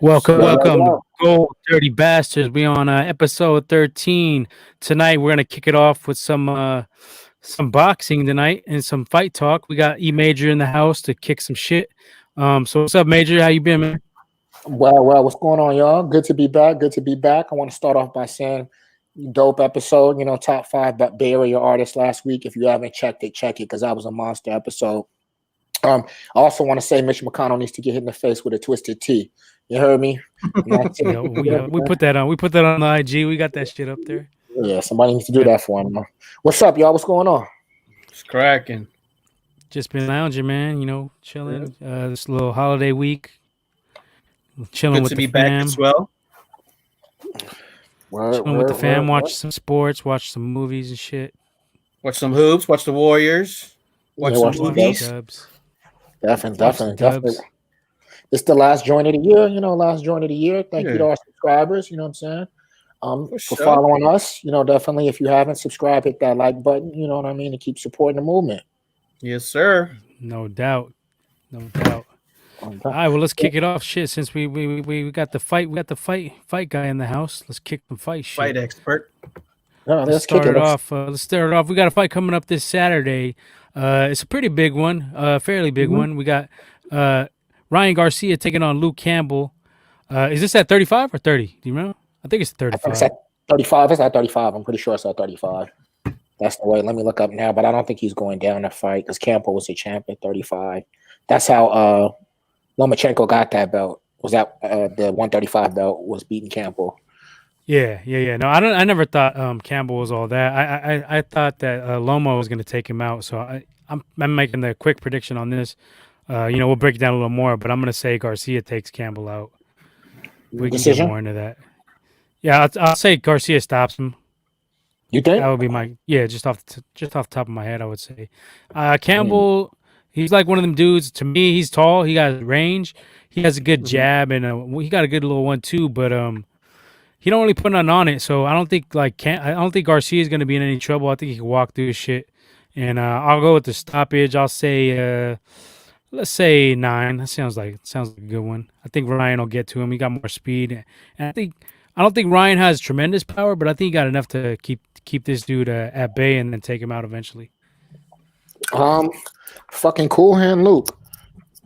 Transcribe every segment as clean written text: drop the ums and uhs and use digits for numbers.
Welcome to Gold Dirty Bastards. We on episode 13 tonight. We're gonna kick it off with some boxing tonight and some fight talk. We got E Major in the house to kick some shit. So what's up, Major? How you been, man? Well, what's going on, y'all? Good to be back. I want to start off by saying, dope episode. Top 5 Bay Area artists last week. If you haven't checked it, check it because that was a monster episode. I also want to say Mitch McConnell needs to get hit in the face with a twisted T. You heard me? We put that on. We put that on the IG. We got that shit up there. Yeah, somebody needs to do that for him. What's up, y'all? What's going on? It's cracking. Just been lounging, man. Chilling. This little holiday week. Chilling Good with to the be fam. back as well. Chilling with the fam. Watch some sports. Watch some movies and shit. Watch some hoops. Watch the Warriors. Watch some movies. Definitely. It's the last joint of the year. Thank you to our subscribers. You know what I'm saying? For following us. Definitely. If you haven't subscribed, hit that like button. You know what I mean? To keep supporting the movement. Yes, sir. No doubt. All right, well, let's kick it off. Shit, since we got the fight guy in the house. Let's kick some fight shit. Fight expert. Let's start it off. We got a fight coming up this Saturday. It's a pretty big one, fairly big one. We got Ryan Garcia taking on Luke Campbell. Is this at 35 or 30? Do you remember? I think it's 35. It's at 35. It's at 35. I'm pretty sure it's at 35. That's the way. Let me look up now, but I don't think he's going down to fight because Campbell was a champ at 35. That's how Lomachenko got that belt. Was that the 135 belt was beating Campbell? Yeah. No, I never thought Campbell was all that. I thought that Loma was going to take him out. So I'm making the quick prediction on this. We'll break it down a little more, but I'm going to say Garcia takes Campbell out. We can get more into that. Yeah, I'll say Garcia stops him. You think? That would be just off the top of my head, I would say. Campbell, he's like one of them dudes. To me, he's tall. He got range. He has a good jab, and he got a good little one too. But he don't really put nothing on it. So I don't think Garcia is going to be in any trouble. I think he can walk through his shit. And I'll go with the stoppage. I'll say let's say 9. That sounds like a good one. I think Ryan will get to him. He got more speed, and I don't think Ryan has tremendous power, but I think he got enough to keep this dude at bay and then take him out eventually. Fucking cool hand Luke.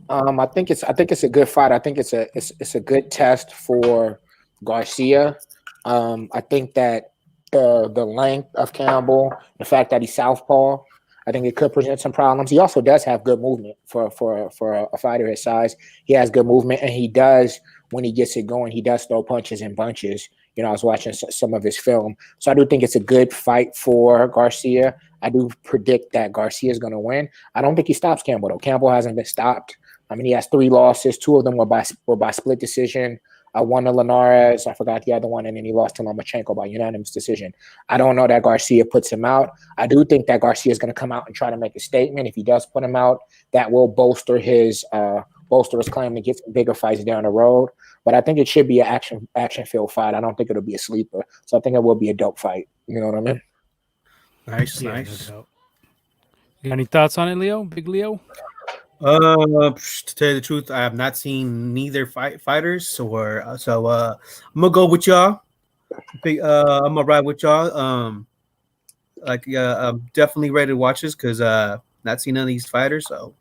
I think it's a good fight. I think it's a good test for Garcia. I think that the length of Campbell, the fact that he's southpaw, I think it could present some problems. He also does have good movement for a fighter his size. He has good movement, and he does, when he gets it going, he does throw punches in bunches. I was watching some of his film. So I do think it's a good fight for Garcia. I do predict that Garcia is going to win. I don't think he stops Campbell, though. Campbell hasn't been stopped. I mean, he has 3 losses. 2 of them were by split decision. One to Linares, I forgot the other one, and then he lost to Lomachenko by unanimous decision. I don't know that Garcia puts him out. I do think that Garcia is going to come out and try to make a statement. If he does put him out, that will bolster his claim to get some bigger fights down the road. But I think it should be an action-filled fight. I don't think it'll be a sleeper. So I think it will be a dope fight. You know what I mean? Nice. No doubt. You got any thoughts on it, Leo? Big Leo? To tell you the truth, I have not seen neither fighters, so I'm gonna go with y'all. I'm gonna ride with y'all. I'm definitely ready to watch this because not seen none of these fighters, so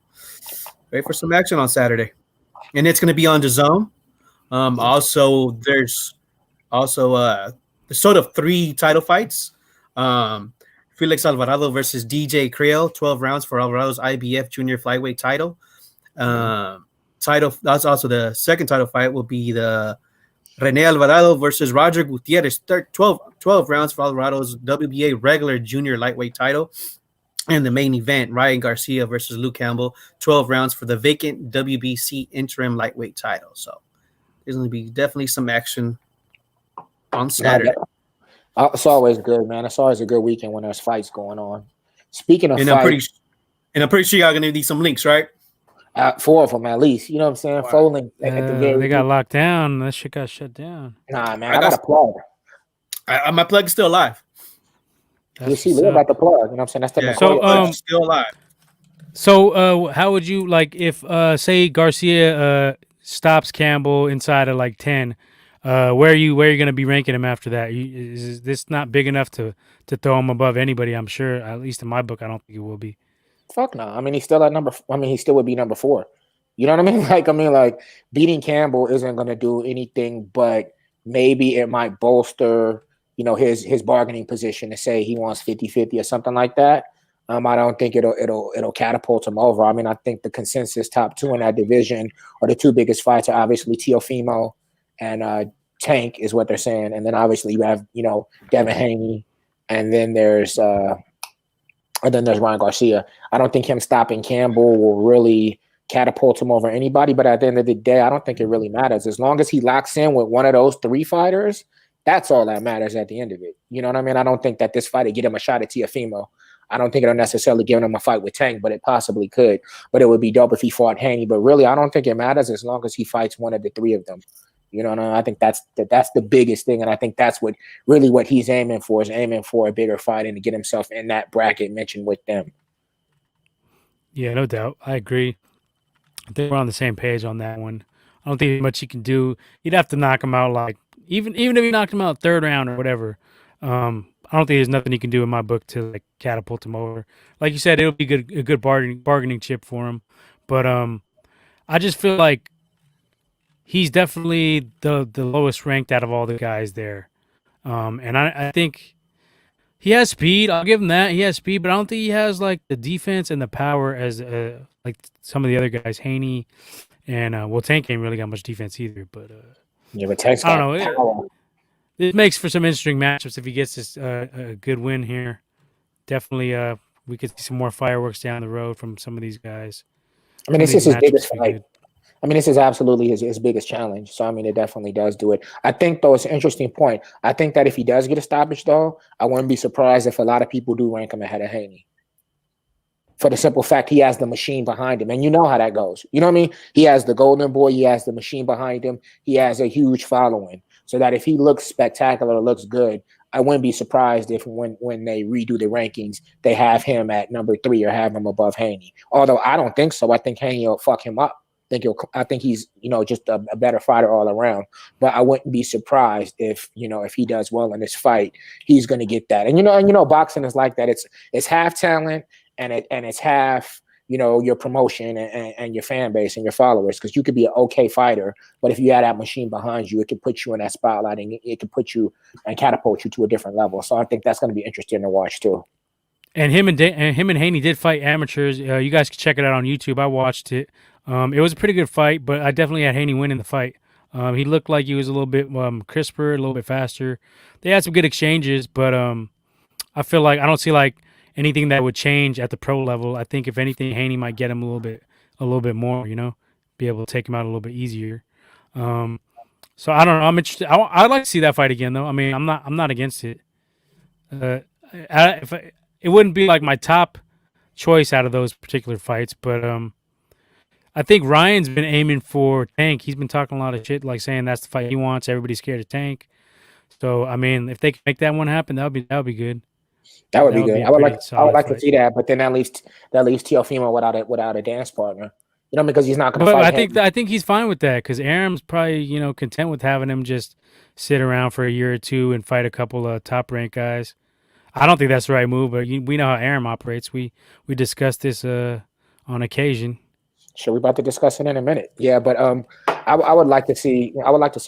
ready for some action on Saturday, and it's gonna be on the zone. Also, there's sort of 3 title fights. Felix Alvarado versus DJ Creole, 12 rounds for Alvarado's IBF junior flyweight title. That's also the second title fight will be the Rene Alvarado versus Roger Gutierrez, 12 rounds for Alvarado's WBA regular junior lightweight title. And the main event, Ryan Garcia versus Luke Campbell, 12 rounds for the vacant WBC interim lightweight title. So there's going to be definitely some action on Saturday. It's always good, man. It's always a good weekend when there's fights going on. Speaking of fights, I'm pretty sure y'all gonna need some links, right? 4 of them at least. You know what I'm saying? Wow. 4 links. They got locked down. That shit got shut down. Nah, man. I got a plug. My plug is still alive. You see, we got the plug. You know what I'm saying? That's the so still alive. So how would you like if say Garcia stops Campbell inside of like 10, where are you going to be ranking him after that? Is this not big enough to throw him above anybody? I'm sure, at least in my book, I don't think it will be. Fuck no. I mean, he's still at number. I mean, he still would be number 4. You know what I mean? Like beating Campbell isn't going to do anything, but maybe it might bolster, his bargaining position to say he wants 50-50 or something like that. I don't think it'll catapult him over. I mean, I think the consensus top 2 in that division are the 2 biggest fights are obviously Teofimo and Tank is what they're saying, and then obviously you have Devin Haney, and then there's Ryan Garcia. I don't think him stopping Campbell will really catapult him over anybody, but at the end of the day, I don't think it really matters. As long as he locks in with one of those 3 fighters, that's all that matters at the end of it. You know what I mean? I don't think that this fight would get him a shot at Teofimo. I don't think it'll necessarily give him a fight with Tank, but it possibly could. But it would be dope if he fought Haney. But really, I don't think it matters as long as he fights one of the 3 of them. You know what I mean? I think that's the biggest thing, and I think that's what he's aiming for, is aiming for a bigger fight and to get himself in that bracket mentioned with them. Yeah, no doubt. I agree. I think we're on the same page on that one. I don't think there's much he can do. You'd have to knock him out, like even if you knocked him out 3rd round or whatever. I don't think there's nothing he can do in my book to like catapult him over. Like you said, it'll be a good bargaining chip for him. But I just feel like he's definitely the lowest ranked out of all the guys there. And I think he has speed. I'll give him that. He has speed, but I don't think he has like the defense and the power as like some of the other guys, Haney and Tank ain't really got much defense either. But yeah, but Tank's I don't know. It makes for some interesting matchups if he gets this a good win here. Definitely, we could see some more fireworks down the road from some of these guys. I mean, this is his biggest fight. I mean, this is absolutely his biggest challenge. So, I mean, it definitely does do it. I think, though, it's an interesting point. I think that if he does get a stoppage, though, I wouldn't be surprised if a lot of people do rank him ahead of Haney. For the simple fact he has the machine behind him. And you know how that goes. You know what I mean? He has the golden boy. He has the machine behind him. He has a huge following. So that if he looks spectacular, looks good, I wouldn't be surprised if when they redo the rankings, they have him at number 3 or have him above Haney. Although I don't think so. I think Haney will fuck him up. I think he's just a better fighter all around. But I wouldn't be surprised if he does well in this fight, he's going to get that. And boxing is like that. It's half talent and it's half your promotion and your fan base and your followers, because you could be an okay fighter, but if you had that machine behind you, it could put you in that spotlight and it could put you and catapult you to a different level. So I think that's going to be interesting to watch too. And him and Haney did fight amateurs. You guys can check it out on YouTube. I watched it. It was a pretty good fight, but I definitely had Haney winning the fight. He looked like he was a little bit crisper, a little bit faster. They had some good exchanges, but I feel like I don't see like anything that would change at the pro level. I think if anything, Haney might get him a little bit more. Be able to take him out a little bit easier. So I don't know. I'm interested. I'd like to see that fight again, though. I mean, I'm not against it. It wouldn't be like my top choice out of those particular fights, but I think Ryan's been aiming for Tank. He's been talking a lot of shit, like saying that's the fight he wants. Everybody's scared of Tank. So I mean, if they can make that one happen, that would be good. That would be good. I would like to see that, but then that leaves Teofimo without a dance partner. Because he's not going to fight. I think he's fine with that, because Aram's probably content with having him just sit around for a year or two and fight a couple of top ranked guys. I don't think that's the right move, but we know how Aram operates. We discussed this on occasion. Sure, we're about to discuss it in a minute. Yeah, but I would like to see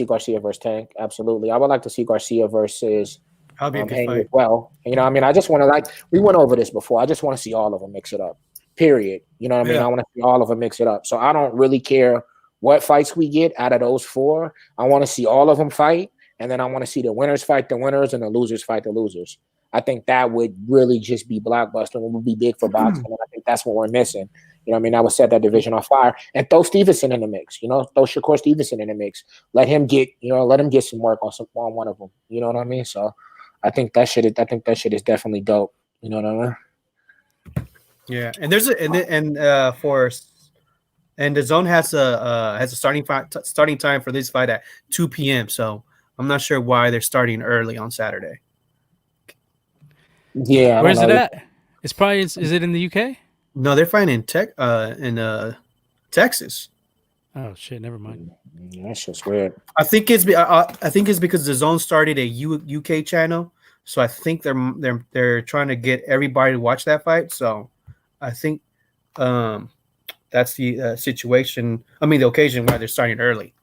Garcia versus Tank. Absolutely, I would like to see Garcia versus Haney as well. I just want to we went over this before. I just want to see all of them mix it up. Period. You know what I mean? Yeah. I want to see all of them mix it up. So I don't really care what fights we get out of those 4. I want to see all of them fight, and then I want to see the winners fight the winners and the losers fight the losers. I think that would really just be blockbuster. It would be big for boxing, and I think that's what we're missing. I would set that division on fire and throw Stevenson in the mix. Throw Shakur Stevenson in the mix. Let him get some work on one of them. You know what I mean? So I think that shit is definitely dope. You know what I mean? Yeah, and there's the zone has a starting time for this fight at 2 p.m. So I'm not sure why they're starting early on Saturday. Yeah, where's it at? It's probably is it in the UK? No, they're fighting in Texas. Oh shit, never mind. That's just weird. I think it's because the Zone started a UK channel, so I think they're trying to get everybody to watch that fight. So I think that's the situation. I mean, the occasion why they're starting early.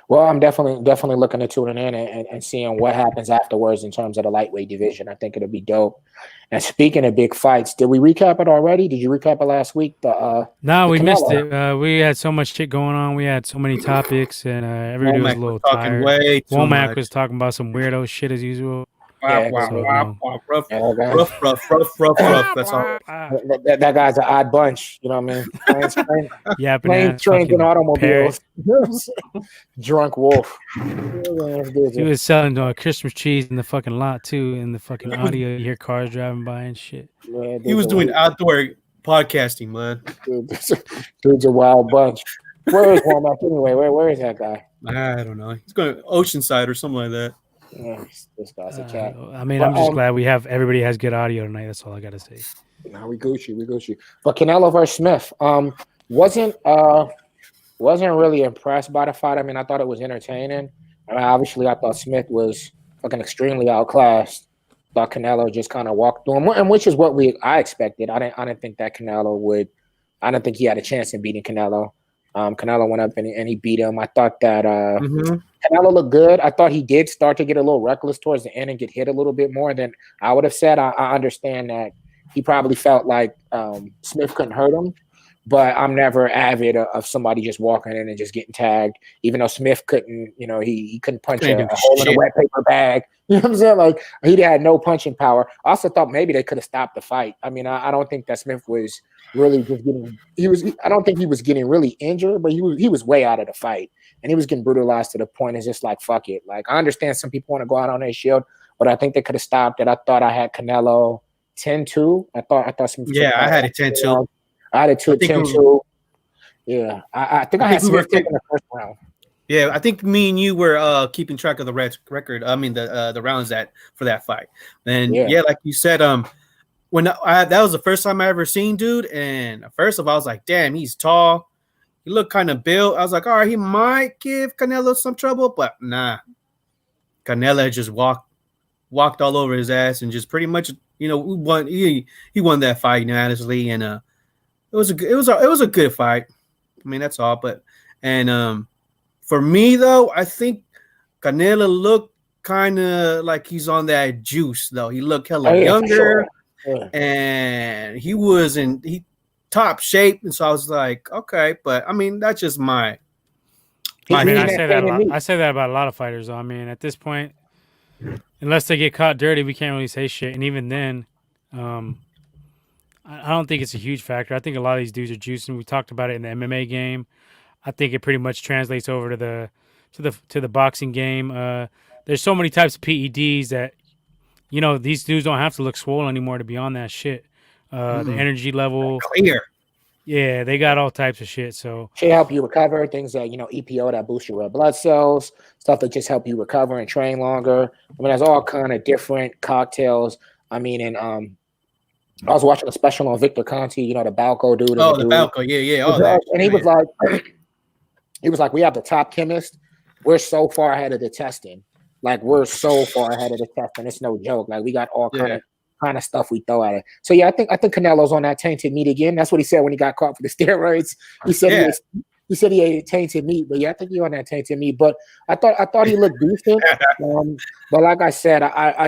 Well, I'm definitely looking to tune in and seeing what happens afterwards in terms of the lightweight division. I think it'll be dope. And speaking of big fights, did we recap it already? Did you recap it last week? No, we missed it. We had so much shit going on. We had so many topics, and everybody was a little tired. Womack was talking about some weirdo shit as usual. Yeah, Rough. That's all. That guy's an odd bunch. You know what I mean? Yeah, trains and automobiles. Drunk wolf. He was selling Christmas trees in the fucking lot too. In the fucking audio, you hear cars driving by and shit. Yeah, he was doing outdoor podcasting, man. Dude's a wild bunch. Where is Womack anyway? Where is that guy? I don't know. He's going to Oceanside or something like that. Yeah, this guy's a cat. I mean, I'm just glad everybody has good audio tonight. That's all I gotta say. Nah, we Gucci. But Canelo versus Smith, wasn't really impressed by the fight. I mean, I thought it was entertaining. I mean, obviously, I thought Smith was fucking extremely outclassed. Thought Canelo just kind of walked through him, and which is what I expected. I didn't think that Canelo would. I didn't think he had a chance in beating Canelo. Canelo went up and he beat him. I thought that Canelo looked good. I thought he did start to get a little reckless towards the end and get hit a little bit more than I would have said. I understand that he probably felt like Smith couldn't hurt him, but I'm never avid of somebody just walking in and just getting tagged, even though Smith couldn't, he couldn't punch a hole in a wet paper bag. You know what I'm saying? Like, he had no punching power. I also thought maybe they could have stopped the fight. I mean, I don't think that Smith was really just I don't think he was getting really injured, but he was way out of the fight. And he was getting brutalized to the point it's just like, fuck it. Like, I understand some people want to go out on their shield, but I think they could have stopped it. I thought I had Canelo 10-2. I thought Smith. Yeah, I had it 10-2. I had it 10-2. Yeah, I think I had Smith taking the first round. Yeah, I think me and you were keeping track of the record. I mean, the rounds for that fight. And yeah, like you said, when that was the first time I ever seen dude, and first of all, I was like, damn, he's tall. He looked kind of built. I was like, all right, he might give Canelo some trouble, but nah. Canelo just walked all over his ass and just pretty much, won. He won that fight unanimously, and it was a good fight. I mean, that's all. But for me though, I think Canelo looked kind of like he's on that juice though. He looked hella younger. Sure. And he was in top shape, and so I was like, okay, but I mean that's just my. I say that about a lot of fighters. Though. I mean, at this point, unless they get caught dirty, we can't really say shit. And even then, I don't think it's a huge factor. I think a lot of these dudes are juicing. We talked about it in the MMA game. I think it pretty much translates over to the boxing game. There's so many types of PEDs that. These dudes don't have to look swollen anymore to be on that shit. The energy level. Clear. Yeah, they got all types of shit. So they help you recover. Things that, EPO that boost your red blood cells, stuff that just help you recover and train longer. I mean, there's all kind of different cocktails. I mean, and I was watching a special on Victor Conti, the Balco dude. Oh, the Balco. Yeah. Oh, and he was like, we have the top chemist. We're so far ahead of the testing. Like, we're so far ahead of the testing. It's no joke. Like, we got all kind of stuff we throw at it. So yeah, I think Canelo's on that tainted meat again. That's what he said when he got caught for the steroids. He said he ate tainted meat. But yeah, I think you're on that tainted meat. But I thought he looked decent. But like I said,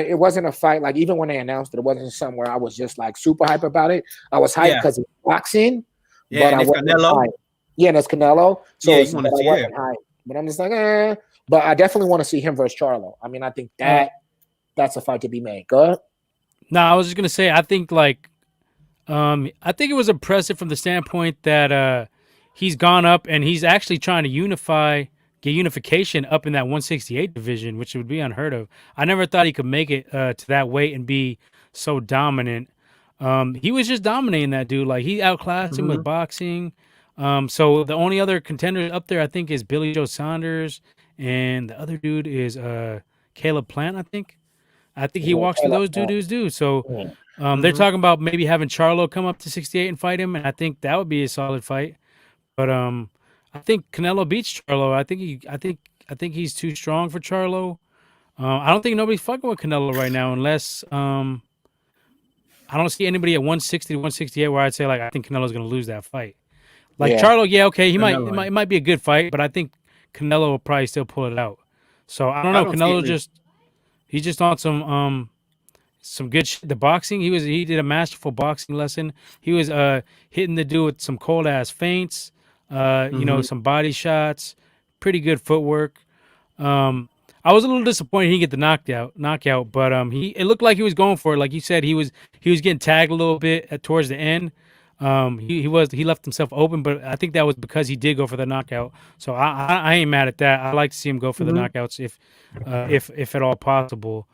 it wasn't a fight. Like, even when they announced it wasn't something where I was just like super hype about it. I was hyped because it's boxing. Yeah, but it's Canelo. Hyped. Yeah, and it's Canelo. So I wasn't hyped. But I'm just like, But I definitely want to see him versus Charlo. I mean, I think that's a fight to be made. Go ahead. No, I was just gonna say, I think I think it was impressive from the standpoint that he's gone up and he's actually trying to get unification up in that 168 division, which would be unheard of. I never thought he could make it to that weight and be so dominant. He was just dominating that dude. Like, he outclassed him with boxing. So the only other contender up there, I think, is Billy Joe Saunders. And the other dude is Caleb Plant, I think. I think he walks through those dudes. So they're talking about maybe having Charlo come up to 68 and fight him, and I think that would be a solid fight. But I think Canelo beats Charlo. I think he's too strong for Charlo. I don't think nobody's fucking with Canelo right now unless I don't see anybody at 160 to 168 where I'd say like I think Canelo's gonna lose that fight. Like Yeah. Charlo, yeah, okay, Canelo. it might be a good fight, but I think Canelo will probably still pull it out. So I don't know. I don't see Canelo it. he's just on some good shit. The boxing, he did a masterful boxing lesson. He was hitting the dude with some cold ass feints, you know, some body shots, pretty good footwork. I was a little disappointed he didn't get the knockout, but it looked like he was going for it. Like you said, he was getting tagged a little bit towards the end. He left himself open, but I think that was because he did go for the knockout. So I ain't mad at that. I like to see him go for the knockouts if at all possible.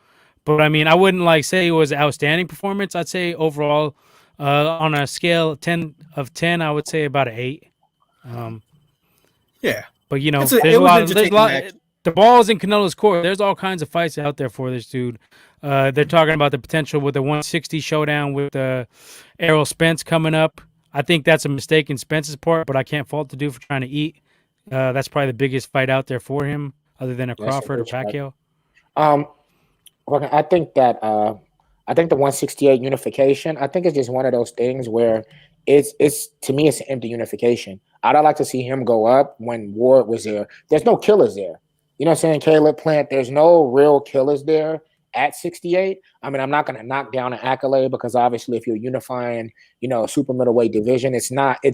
But I mean, I wouldn't like say it was an outstanding performance. I'd say overall, on a scale of 10, I would say about an 8. Yeah. But you know, It there's a was lot. an There's a entertaining lot. match. The ball's in Canelo's court. There's all kinds of fights out there for this dude. They're talking about the potential with the 160 showdown with Errol Spence coming up. I think that's a mistake in Spence's part, but I can't fault the dude for trying to eat. That's probably the biggest fight out there for him, other than a Crawford or Pacquiao. Well, I think that I think the 168 unification. I think it's just one of those things where it's to me it's an empty unification. I'd like to see him go up when Ward was there. There's no killers there. You know what I'm saying? Caleb Plant, there's no real killers there at 68. I mean, I'm not going to knock down an accolade because obviously if you're unifying, you know, super middleweight division, it's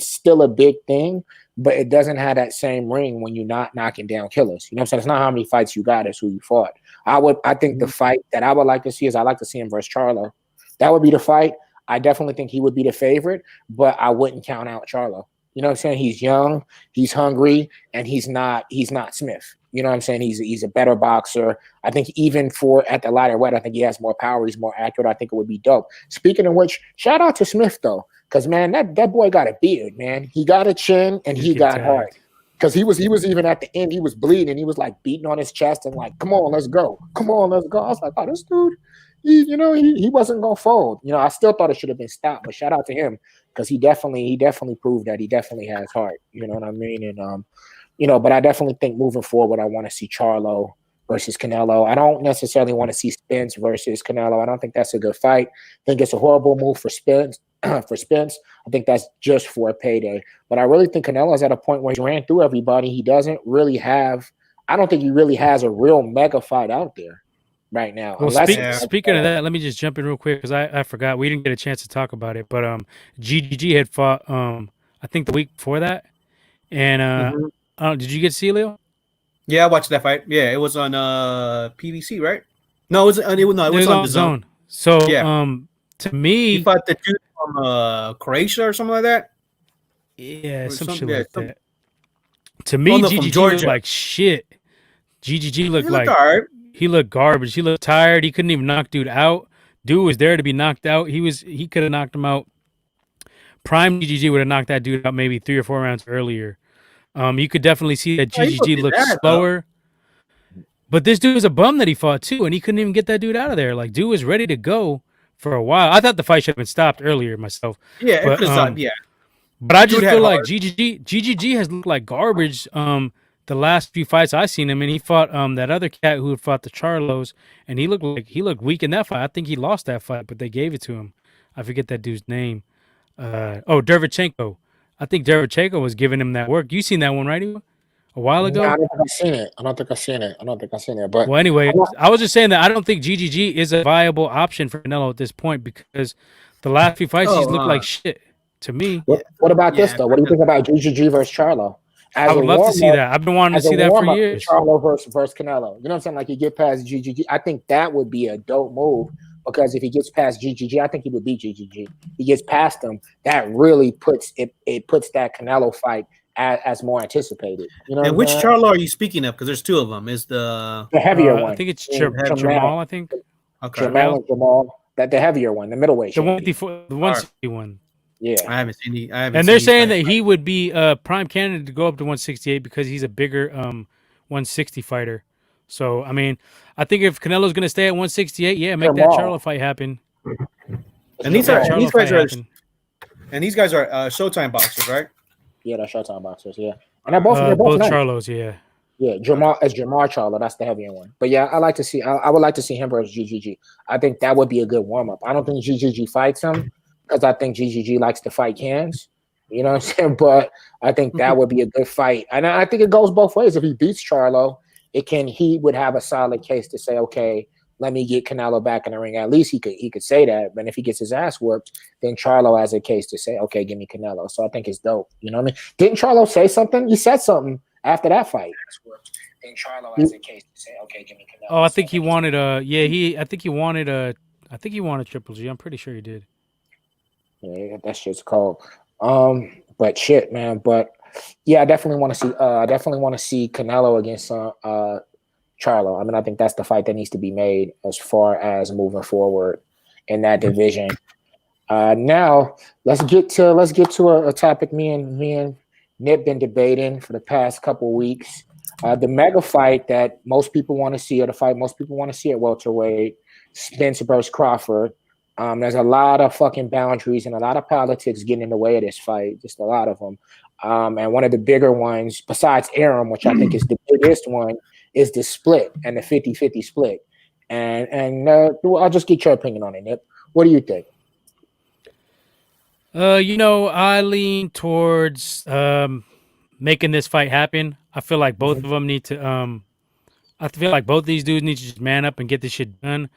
still a big thing, but it doesn't have that same ring when you're not knocking down killers. You know what I'm saying? It's not how many fights you got, it's who you fought. I think the fight that I would like to see is I like to see him versus Charlo. That would be the fight. I definitely think he would be the favorite, but I wouldn't count out Charlo. You know what I'm saying? He's young, he's hungry, and he's not Smith. You know what I'm saying? He's a better boxer. I think even for at the lighter weight, I think he has more power. He's more accurate. I think it would be dope. Speaking of which, shout out to Smith though, because man, that boy got a beard, man. He got a chin and he got hard. Because he was even at the end, he was bleeding. He was like beating on his chest and like, come on, let's go. Come on, let's go. I was like, oh, this dude, he wasn't gonna fold. You know, I still thought it should have been stopped, but shout out to him because he definitely proved that he definitely has heart. You know what I mean? And but I definitely think moving forward, I want to see Charlo versus Canelo. I don't necessarily want to see Spence versus Canelo. I don't think that's a good fight. I think it's a horrible move for Spence. I think that's just for a payday. But I really think Canelo's at a point where he ran through everybody. He doesn't really have. I don't think he really has a real mega fight out there right now. Well, speaking of that, let me just jump in real quick because I forgot we didn't get a chance to talk about it. But GGG had fought I think the week before that, and did you get to see Leo? Yeah, I watched that fight. Yeah, it was on PBC, right? No, it was on the Zone. So to me, he fought the dude from Croatia or something like that. Yeah, some shit like that. To me, GGG looked like shit. GGG looked like he looked garbage. He looked tired. He couldn't even knock dude out. Dude was there to be knocked out. He could have knocked him out. Prime GGG would have knocked that dude out maybe 3 or 4 rounds earlier. You could definitely see that GGG looked slower. But this dude was a bum that he fought too, and he couldn't even get that dude out of there. Like, dude was ready to go for a while. I thought the fight should have been stopped earlier myself. Yeah, but, it stopped, yeah. But I just feel like GGG has looked like garbage the last few fights I've seen him, and he fought that other cat who had fought the Charlos, and he looked weak in that fight. I think he lost that fight, but they gave it to him. I forget that dude's name. Derevchenko. I think Derevchenko was giving him that work. You seen that one, right? A while ago? No, I don't think I've seen it. But well, anyway, I was just saying that I don't think GGG is a viable option for Canelo at this point because the last few fights he's looked like shit to me. What about this though? What do you think about GGG versus Charlo? I would love to see that. I've been wanting to see that for years. Charlo versus Canelo. You know what I'm saying? Like you get past GGG. I think that would be a dope move. Because if he gets past GGG, I think he would beat GGG. He gets past him, that really puts that Canelo fight as more anticipated. You know. And which Charlo are you speaking of? Because there's 2 of them. Is the heavier one? I think it's Jamal. I think. Okay. Jamal. That the heavier one, the middleweight. The 161. Yeah, I haven't seen the. And they're saying that he would be a prime candidate to go up to 168 because he's a bigger 160 fighter. So, I mean, I think if Canelo's going to stay at 168, yeah, make that Charlo fight happen. And these guys are Showtime boxers, right? Yeah, that's Showtime boxers. Yeah, and they're both Both nice. Charlos, yeah. Yeah, Jamar Charlo, that's the heavier one. But yeah, I would like to see him versus GGG. I think that would be a good warm up. I don't think GGG fights him because I think GGG likes to fight cans. You know what I'm saying? But I think that would be a good fight, and I think it goes both ways. If he beats Charlo, he would have a solid case to say, okay, let me get Canelo back in the ring. At least he could say that. But if he gets his ass whooped, then Charlo has a case to say, okay, give me Canelo. So I think it's dope. You know what I mean? Didn't Charlo say something? He said something after that fight. Then Charlo has a case to say, okay, give me Canelo. Oh, I think he wanted I think he wanted Triple G. I'm pretty sure he did. Yeah, that shit's cold. But shit, man. But yeah, I definitely want to see Canelo against Charlo. I mean, I think that's the fight that needs to be made as far as moving forward in that division. Now let's get to a topic me and Nip been debating for the past couple weeks. The mega fight that most people want to see, or the fight most people want to see at welterweight, Spence versus Crawford. There's a lot of fucking boundaries and a lot of politics getting in the way of this fight, just a lot of them. And one of the bigger ones, besides Arum, which I think is the biggest one, is the split and the 50-50 split. And I'll just get your opinion on it, Nip. What do you think? I lean towards making this fight happen. I feel like both of them need to. I feel like both these dudes need to just man up and get this shit done.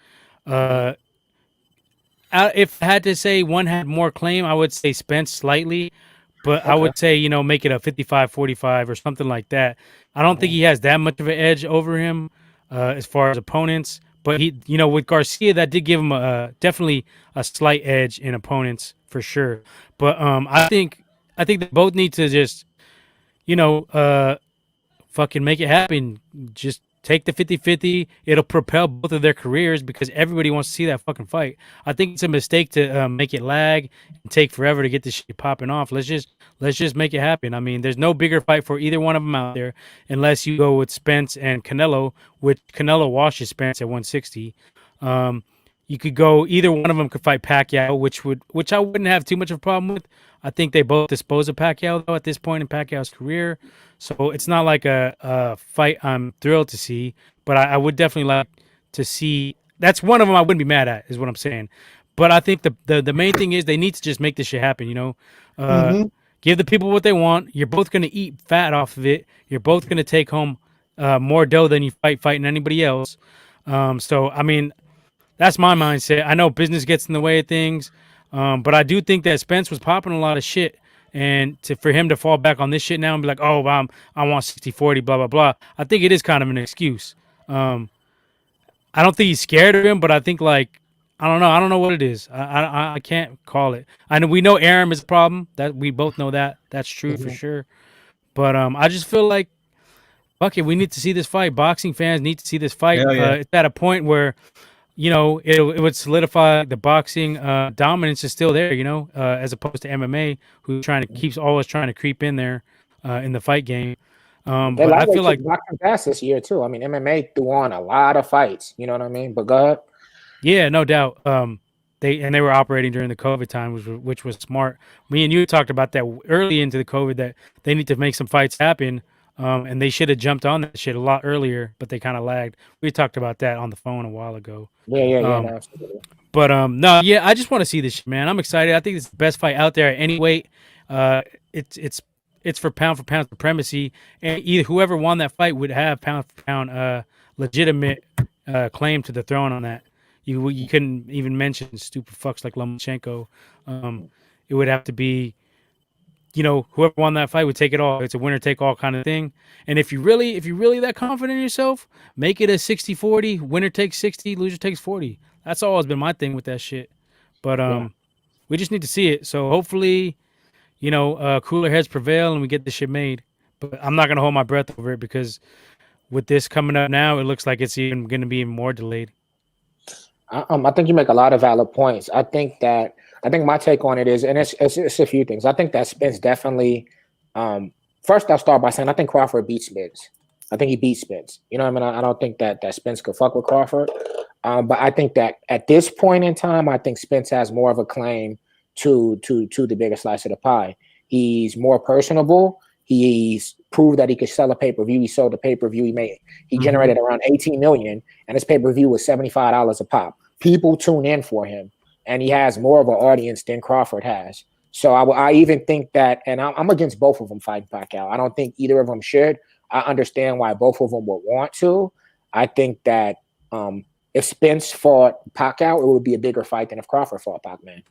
If I had to say one had more claim, I would say Spence slightly, but okay. I would say make it a 55-45 or something like that. I don't think he has that much of an edge over him as far as opponents. But he, with Garcia, that did give him definitely a slight edge in opponents for sure. But I think they both need to just, fucking make it happen. Just take the 50-50. It'll propel both of their careers because everybody wants to see that fucking fight. I think it's a mistake to make it lag and take forever to get this shit popping off. Let's just make it happen. I mean, there's no bigger fight for either one of them out there unless you go with Spence and Canelo, which Canelo washes Spence at 160. You could go, either one of them could fight Pacquiao, which I wouldn't have too much of a problem with. I think they both dispose of Pacquiao though at this point in Pacquiao's career, so it's not like a fight I'm thrilled to see. But I would definitely like to see. That's one of them I wouldn't be mad at, is what I'm saying. But I think the main thing is they need to just make this shit happen. Give the people what they want. You're both gonna eat fat off of it. You're both gonna take home more dough than you fighting anybody else. So I mean, that's my mindset. I know business gets in the way of things, but I do think that Spence was popping a lot of shit, and for him to fall back on this shit now and be like, oh, I want 60-40, blah, blah, blah, I think it is kind of an excuse. I don't think he's scared of him, but I think, I don't know. I don't know what it is. I can't call it. I know we know Arum is a problem. That we both know that. That's true for sure. But I just feel like, fuck it, we need to see this fight. Boxing fans need to see this fight. Yeah. It's at a point where it would solidify the boxing dominance is still there, as opposed to MMA, who's always trying to creep in there in the fight game. But I feel like boxing fast this year too. I mean, MMA threw on a lot of fights. You know what I mean? But go ahead. Yeah, no doubt. They were operating during the COVID time, which was smart. Me and you talked about that early into the COVID, that they need to make some fights happen. And they should have jumped on that shit a lot earlier, but they kind of lagged. We talked about that on the phone a while ago. Yeah, absolutely. But I just want to see this shit, man. I'm excited. I think it's the best fight out there at any weight. It's for pound supremacy, and whoever won that fight would have pound for pound legitimate claim to the throne on that. You couldn't even mention stupid fucks like Lomachenko. It would have to be, whoever won that fight would take it all. It's a winner take all kind of thing. And if you're really that confident in yourself, make it a 60-40, winner takes 60, loser takes 40. That's always been my thing with that shit. But we just need to see it. So hopefully, cooler heads prevail and we get this shit made. But I'm not going to hold my breath over it because with this coming up now, it looks like it's even going to be even more delayed. I think you make a lot of valid points. I think my take on it is, and it's a few things. I think that Spence definitely. First, I'll start by saying I think Crawford beats Spence. I think he beats Spence. You know what I mean? I don't think that Spence could fuck with Crawford. But I think that at this point in time, I think Spence has more of a claim to the bigger slice of the pie. He's more personable. He's proved that he could sell a pay-per-view. He sold a pay-per-view. He generated around 18 million, and his pay-per-view was $75 a pop. People tune in for him, and he has more of an audience than Crawford has. So I even think that, and I'm against both of them fighting Pacquiao. I don't think either of them should. I understand why both of them would want to. I think that if Spence fought Pacquiao, it would be a bigger fight than if Crawford fought Pac-Man.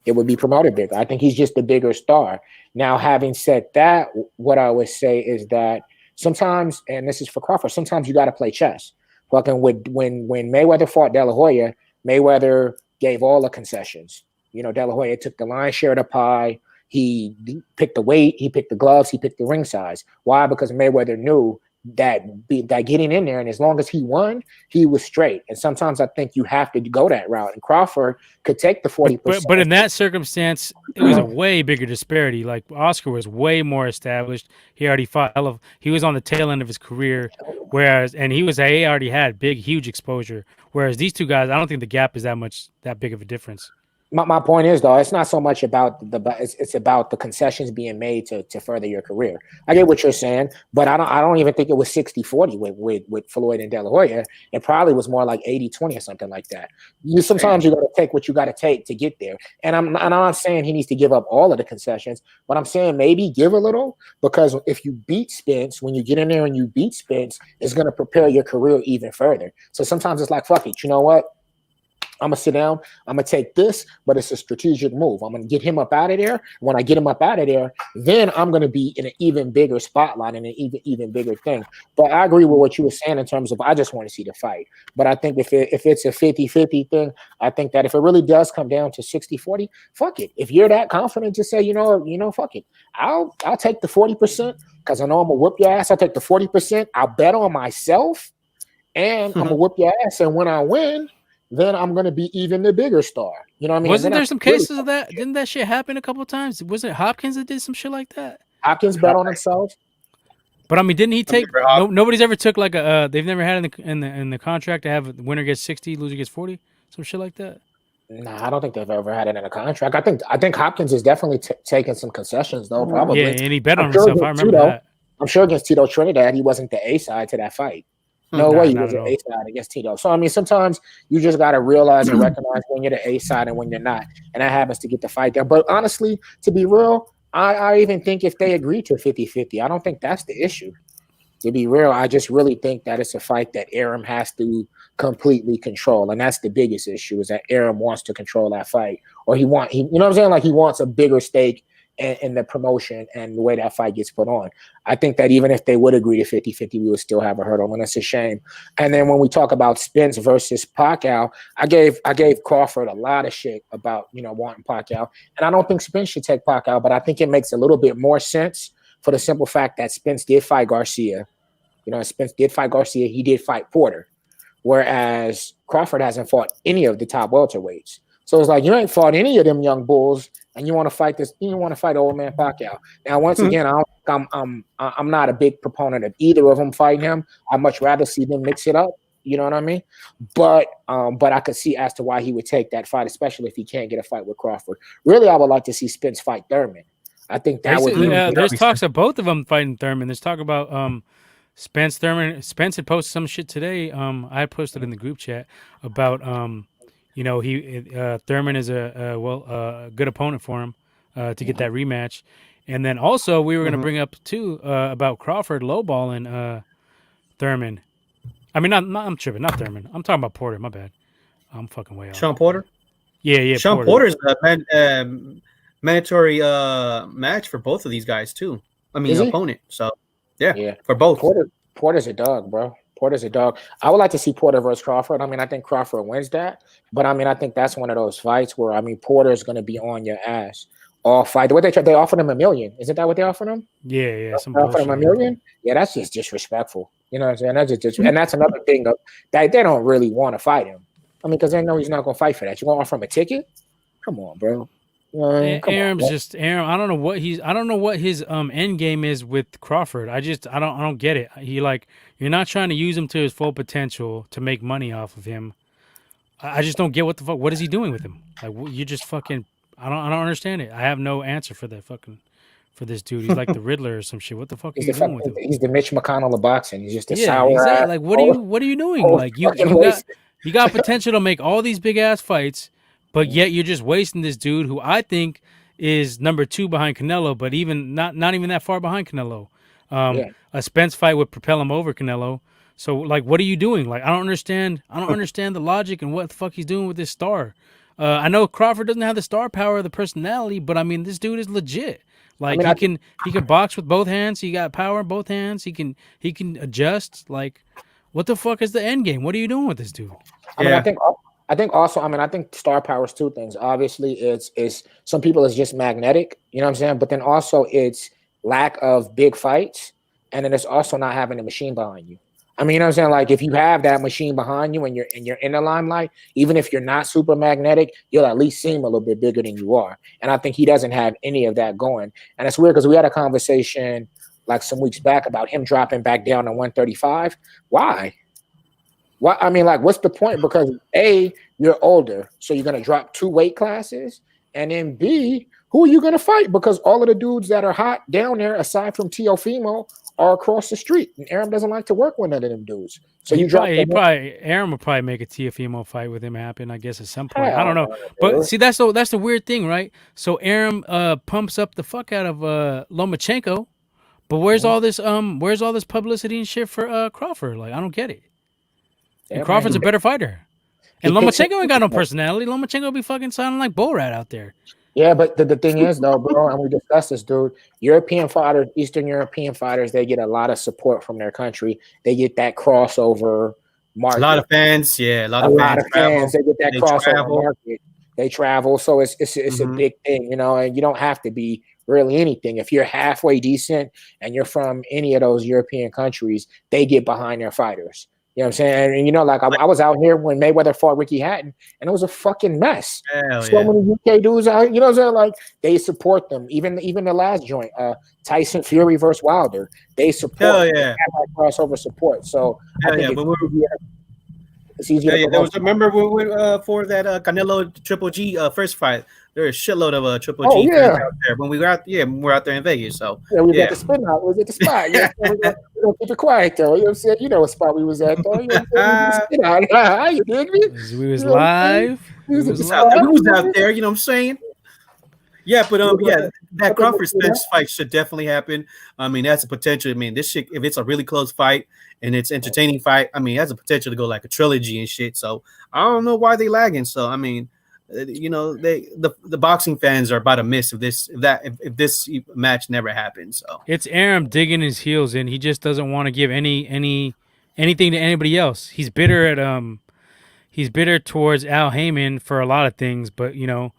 It would be promoted bigger. I think he's just the bigger star. Now, having said that, what I would say is that sometimes, and this is for Crawford, sometimes you got to play chess. Fucking when Mayweather fought De La Hoya, Mayweather gave all the concessions. You know, De La Hoya took the lion's share of the pie. He picked the weight, he picked the gloves, he picked the ring size. Why? Because Mayweather knew that getting in there, and as long as he won, he was straight. And sometimes I think you have to go that route. And Crawford could take the 40%. But in that circumstance, it was a way bigger disparity. Like Oscar was way more established. He already fought. He was on the tail end of his career, he already had huge exposure. Whereas these two guys, I don't think the gap is that big of a difference. My point is, though, it's not so much about it's about the concessions being made to further your career. I get what you're saying, but I don't even think it was 60-40 with Floyd and De La Hoya. It probably was more like 80-20 or something like that. Sometimes you got to take what you got to take to get there. And I'm not saying he needs to give up all of the concessions, but I'm saying maybe give a little, because if you beat Spence, when you get in there and you beat Spence, it's going to prepare your career even further. So sometimes it's like, fuck it, you know what? I'm going to sit down. I'm going to take this, but it's a strategic move. I'm going to get him up out of there. When I get him up out of there, then I'm going to be in an even bigger spotlight and an even bigger thing. But I agree with what you were saying in terms of I just want to see the fight. But I think if it's a 50-50 thing, I think that if it really does come down to 60-40, fuck it. If you're that confident, just say, you know, fuck it. I'll take the 40% because I know I'm going to whoop your ass. I'll take the 40%. I'll bet on myself, and I'm going to whoop your ass. And when I win, then I'm going to be even the bigger star. You know what I mean? Wasn't there some cases of that? Didn't that shit happen a couple of times? Was it Hopkins that did some shit like that? Hopkins bet on himself. But I mean, didn't he take? Nobody's ever took like they've never had in the contract to have winner gets 60, loser gets 40, some shit like that. Nah, I don't think they've ever had it in a contract. I think Hopkins is definitely taking some concessions though. Probably. Yeah, and he bet on himself. I remember that. I'm sure against Tito Trinidad, he wasn't the A side to that fight. No way he was an A side against Tito. So, I mean, sometimes you just got to realize and recognize when you're the A side and when you're not. And that happens to get the fight there. But honestly, to be real, I even think if they agree to 50-50, I don't think that's the issue. To be real, I just really think that it's a fight that Arum has to completely control. And that's the biggest issue, is that Arum wants to control that fight. Or you know what I'm saying? Like, he wants a bigger stake in the promotion and the way that fight gets put on. I think that even if they would agree to 50-50, we would still have a hurdle, and it's a shame. And then when we talk about Spence versus Pacquiao, I gave Crawford a lot of shit about, wanting Pacquiao. And I don't think Spence should take Pacquiao, but I think it makes a little bit more sense for the simple fact that Spence did fight Garcia. Spence did fight Garcia. He did fight Porter, whereas Crawford hasn't fought any of the top welterweights. So it's like, you ain't fought any of them young bulls, and you want to fight this. You want to fight old man Pacquiao. Now, once again, I'm not a big proponent of either of them fighting him. I'd much rather see them mix it up. You know what I mean? But I could see as to why he would take that fight, especially if he can't get a fight with Crawford. Really, I would like to see Spence fight Thurman. I think that would be. There's talks of both of them fighting Thurman. There's talk about Spence Thurman. Spence had posted some shit today. I posted in the group chat about Thurman is a good opponent for him to get that rematch. And then also we were going to bring up too about Crawford lowballing Thurman. I mean, I'm tripping, not Thurman. I'm talking about Porter. My bad. I'm fucking way off. Sean Porter. Yeah. Sean Porter's a mandatory match for both of these guys too. I mean, opponent. So yeah, for both. Porter's a dog, bro. Porter's a dog. I would like to see Porter versus Crawford. I mean, I think Crawford wins that. But, I mean, I think that's one of those fights where, Porter's going to be on your ass all fight. What they offered him $1 million. Isn't that what they offered him? Yeah. They offered him $1 million? Yeah, that's just disrespectful. You know what I'm saying? That's just and that's another thing that they don't really want to fight him. I mean, because they know he's not going to fight for that. You want to offer him a ticket? Come on, bro. Arum. I don't know what his end game is with Crawford. I don't get it. You're not trying to use him to his full potential to make money off of him. I just don't get what the fuck. What is he doing with him? Like, you just fucking. I don't understand it. I have no answer for that fucking for this dude. He's like the Riddler or some shit. What the fuck are He's you the doing with him? he's the Mitch McConnell of boxing. He's just a Yeah, sour exactly. ass. Like, what are you doing? Like, you got potential to make all these big ass fights, but yet you're just wasting this dude who I think is number 2 behind Canelo, but even not even that far behind Canelo. Yeah. A Spence fight would propel him over Canelo. So, like, what are you doing? Like, I don't understand the logic and what the fuck he's doing with this star. I know Crawford doesn't have the star power or the personality, but I mean, this dude is legit. Like, he can box with both hands. He got power in both hands. He can adjust. Like, what the fuck is the end game? What are you doing with this dude? I mean, I think also, I think star power is 2 things. Obviously, it's some people it's just magnetic, you know what I'm saying? But then also it's lack of big fights, and then it's also not having a machine behind you. I mean, you know what I'm saying? Like, if you have that machine behind you and you're in the limelight, even if you're not super magnetic, you'll at least seem a little bit bigger than you are. And I think he doesn't have any of that going. And it's weird because we had a conversation like some weeks back about him dropping back down to 135. Why? What I mean, like, what's the point? Because A, you're older, so you're gonna drop 2 weight classes, and then B, who are you gonna fight? Because all of the dudes that are hot down there, aside from Teofimo, are across the street, and Aram doesn't like to work with none of them dudes. So Aaron would probably make a Teofimo fight with him happen, I guess, at some point. I don't know, but see, that's the weird thing, right? So Aaron pumps up the fuck out of Lomachenko, but where's all this publicity and shit for Crawford? Like, I don't get it. And Crawford's a better fighter. And Lomachenko ain't got no personality. Lomachenko be fucking sounding like Bull Rat out there. Yeah, but the thing is, though, bro, and we discussed this, dude, European fighters, Eastern European fighters, they get a lot of support from their country. They get that crossover market. A lot of fans, yeah. A lot of fans. They get that crossover market. They travel. So it's a big thing, you know, and you don't have to be really anything. If you're halfway decent and you're from any of those European countries, they get behind their fighters. You know what I'm saying? And, you know, like I was out here when Mayweather fought Ricky Hatton, and it was a fucking mess. Many UK dudes out, you know what I'm saying? Like, they support them. Even the last joint, Tyson Fury versus Wilder, they support. They have that crossover support. So I think it's easier. There was, remember for that Canelo Triple G first fight, there was a shitload of Triple G out there when we were out. Yeah, when we were out there in Vegas. So we was at the spin out. We was at the spot. Yeah, we don't keep it quiet though. You know what I'm saying? You know what spot we was at though. You know what I'm saying? You dig me? We was live. We was out there. You know what I'm saying? Yeah, but that Crawford Spence fight should definitely happen. I mean, that's a potential. I mean, this shit, if it's a really close fight and it's entertaining fight, I mean, it has a potential to go like a trilogy and shit. So I don't know why they lagging. So I mean, you know, the boxing fans are about to miss if this match never happens. So it's Aram digging his heels in. He just doesn't want to give anything to anybody else. He's bitter towards Al Heyman for a lot of things, but you know.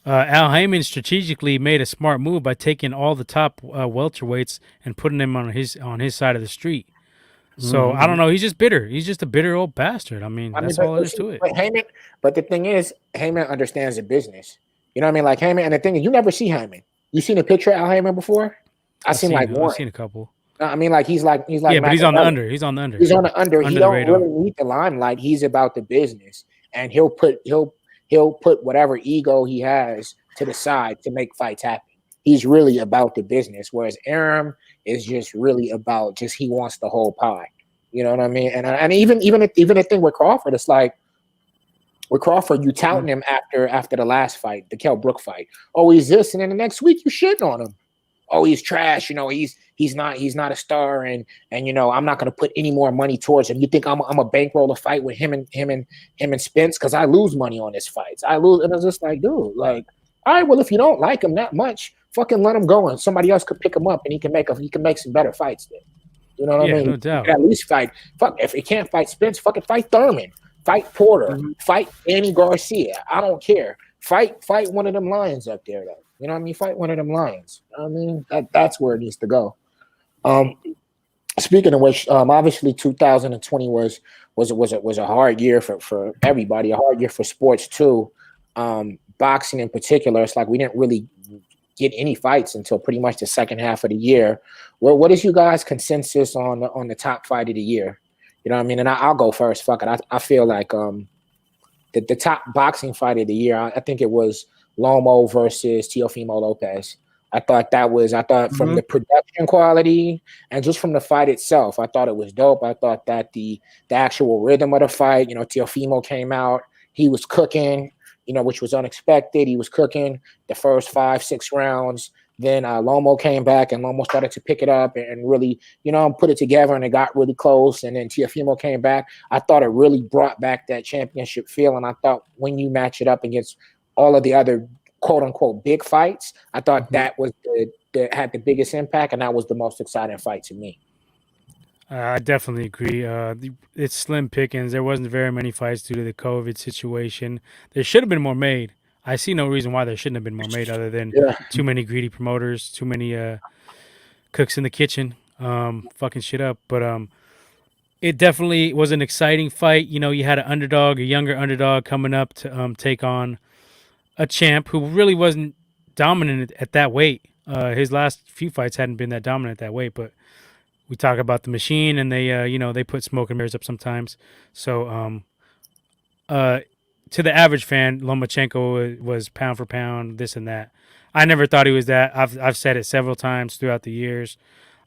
Al Heyman strategically made a smart move by taking all the top welterweights and putting them on his side of the street. So I don't know. He's just bitter. He's just a bitter old bastard. I mean, that's all there is to it. But the thing is, Heyman understands the business. You know what I mean? Like Heyman, and the thing is, you never see Heyman. You seen a picture of Al Heyman before? I've seen one. I've seen a couple. I mean, like he's like. Yeah, but he's on the under. He's on the under. He don't really need the limelight. He's about the business, and he'll put whatever ego he has to the side to make fights happen. He's really about the business, whereas Aram is just really about he wants the whole pie. You know what I mean? And even the thing with Crawford, it's like with Crawford, you touting him after the last fight, the Kell Brook fight. Oh, he's this, and then the next week you shitting on him. Oh, he's trash. You know, he's not a star, and you know, I'm not going to put any more money towards him. You think I'm a bankroll a fight with him and Spence because I lose money on his fights. I lose, and it's just like, dude, like, all right, well, if you don't like him that much, fucking let him go, and somebody else could pick him up, and he can make some better fights then. You know what I mean? No doubt. At least fight. Fuck, if he can't fight Spence, fucking fight Thurman, fight Porter, fight Andy Garcia. I don't care. Fight one of them lions up there, though. You know what I mean? Fight one of them lions. You know what I mean? That's where it needs to go. Speaking of which, obviously 2020 was a hard year for everybody, a hard year for sports too. Boxing in particular, it's like we didn't really get any fights until pretty much the second half of the year. Well, what is you guys' consensus on the top fight of the year? You know what I mean? And I'll go first. Fuck it. I feel like the top boxing fight of the year, I think it was Lomo versus Teofimo Lopez. I thought from the production quality and just from the fight itself, I thought it was dope. I thought that the actual rhythm of the fight, Teofimo came out, he was cooking, which was unexpected. He was cooking the first 5-6 rounds. Then Lomo came back and Lomo started to pick it up and really, put it together, and it got really close. And then Teofimo came back. I thought it really brought back that championship feel. And I thought when you match it up against all of the other quote unquote big fights, I thought that was that had the biggest impact, and that was the most exciting fight to me. I definitely agree. It's slim pickings. There wasn't very many fights due to the COVID situation. There should have been more made. I see no reason why there shouldn't have been more made, other than too many greedy promoters, too many cooks in the kitchen, fucking shit up. But it definitely was an exciting fight. You had a younger underdog coming up to take on a champ who really wasn't dominant at that weight. His last few fights hadn't been that dominant at that weight, but we talk about the machine, and they put smoke and mirrors up sometimes. So to the average fan, Lomachenko was pound for pound, this and that. I never thought he was that. I've said it several times throughout the years.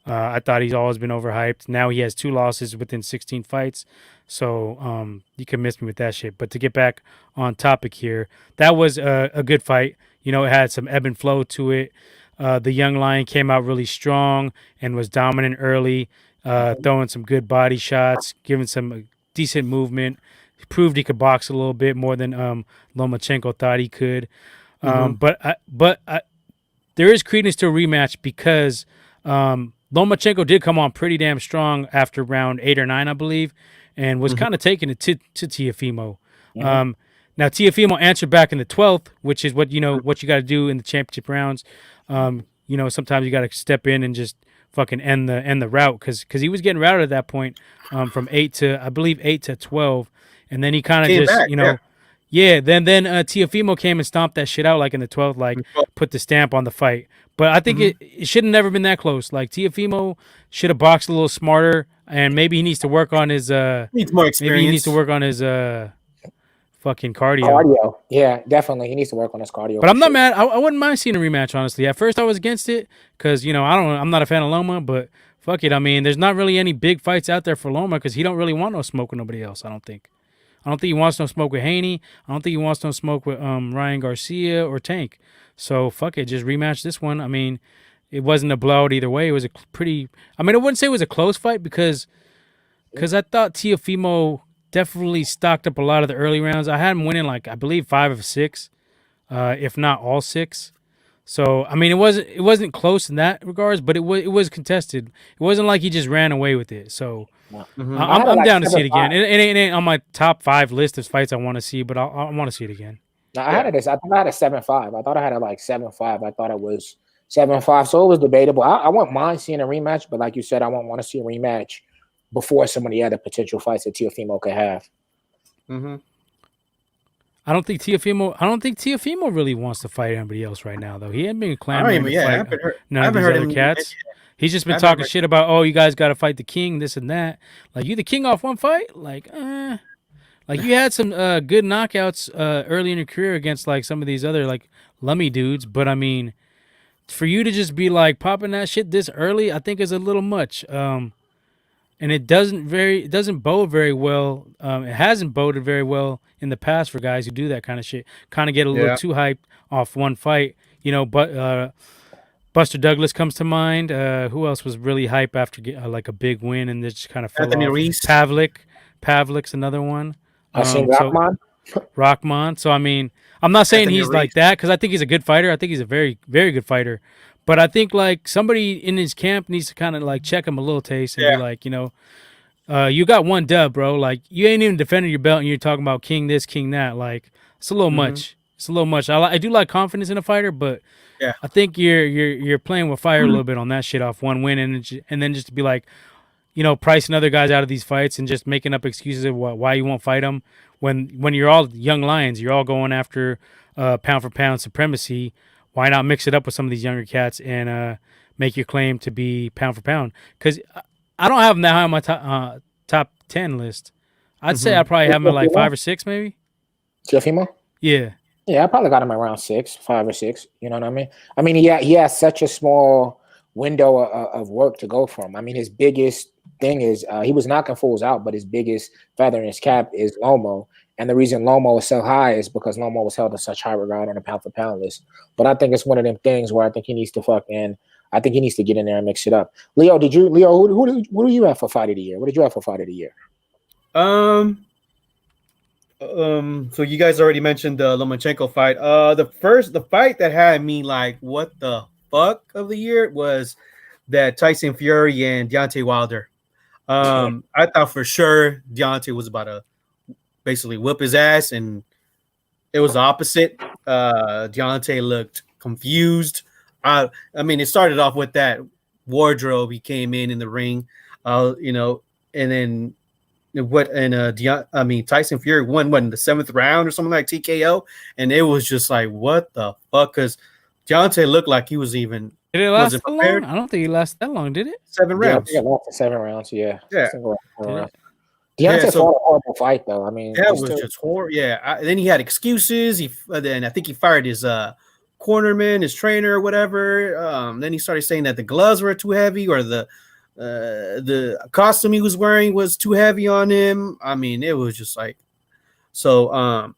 I thought he's always been overhyped. Now he has 2 losses within 16 fights. So you can miss me with that shit. But to get back on topic here, that was a good fight. It had some ebb and flow to it. The young lion came out really strong and was dominant early, throwing some good body shots, giving some decent movement. He proved he could box a little bit more than Lomachenko thought he could. But there is credence to a rematch because Lomachenko did come on pretty damn strong after round 8 or 9, I believe, and was kind of taking it to Teofimo. Now Teofimo answered back in the 12th, which is what you got to do in the championship rounds. Sometimes you got to step in and just fucking end the route because he was getting routed at that point from 8 to 12, and then he kind of just back, Then Teofimo came and stomped that shit out like in the 12th, like put the stamp on the fight. But I think it should have never been that close. Like Teofimo should have boxed a little smarter, and maybe he needs to work on his needs more experience. Maybe he needs to work on his fucking cardio. Yeah, definitely. He needs to work on his cardio. But I'm not mad. I wouldn't mind seeing a rematch, honestly. At first I was against it because, I'm not a fan of Loma, but fuck it. I mean, there's not really any big fights out there for Loma because he don't really want no smoke with nobody else, I don't think. I don't think he wants no smoke with Haney. I don't think he wants no smoke with Ryan Garcia or Tank. So fuck it, just rematch this one. I mean, it wasn't a blowout either way. It was a pretty. I mean, I wouldn't say it was a close fight because I thought Teofimo definitely stocked up a lot of the early rounds. I had him winning I believe 5 of 6, if not all 6. So I mean, it wasn't close in that regards, but it was contested. It wasn't like he just ran away with it. So I'm down to see it again. It ain't on my top 5 list of fights I want to see, but I want to see it again. No, I think I had a 7-5. I thought I had a 7-5. I thought it was 7-5. So it was debatable. I wouldn't mind seeing a rematch, but like you said, I wouldn't want to see a rematch before some of the other potential fights that Teofimo could have. I don't think Teofimo really wants to fight anybody else right now, though. He hasn't been clamoring to fight none of these other cats. He's just been talking shit about, oh, you guys got to fight the king, this and that. Like, you the king off one fight? Like you had some good knockouts early in your career against some of these other lummy dudes, but I mean, for you to just be popping that shit this early, I think is a little much. And it doesn't bode very well. It hasn't boded very well in the past for guys who do that kind of shit. Kind of get a little too hyped off one fight, But Buster Douglas comes to mind. Who else was really hype after a big win and just kind of fell Anthony off? Reese. Pavlik's another one. I seen Rockman. Rockman. So I mean, I'm not saying he's like that because I think he's a good fighter. I think he's a very, very good fighter. But I think somebody in his camp needs to kind of check him a little taste and be you got one dub, bro. You ain't even defending your belt and you're talking about king this, king that. It's a little much. It's a little much. I do like confidence in a fighter, but I think you're playing with fire a little bit on that shit off one win and then just to be pricing other guys out of these fights and just making up excuses of why you won't fight them when you're all young lions, you're all going after pound for pound supremacy. Why not mix it up with some of these younger cats and make your claim to be pound for pound? Because I don't have them that high on my top 10 list. I'd say I probably have them at 5 or 6, maybe. Teofimo? Yeah. Yeah, I probably got him around 5 or 6. You know what I mean? I mean, he has such a small window of work to go from. I mean, his biggest thing is he was knocking fools out, but his biggest feather in his cap is Lomo. And the reason Lomo is so high is because Lomo was held in such high regard on the pound for pound list. But I think it's one of them things where I think he needs to I think he needs to get in there and mix it up. Leo, who do you have for fight of the year? What did you have for fight of the year? So you guys already mentioned the Lomachenko fight. The fight that had me like, what the fuck of the year was that Tyson Fury and Deontay Wilder. I thought for sure Deontay was about to basically whip his ass, and it was the opposite. Deontay looked confused. I mean, it started off with that wardrobe. He came in the ring, and then Tyson Fury won in the 7th round or something like TKO, and it was just like, what the fuck? Because Deontay looked like he was even. Did it last that long? I don't think it lasted that long, did it? 7 rounds. Yeah, it lasted 7 rounds. Yeah. Deontay fought a horrible fight, though. I mean, that was just horrible. Yeah. Then he had excuses. Then I think he fired his cornerman, his trainer, or whatever. Then he started saying that the gloves were too heavy, or the costume he was wearing was too heavy on him. I mean, it was just like so.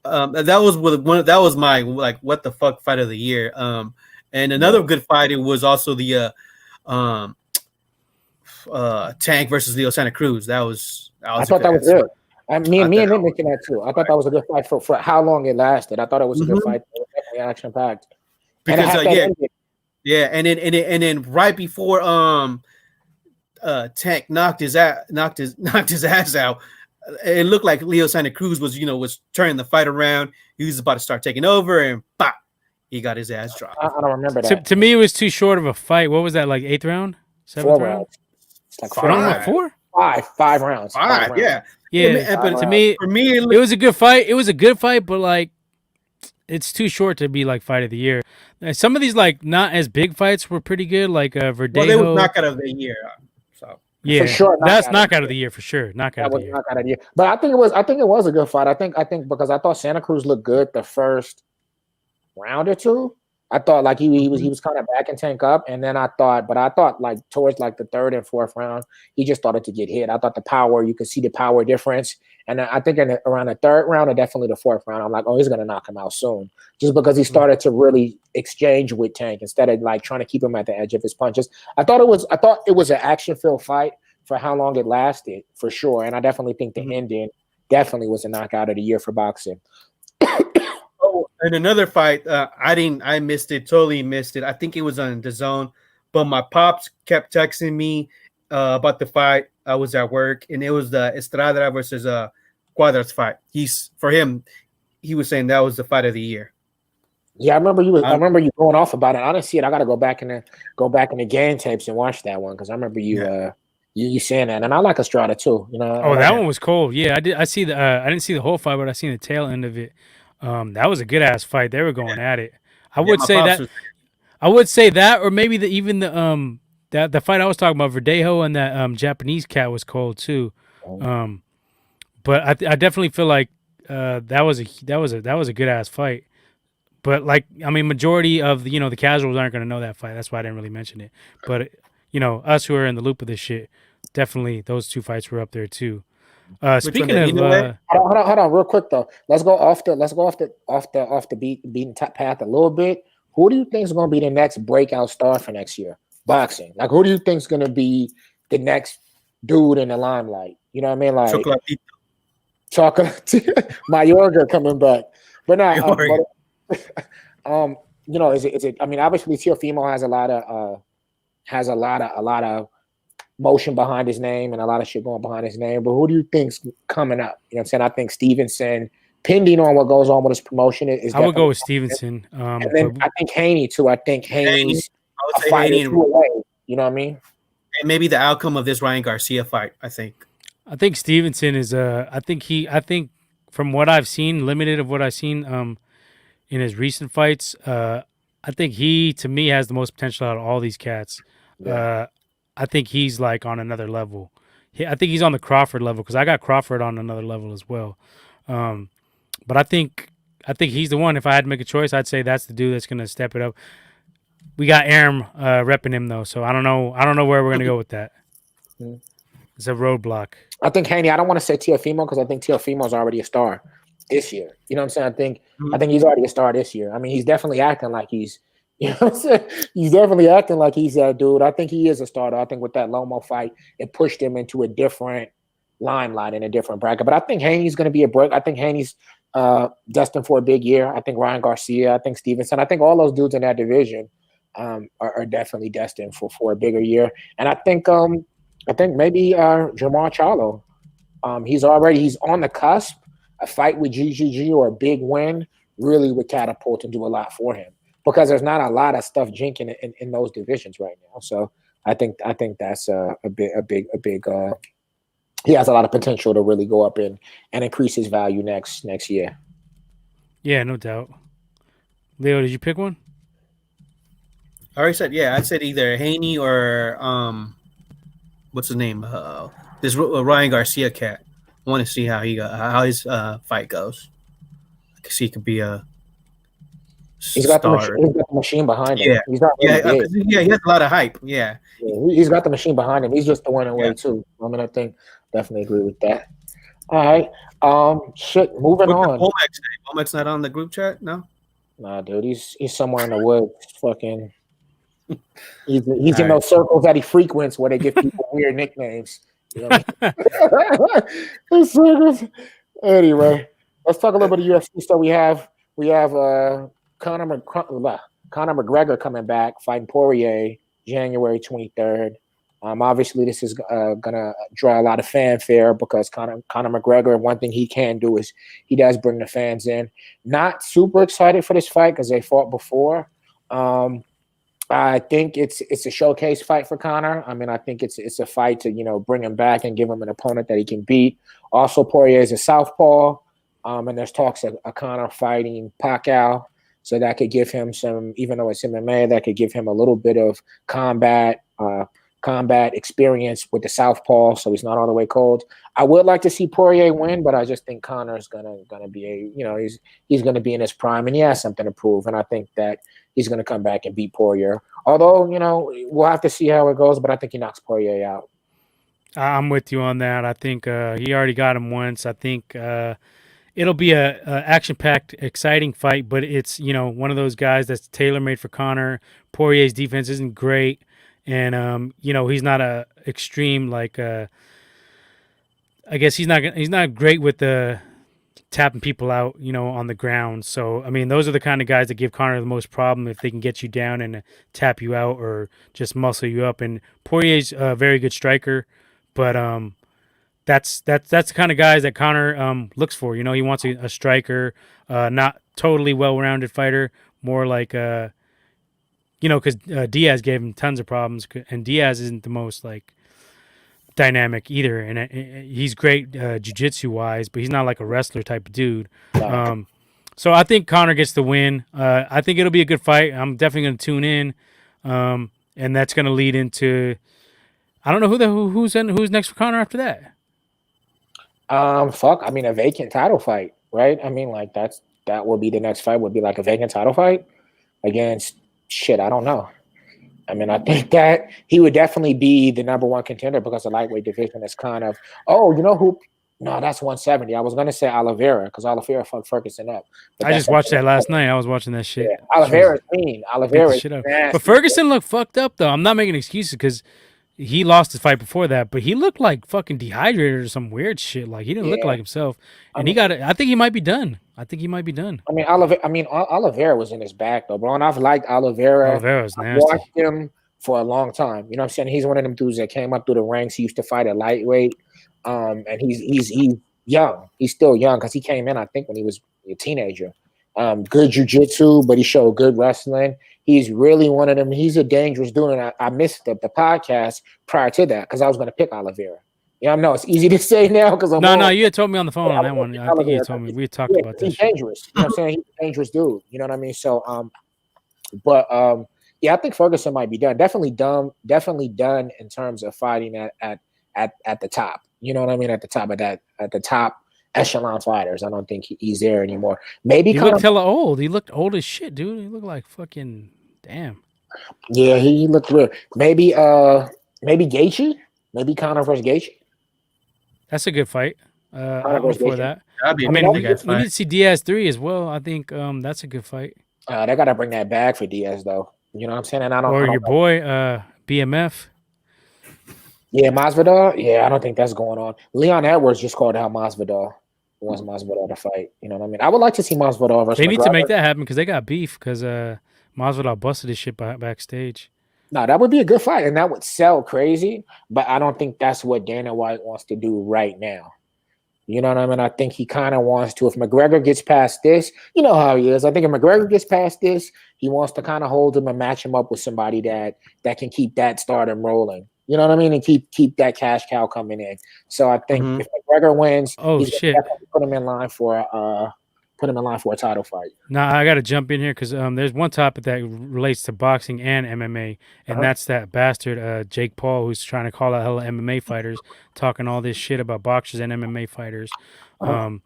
That was my like what the fuck fight of the year. And another good fight, it was also the Tank versus Leo Santa Cruz. I thought that was good. Me and him mentioned that too. I thought that was a good fight for how long it lasted. I thought it was a good fight. It was definitely action packed. Because and then right before Tank knocked his ass out, it looked like Leo Santa Cruz was turning the fight around. He was about to start taking over, and pop, he got his ass dropped. I don't remember that. To me, it was too short of a fight. What was that, like 8th round? 7th round? It's like 4? 5 rounds. 5 rounds. Yeah. But to me, it was a good fight. It was a good fight, but like it's too short to be like fight of the year. Some of these like not as big fights were pretty good, like Verdejo. Well, they was knockout of the year. So yeah, for sure, that's knockout of the year for sure. Knockout of the year. But I think it was a good fight. I think because I thought Santa Cruz looked good the first round or two. I thought like he was kind of backing Tank up, and then I thought like towards like the 3rd and 4th round, he just started to get hit. I thought the power, you could see the power difference, and I think around the 3rd round or definitely the 4th round, I'm like, oh, he's gonna knock him out soon, just because he started to really exchange with Tank instead of like trying to keep him at the edge of his punches. I thought it was an action-filled fight for how long it lasted, for sure, and I definitely think the ending definitely was a knockout of the year for boxing. And another fight, I missed it, totally missed it. I think it was on DAZN, but my pops kept texting me about the fight. I was at work, and it was the Estrada versus Cuadras fight. He was saying that was the fight of the year. Yeah, I remember you going off about it. I didn't see it. I got to go back in the game tapes and watch that one because I remember you saying that, and I like Estrada too. That one was cool. Yeah, I did. I didn't see the whole fight, but I seen the tail end of it. That was a good ass fight. They were going at it. I would say that, or maybe the fight I was talking about, Verdejo and that Japanese cat was cold too. But I definitely feel like that was a good ass fight. But like, I mean, majority of the casuals aren't going to know that fight. That's why I didn't really mention it. But us who are in the loop of this shit, definitely those 2 fights were up there too. Speaking of, hold on, real quick though. Let's go off the beaten path a little bit. Who do you think is going to be the next breakout star for next year? Boxing. Like, who do you think is going to be the next dude in the limelight? You know what I mean? Like Chocolate, Mayorga coming back, but not. Is it? I mean, obviously, Teofimo has a lot of motion behind his name and a lot of shit going behind his name. But who do you think's coming up? You know what I'm saying? I think Stevenson, pending on what goes on with his promotion, is. I would go with Stevenson. And then I think Haney too. I think Haney's a fight or two away. You know what I mean? And maybe the outcome of this Ryan Garcia fight. I think Stevenson is. I think from what I've seen, limited of what I've seen, in his recent fights, I think he to me has the most potential out of all these cats. Yeah. I think he's like on another level. I think he's on the Crawford level because I got Crawford on another level as well. But I think I think he's the one. If I had to make a choice, I'd say that's the dude that's gonna step it up. We got Aram repping him though, so I don't know. I don't know where we're gonna go with that. Mm. It's a roadblock. I think Haney. I don't want to say Teofimo because I think Teofimo's already a star this year. You know what I'm saying? I think he's already a star this year. I mean, he's definitely acting like he's. You know what I'm saying? He's definitely acting like he's that dude. I think he is a starter. I think with that Lomo fight, it pushed him into a different limelight in a different bracket. But I think Haney's going to be a break. I think Haney's destined for a big year. I think Ryan Garcia. I think Stevenson. I think all those dudes in that division are definitely destined for a bigger year. And I think maybe Jamal Charlo. He's on the cusp. A fight with GGG or a big win really would catapult and do a lot for him. Because there's not a lot of stuff jinking in those divisions right now, so I think that's a big. He has a lot of potential to really go up and increase his value next year. Yeah, no doubt. Leo, did you pick one? I already said I said either Haney or what's his name? This Ryan Garcia cat. I want to see how his fight goes. I can see it could be a. He's got the machine behind him. Yeah, he's not really big. He has a lot of hype. Yeah, he's got the machine behind him. He's just the one away too. I mean, I think definitely agree with that. All right, moving on. Womack's not on the group chat, no. Nah, dude, he's somewhere in the woods. Fucking, he's in those circles that he frequents where they give people weird nicknames. You know what I mean? Anyway, let's talk a little bit of UFC. So we have Conor McGregor coming back, fighting Poirier January 23rd. Obviously, this is gonna draw a lot of fanfare because Conor McGregor, one thing he can do is he does bring the fans in. Not super excited for this fight because they fought before. I think it's a showcase fight for Conor. I mean, I think it's a fight to bring him back and give him an opponent that he can beat. Also, Poirier is a southpaw, and there's talks of Conor fighting Pacquiao. So that could give him some, even though it's MMA, that could give him a little bit of combat experience with the southpaw, so he's not all the way cold. I would like to see Poirier win, but I just think Conor's gonna be he's gonna be in his prime, and he has something to prove, and I think that he's gonna come back and beat Poirier. Although we'll have to see how it goes, but I think he knocks Poirier out. I'm with you on that. I think he already got him once. I think it'll be a action-packed, exciting fight, but it's one of those guys that's tailor-made for Conor. Poirier's defense isn't great, and he's not a extreme I guess he's not great with the tapping people out on the ground. So I mean, those are the kind of guys that give Conor the most problem if they can get you down and tap you out or just muscle you up. And Poirier's a very good striker, but that's the kind of guys that Conor looks for. He wants a striker, not totally well-rounded fighter, more like because Diaz gave him tons of problems, and Diaz isn't the most dynamic either, and he's great jiu-jitsu wise, but he's not like a wrestler type of dude. So I think Conor gets the win. I think it'll be a good fight. I'm definitely going to tune in, and that's going to lead into I don't know who's next for Conor after that. I mean, a vacant title fight, right? I mean, that will be the next fight. Would be like a vacant title fight against I don't know. I mean, I think that he would definitely be the number one contender because the lightweight division is kind of. Oh, you know who? No, that's 170. I was gonna say Oliveira because Oliveira fucked Ferguson up. I just watched that last night. I was watching that shit. Yeah, Oliveira's mean. Oliveira's but Ferguson looked fucked up though. I'm not making excuses because he lost his fight before that, but he looked like fucking dehydrated or some weird shit. Like he didn't look like himself, and I think he might be done. I mean, Oliveira was in his back though, bro. And I've liked Oliveira. Oliveira's nasty. I've watched him for a long time. You know what I'm saying? He's one of them dudes that came up through the ranks. He used to fight at lightweight, and he's young. He's still young because he came in, I think, when he was a teenager. Good jiu-jitsu, but he showed good wrestling. He's really one of them. He's a dangerous dude, and I missed the podcast prior to that because I was going to pick Oliveira. Yeah, I know it's easy to say now because No, you had told me on the phone on that one. I think you told me. We talked about this. He's dangerous. You know what I'm saying? He's a dangerous dude. You know what I mean? So, yeah, I think Ferguson might be done. Definitely done in terms of fighting at the top. You know what I mean? At the top echelon fighters. I don't think he's there anymore. Maybe he looked hella old. He looked old as shit, dude. He looked like fucking damn. Yeah, he looked real. Maybe Gaethje. Maybe Conor versus Gaethje. That's a good fight. I'm before that. We need to see Diaz 3 as well. I think that's a good fight. They gotta bring that back for Diaz though. You know what I'm saying? And I don't. Or I don't your boy BMF. Yeah, Masvidal. Yeah, I don't think that's going on. Leon Edwards just called out Masvidal. He wants Masvidal to fight. You know what I mean? I would like to see Masvidal versus. They need to make that happen because they got beef because Masvidal busted his shit backstage. No, that would be a good fight, and that would sell crazy. But I don't think that's what Dana White wants to do right now. You know what I mean? I think he kind of wants to. If McGregor gets past this, you know how he is. I think if McGregor gets past this, he wants to kind of hold him and match him up with somebody that can keep that stardom rolling. You know what I mean? And keep that cash cow coming in. So I think if McGregor wins, he's gonna put him in line for a title fight. Now I got to jump in here because there's one topic that relates to boxing and MMA, and that's that bastard Jake Paul who's trying to call out hella MMA fighters, talking all this shit about boxers and MMA fighters. I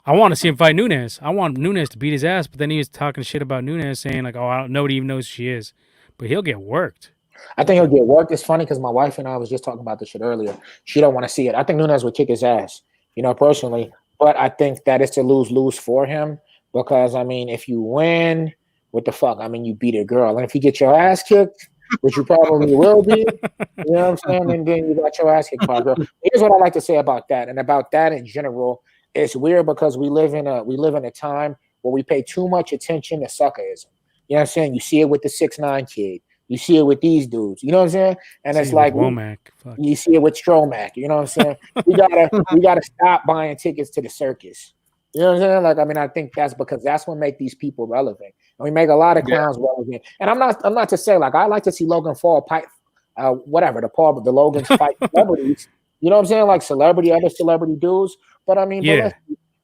want to see him fight Nunes. I want Nunes to beat his ass, but then he was talking shit about Nunes, saying like, "Oh, nobody even knows who she is," but he'll get worked. I think he'll get worked. It's funny because my wife and I was just talking about this shit earlier. She don't want to see it. I think Nunes would kick his ass, personally. But I think that it's a lose-lose for him because, I mean, if you win, what the fuck? I mean, you beat a girl. And if you get your ass kicked, which you probably will be, you know what I'm saying? And then you got your ass kicked by a girl. Here's what I like to say about that. And about that in general, it's weird because we live in a time where we pay too much attention to suckerism. You know what I'm saying? You see it with the 6ix9ine kid. You see it with these dudes, you know what I'm saying? And it's like you see it with Stromac, you know what I'm saying? we gotta stop buying tickets to the circus. You know what I'm saying? Like, I mean, I think that's because that's what make these people relevant. And we make a lot of clowns relevant. And I'm not to say like I like to see Logan Paul fight the Logans fight celebrities. You know what I'm saying? Like other celebrity dudes. But I mean,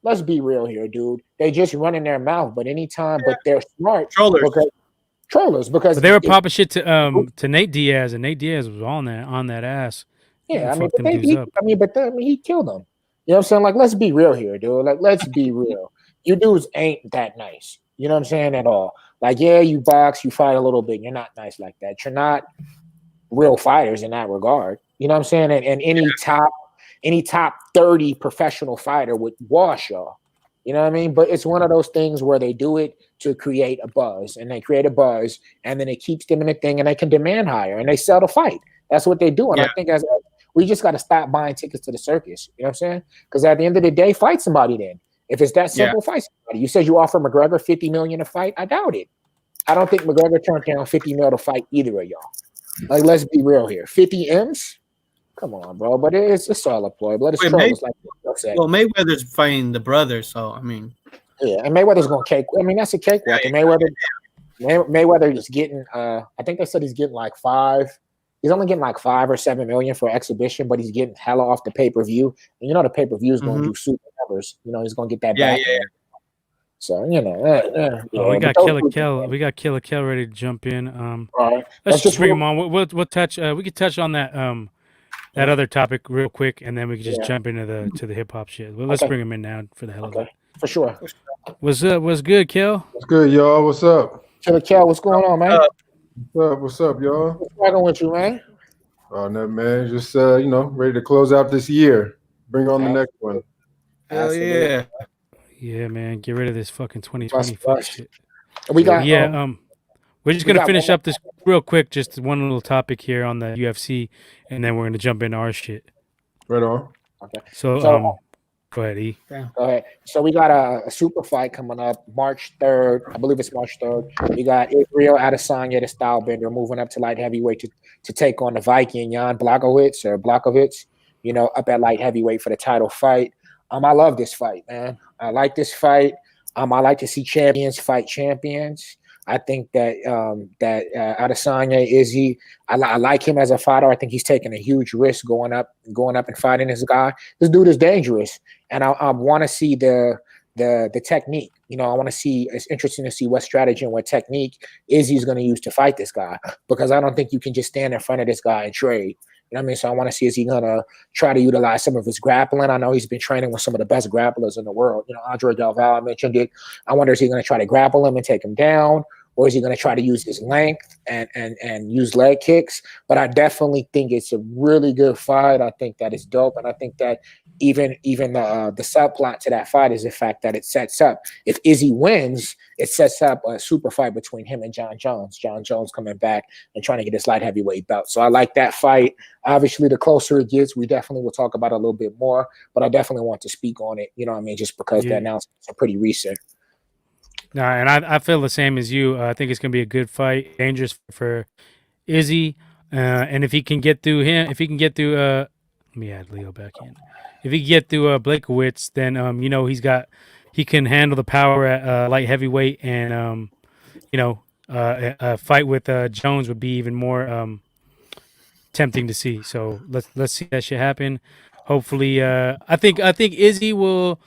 let's be real here, dude. They just run in their mouth, but they're smart. Trollers because they were popping shit to Nate Diaz, and Nate Diaz was on that ass. Yeah, he killed them. You know what I'm saying? Like, let's be real here, dude. Like, let's be real. You dudes ain't that nice. You know what I'm saying? At all. Like, yeah, you box, you fight a little bit. You're not nice like that. You're not real fighters in that regard. You know what I'm saying? And any top 30 professional fighter would wash y'all. You know what I mean? But it's one of those things where they do it to create a buzz, and they create a buzz, and then it keeps them in a thing, and they can demand higher, and they sell the fight. That's what they do. And I think we just got to stop buying tickets to the circus. You know what I'm saying? Because at the end of the day, fight somebody then. If it's that simple, fight somebody. You said you offer McGregor $50 million to fight. I doubt it. I don't think McGregor turned down $50 million to fight either of y'all. Like, let's be real here. 50 M's? Come on, bro. But it's all a ploy. But it's well, Mayweather's fighting the brother, so I mean. Yeah, and Mayweather's going to cake. I mean, that's a cakewalk. And Mayweather is getting. I think they said he's getting like 5. He's only getting like 5 or 7 million for exhibition, but he's getting hella off the pay-per-view. And the pay-per-view is going to do super numbers. He's going to get that back. Yeah. So we got Killer Kell. We got Killer Kell ready to jump in. All right. Let's just bring him on. We'll touch. We could touch on that that other topic real quick, and then we can just jump into the hip hop shit. Well, let's bring him in now for the hell of it. For sure. What's up? What's good, Kel? What's good, y'all? What's up? Killer Kel, what's going on, man? What's up, y'all? What's going with you, man? Oh, no, man. Just ready to close out this year. Bring on the next one. Hell yeah. Yeah, man. Get rid of this fucking 2020 fuck shit. We got we're just gonna finish up this real quick, just one little topic here on the UFC, and then we're gonna jump into our shit. Right on. Okay. So go ahead, E. Go ahead. So we got a super fight coming up March 3rd. I believe it's March 3rd. We got Israel Adesanya, the style bender, moving up to light heavyweight to take on the Viking Jan Blachowicz, up at light heavyweight for the title fight. I love this fight, man. I like this fight. I like to see champions fight champions. I think that Adesanya I like him as a fighter. I think he's taking a huge risk going up and fighting this guy. This dude is dangerous, and I want to see the technique. I want to see. It's interesting to see what strategy and what technique Izzy's going to use to fight this guy, because I don't think you can just stand in front of this guy and trade. You know what I mean? So I want to see, is he going to try to utilize some of his grappling? I know he's been training with some of the best grapplers in the world. You know, Andre Galval, I mentioned it. I wonder, is he going to try to grapple him and take him down? Or is he going to try to use his length and use leg kicks? But I definitely think it's a really good fight. I think that it's dope. And I think that even the subplot to that fight is the fact that it sets up, if Izzy wins, it sets up a super fight between him and John Jones. John Jones coming back and trying to get his light heavyweight belt. So I like that fight. Obviously, the closer it gets, we definitely will talk about it a little bit more. But I definitely want to speak on it, you know what I mean, just because the announcements are pretty recent. No, and I feel the same as you. I think it's going to be a good fight, dangerous for Izzy. And if he can get through him, if he can get through, let me add Leo back in. If he can get through Blakowicz, then you know he can handle the power at light heavyweight, and you know a fight with Jones would be even more tempting to see. So let's see that shit happen. Hopefully, I think Izzy will.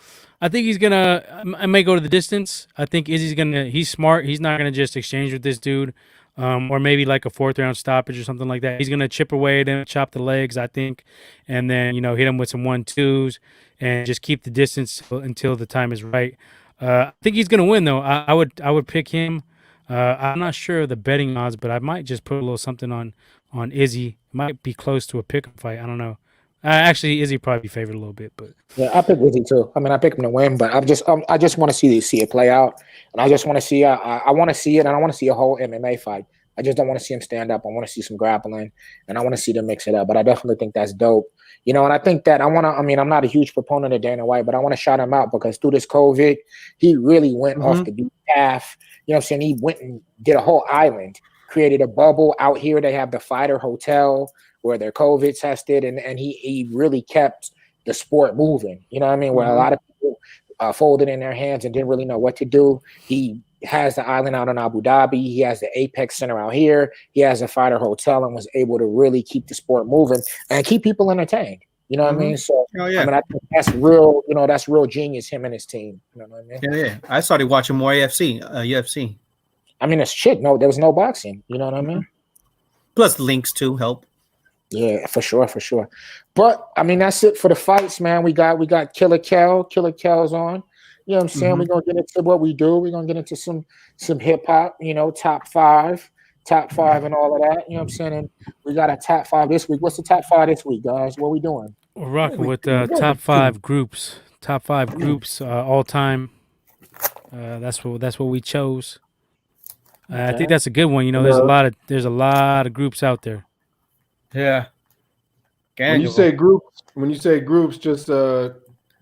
I think he's gonna. I may go to the distance. I think Izzy's gonna. He's smart. He's not gonna just exchange with this dude, or maybe like a 4th round stoppage or something like that. He's gonna chip away at him, chop the legs, I think, and then hit him with some 1-2s and just keep the distance until the time is right. I think he's gonna win though. I would pick him. I'm not sure of the betting odds, but I might just put a little something on Izzy. It might be close to a pick fight. I don't know. Actually, Izzy probably be favored a little bit, but yeah, I pick Izzy too. I mean, I pick him to win, but I just want to see it play out, and I just want to see. I want to see it, and I want to see a whole MMA fight. I just don't want to see him stand up. I want to see some grappling, and I want to see them mix it up. But I definitely think that's dope, and I think that I'm not a huge proponent of Dana White, but I want to shout him out because through this COVID, he really went off the beaten path. You know what I'm saying? He went and did a whole island, created a bubble out here. They have the Fighter Hotel where they're COVID tested, and he really kept the sport moving. You know what I mean? Where a lot of people folded in their hands and didn't really know what to do. He has the island out in Abu Dhabi. He has the Apex Center out here. He has a Fighter Hotel and was able to really keep the sport moving and keep people entertained. You know what I mean? So I think that's real. That's real genius. Him and his team. You know what I mean? Yeah. I started watching more UFC. I mean, it's shit. No, there was no boxing. You know what I mean? Plus links too help. Yeah, for sure. But I mean, that's it for the fights, man. We got Killer Kel. Killer Kel's on. You know what I'm saying? We're gonna get into what we do. We're gonna get into some hip hop, top five and all of that. You know what I'm saying? And we got a top 5 this week. What's the top 5 this week, guys? What are we doing? we're rocking with top 5 groups. Top 5 groups all time. That's what we chose. I think that's a good one. There's a lot of groups out there. Yeah. When you say groups, just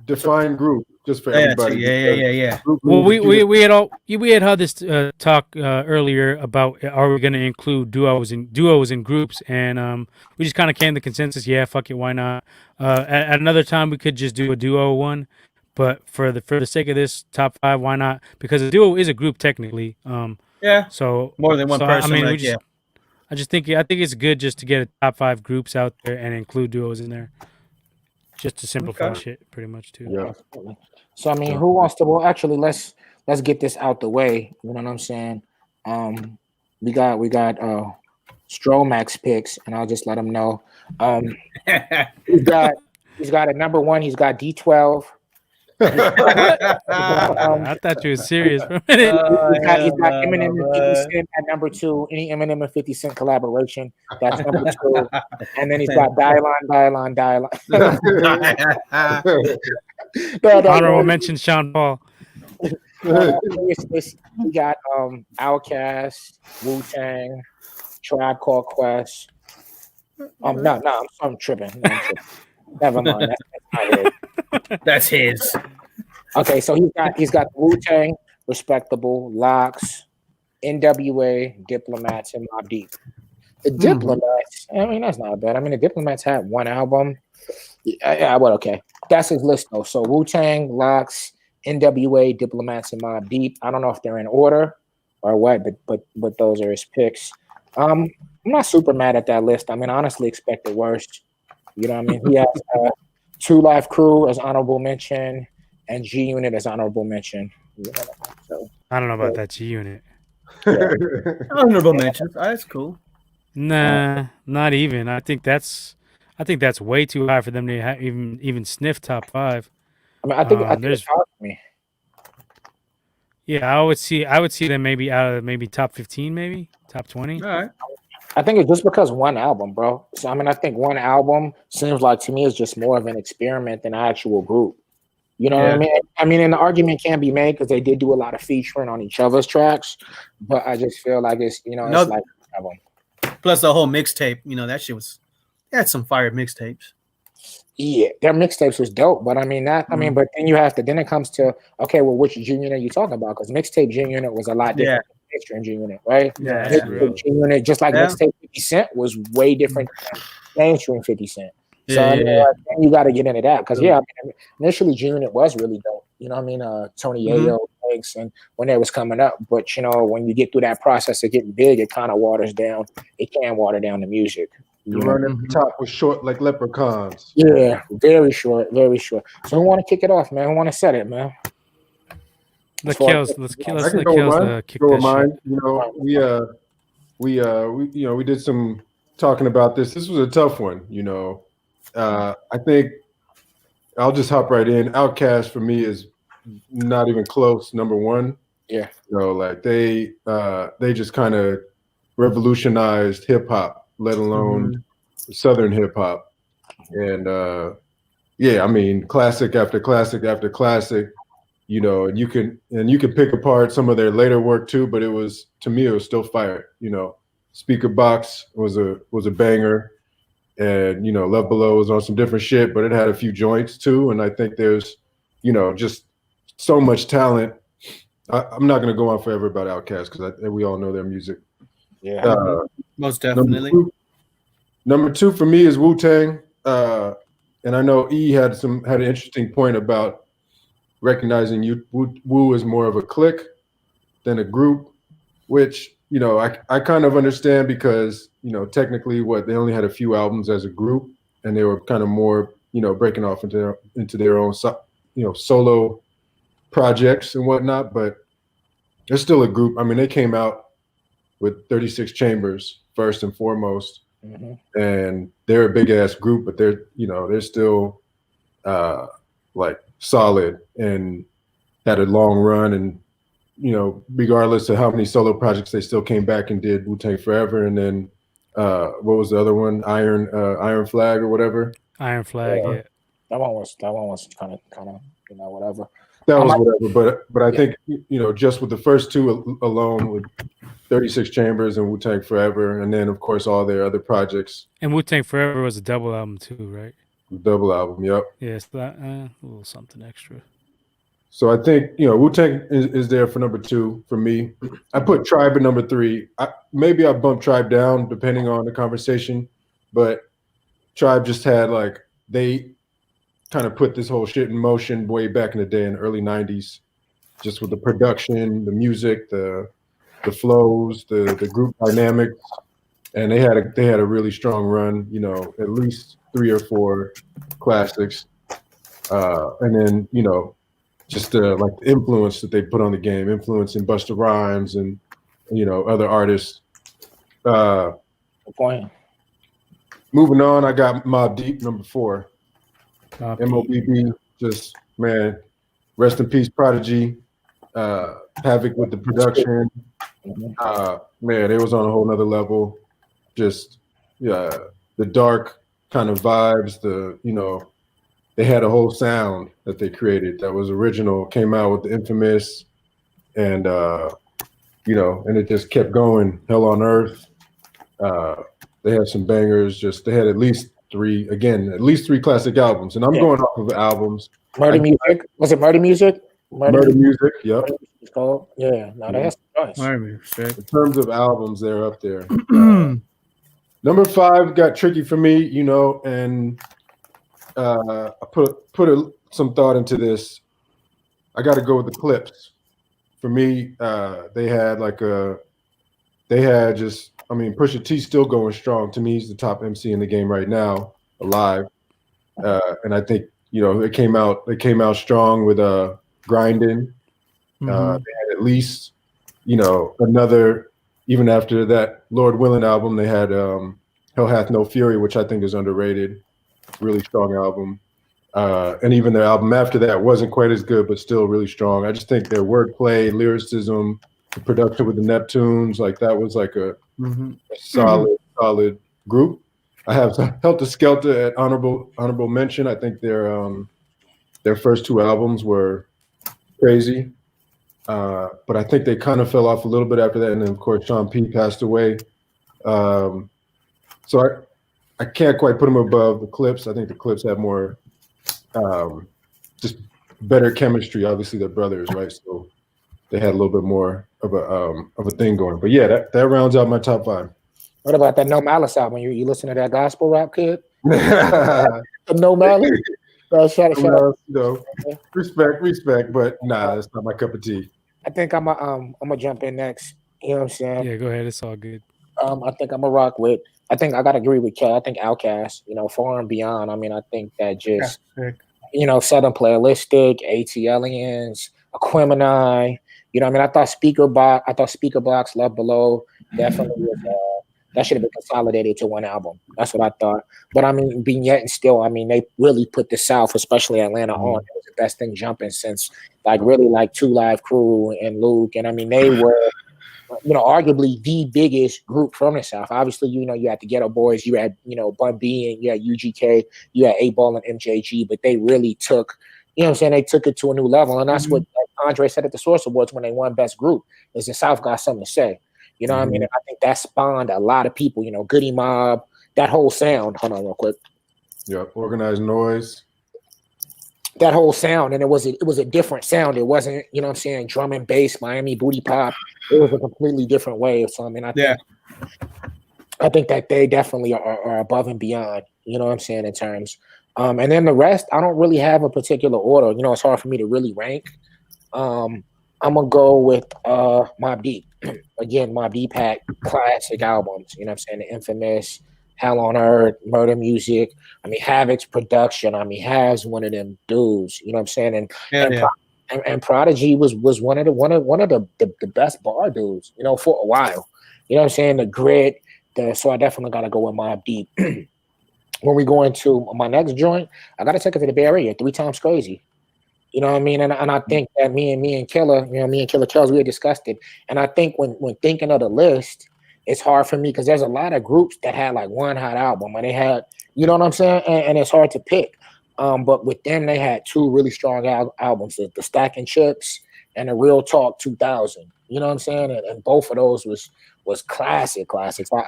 define group just for everybody. Yeah. Well, we had had this talk earlier about are we going to include duos and groups, and we just kind of came to consensus. Yeah, fuck it, why not? At another time, we could just do a duo one, but for the sake of this top 5, why not? Because a duo is a group technically. Yeah. So more than one person. I mean, I think it's good just to get a top 5 groups out there and include duos in there, just to simplify shit pretty much too. Yeah. So I mean, who wants to? Well, actually, let's get this out the way. You know what I'm saying? We got Stromax picks, and I'll just let him know. He's got a number 1. He's got D12. I thought you were serious for a minute. He's got Eminem and 50 Cent at number 2. Any Eminem and 50 Cent collaboration, that's number 2. And then he's got Dialon. Honorable mention Sean Paul. We got Outkast, Wu-Tang, Tribe Called Quest. I'm tripping. Never mind. That's not it. That's his. Okay, so he's got Wu-Tang, Respectable, Locks, NWA, Diplomats, and Mobb Deep. The Diplomats, I mean, that's not bad. I mean, the Diplomats had one album. Yeah, but okay. That's his list though. So Wu-Tang, Locks, NWA, Diplomats, and Mobb Deep. I don't know if they're in order or what, but those are his picks. I'm not super mad at that list. I mean, I honestly expected worse. You know what I mean? He has 2 Live Crew as honorable mention and G Unit as honorable mention. So, I don't know about that G Unit. Yeah. Honorable mentions. That's cool. Nah, not even. I think that's I think that's way too high for them to even sniff top 5. I mean, I think it's There's hard for me. yeah, I would see them maybe out of maybe top 15, maybe top 20. All right. I think it's just because one album, bro. So I mean, I think one album seems like to me is just more of an experiment than an actual group. You know what I Yeah. mean? I mean, and the argument can be made because they did do a lot of featuring on each other's tracks, but I just feel like it's it's like an album. Plus the whole mixtape, that shit they had some fire mixtapes. Yeah, their mixtapes was dope, but I mean but then it comes to okay, well, which G Unit are you talking about? Because mixtape G Unit was a lot different than mainstream G Unit, right? Yeah, Mixtape G Unit, just like mixtape 50 Cent was way different than mainstream 50 Cent. So I mean, like, you got to get into that because I mean, initially G Unit was really dope. You know what I mean? Tony Yayo, Banks, and when they was coming up, but when you get through that process of getting big, it kind of waters down. It can water down the music. The run at the top was short like leprechauns. Yeah, very short, very short. So who want to kick it off, man? Who want to set it, man? Let's kick I can go with mine. We did some talking about this. This was a tough one, I think I'll just hop right in. Outkast for me is not even close. Number one. Yeah. Like they just kind of revolutionized hip hop, let alone Southern hip hop. And I mean, classic after classic after classic, and you can pick apart some of their later work too, but to me it was still fire. Speaker Box was a banger. And Love Below was on some different shit, but it had a few joints too. And I think there's, just so much talent. I'm not going to go on forever about Outkast because we all know their music. Yeah, most definitely. Number two for me is Wu-Tang, and I know E had an interesting point about recognizing Wu is more of a clique than a group, which I kind of understand because technically they only had a few albums as a group, and they were kind of more breaking off into their own solo projects and whatnot, but they're still a group. I mean, they came out with 36 Chambers first and foremost, and they're a big ass group, but they're still like solid and had a long run, and regardless of how many solo projects, they still came back and did Wu-Tang Forever, and then what was the other one? Iron Flag or whatever. Iron Flag, yeah. That one was kind of whatever. That was whatever, but I think just with the first two alone, with 36 Chambers and Wu-Tang Forever, and then of course all their other projects. And Wu-Tang Forever was a double album too, right? Double album, yep. Yeah, it's that a little something extra. So I think Wu-Tang is there for number two for me. I put Tribe at number three. Maybe I bumped Tribe down depending on the conversation, but Tribe just had they kind of put this whole shit in motion way back in the day in the early 90s, just with the production, the music, the flows, the group dynamics, and they had a really strong run. At least 3 or 4 classics, and then just the influence that they put on the game, influencing Busta Rhymes and other artists. Good point. Moving on, I got Mobb Deep number 4. MOBB, just man, rest in peace, Prodigy. Havoc with the production. Man, it was on a whole nother level. Just the dark kind of vibes. They had a whole sound that they created that was original. Came out with the Infamous, and and it just kept going. Hell on Earth. They had some bangers. They had at least 3 classic albums, and I'm going off of albums. Murder Music, was it Murder Music? Murder Music, yep. It's called. Yeah, no, they had some choice. Murder Music. In terms of albums, they're up there. Number 5 got tricky for me, and I put some thought into this. I got to go with the Clips. For me, they had Pusha T still going strong. To me, he's the top MC in the game right now, alive. And I think they came out strong with Grindin'. They had at least another, even after that Lord Willin album, they had Hell Hath No Fury, which I think is underrated. really strong album. And even their album after that wasn't quite as good, but still really strong. I just think their wordplay, lyricism, the production with the Neptunes, like that was like a solid group. I have Helter Skelter at honorable mention. I think their first two albums were crazy, but I think they kind of fell off a little bit after that. And then of course Sean P passed away, so I can't quite put them above the Clips. I think the Clips have more, just better chemistry. Obviously they're brothers, right? So they had a little bit more of a thing going. But yeah, that rounds out my top 5. What about that No Malice album? You listen to that gospel rap, kid? No Malice. Shout out. Respect, but nah, that's not my cup of tea. I think I'm gonna jump in next. You know what I'm saying? Yeah, go ahead. It's all good. I think I'm gonna rock with. I think I gotta agree with Kel. I think Outkast, Far and Beyond. I mean, I think that just Southern Playalistic, ATLians, Aquemini. I thought Speaker Box, Love Below definitely was. That should have been consolidated to one album. That's what I thought. But I mean, Vignette and still, I mean, they really put the South, especially Atlanta, on. It was the best thing jumping since, really 2 Live Crew and Luke. And I mean, they were, arguably the biggest group from the South. Obviously, you had the Ghetto Boys, you had, Bun B, and you had UGK, you had 8Ball and MJG, but they really took, they took it to a new level. And that's what Andre said at the Source Awards when they won Best Group, is the South got something to say. What I mean? And I think that spawned a lot of people, Goody Mob, that whole sound. Hold on real quick. Yeah, Organized Noise. That whole sound, and it was a different sound. It wasn't, drum and bass, Miami booty pop. It was a completely different wave. So I mean, I think that they definitely are above and beyond, in terms. And then the rest, I don't really have a particular order. It's hard for me to really rank. I'm gonna go with Mobb Deep. Again, Mobb Deep had classic albums, the infamous Hell on Earth, Murder Music. I mean, Havoc's production. I mean, Hav's one of them dudes, and Prodigy was one of the best bar dudes, for a while. The grit. So I definitely gotta go with Mobb Deep. When we go into my next joint, I gotta take it to the Bay Area, 3 Times Crazy. You know what I mean? And I think that me and Killer, me and Killer Charles, we had discussed it. And I think when thinking of the list, it's hard for me because there's a lot of groups that had one hot album and they had, you know what I'm saying? And it's hard to pick. But with them, they had 2 really strong albums, the Stacking Chips and the Real Talk 2000. You know what I'm saying? And both of those was classics. I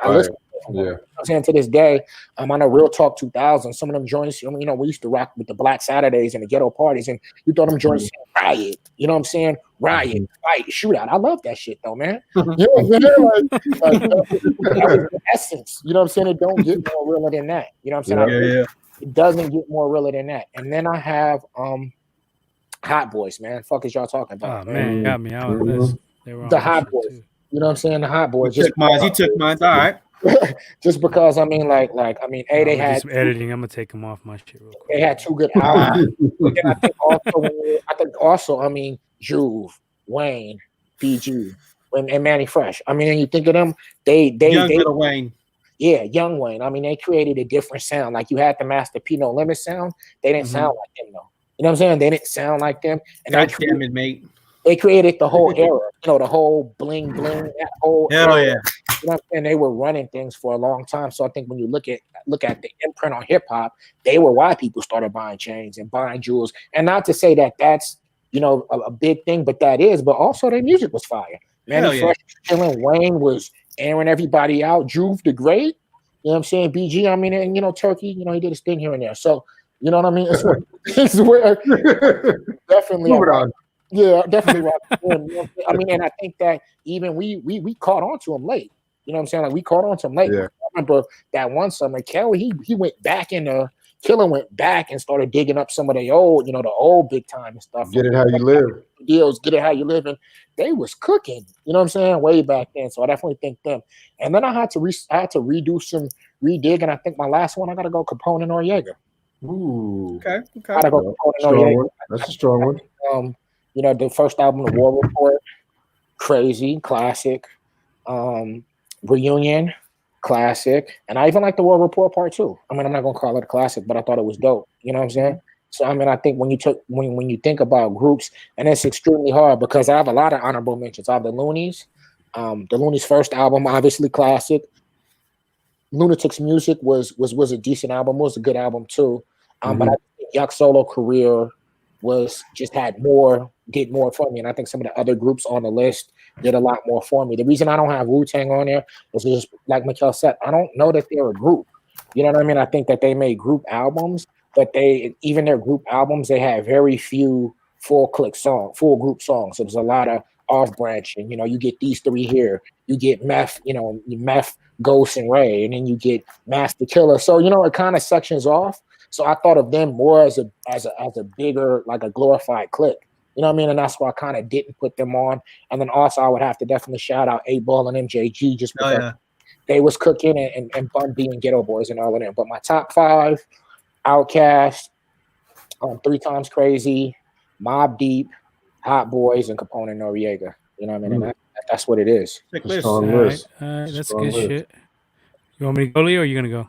listen to them. I'm saying to this day, I'm on a Real Talk 2000. Some of them joints, we used to rock with the Black Saturdays and the ghetto parties, and you thought them joints riot. You know what I'm saying? Riot, fight, shootout. I love that shit though, man. You know what I'm saying? That was the essence. You know what I'm saying? It don't get more realer than that. You know what I'm saying? It doesn't get more realer than that. And then I have Hot Boys, man. Fuck is y'all talking about? Oh man, you got me out of this. They were on the Hot Boys. Too. You know what I'm saying? The Hot Boys. You took mine. All right. Just because they had some editing. I'm gonna take them off my shit real quick. They had 2 good albums. And I think also, Juve, Wayne, BG, and Manny Fresh. I mean, and you think of them, they little Wayne. Yeah, Young Wayne. I mean, they created a different sound. Like you had the Master P No Limit sound. They didn't sound like them though. You know what I'm saying? They didn't sound like them. And God damn it, mate. They created the whole era, the whole bling, that whole hell era. Yeah. You know what I'm saying? They were running things for a long time. So I think when you look at the imprint on hip hop, they were why people started buying chains and buying jewels. And not to say that that's a big thing, but that is. But also their music was fire. Manny Fresh killing, Wayne was airing everybody out. Juve the Great, you know what I'm saying? BG, I mean, and Turkey, he did his thing here and there. So you know what I mean? It's where definitely. Yeah, definitely. I mean, and I think that even we caught on to him late. You know what I'm saying? Like we caught on to him late. Yeah. I remember that one summer, Kelly, he went back Killer went back and started digging up some of the old, the old big time and stuff. Get it how you live. Deals, get it how you live. And they was cooking, you know what I'm saying, way back then. So I definitely think them. And then I had to redo some redig, and I think my last one I gotta go Capone and Noriega. Ooh. Okay. I gotta go Capone and Noriega. That's a strong one. The first album, The War Report, crazy, classic. Reunion, classic, and I even like the World Report Part 2. I mean, I'm not gonna call it a classic, but I thought it was dope. You know what I'm saying? So I mean, I think when you think about groups, and it's extremely hard because I have a lot of honorable mentions. I have the Loonies. The Loonies' first album, obviously classic. Lunatic's Music was a decent album. It was a good album too. But I think Yuck's solo career did more for me. And I think some of the other groups on the list did a lot more for me. The reason I don't have Wu-Tang on there is just like Mikhail said, I don't know that they're a group. You know what I mean? I think that they made group albums, but even their group albums, they had very few full group songs. So there's a lot of off branching. You know, you get these three here, you get Meth, Ghost, and Ray, and then you get Master Killer. So you know, it kind of sections off. So I thought of them more as a bigger, like a glorified clique. You know what I mean? And that's why I kind of didn't put them on. And then also I would have to definitely shout out 8Ball and MJG just because they was cooking, and Bun B and Ghetto Boys and all of them. But my top 5, Outkast, 3 Times Crazy, Mobb Deep, Hot Boys, and Capone and Noriega. You know what I mean? And that's what it is. All right, that's good shit. You want me to go, Leo, or are you gonna go?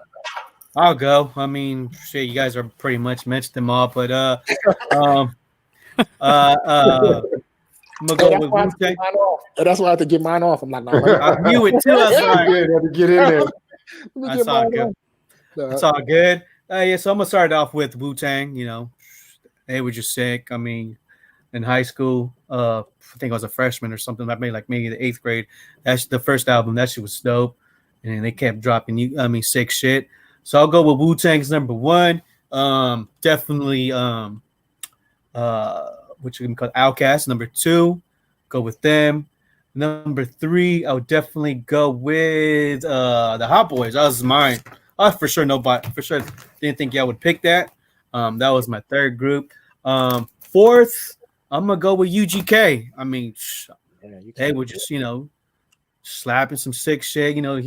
I'll go. I mean, shit, you guys are pretty much mentioned them all, but I'm gonna go with Wu-Tang. That's why I have to get mine off. I'm like, I knew it too. I was like, to get in there. That's all good. That's all good. Yeah, so I'm gonna start off with Wu-Tang. You know, they were just sick. I mean, in high school, I think I was a freshman or something. I made like maybe the 8th grade. That's the first album. That shit was dope, and they kept dropping sick shit. So I'll go with Wu-Tang's number 1. Definitely what you can call Outkast. Number 2, go with them. Number 3, I would definitely go with the Hot Boys. That was mine. For sure didn't think y'all would pick that. That was my 3rd group. 4th, I'm gonna go with UGK. I mean, they were just slapping some sick shit. You know,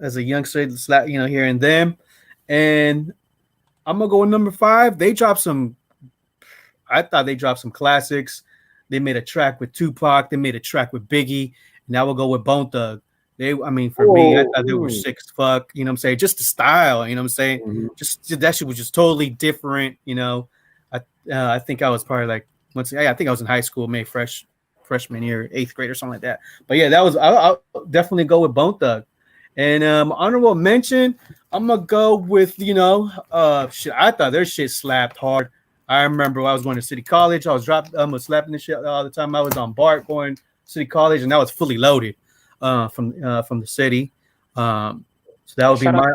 as a youngster, slap, hearing them. And I'm gonna go with number 5. I thought they dropped some classics. They made a track with Tupac. They made a track with Biggie. Now we'll go with Bone Thug. Me, I thought they were sick as fuck. You know what I'm saying? Just the style. You know what I'm saying? Just that shit was just totally different. You know, I think I was probably like I think I was in high school, maybe freshman year, 8th grade or something like that. But yeah, I'll definitely go with Bone Thug. And honorable mention, I'm gonna go with shit. I thought their shit slapped hard. I remember when I was going to City College, I was slapping this shit all the time. I was on BART going to City College, and that was fully loaded from the city. So that would be my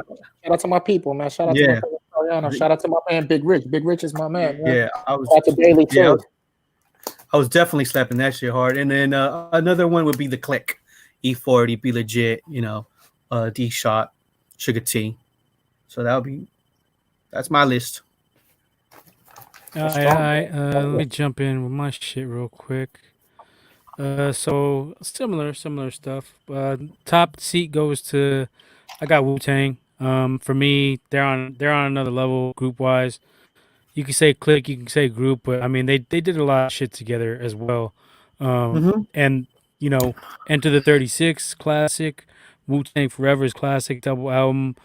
shout out to my people, man. Shout out to my shout out to my man Big Rich. Big Rich is my man. Yeah, I was. Shout out to Bailey too. I was definitely slapping that shit hard. And then another one would be the Click, E40, Be Legit, D-Shot, Sugar T. So that's my list. All right. Let me jump in with my shit real quick. So similar stuff. Top seat goes to, I got Wu-Tang. For me, they're on another level group wise. You can say clique, you can say group, but I mean they did a lot of shit together as well. And Enter the 36 classic, Wu-Tang Forever is classic double album.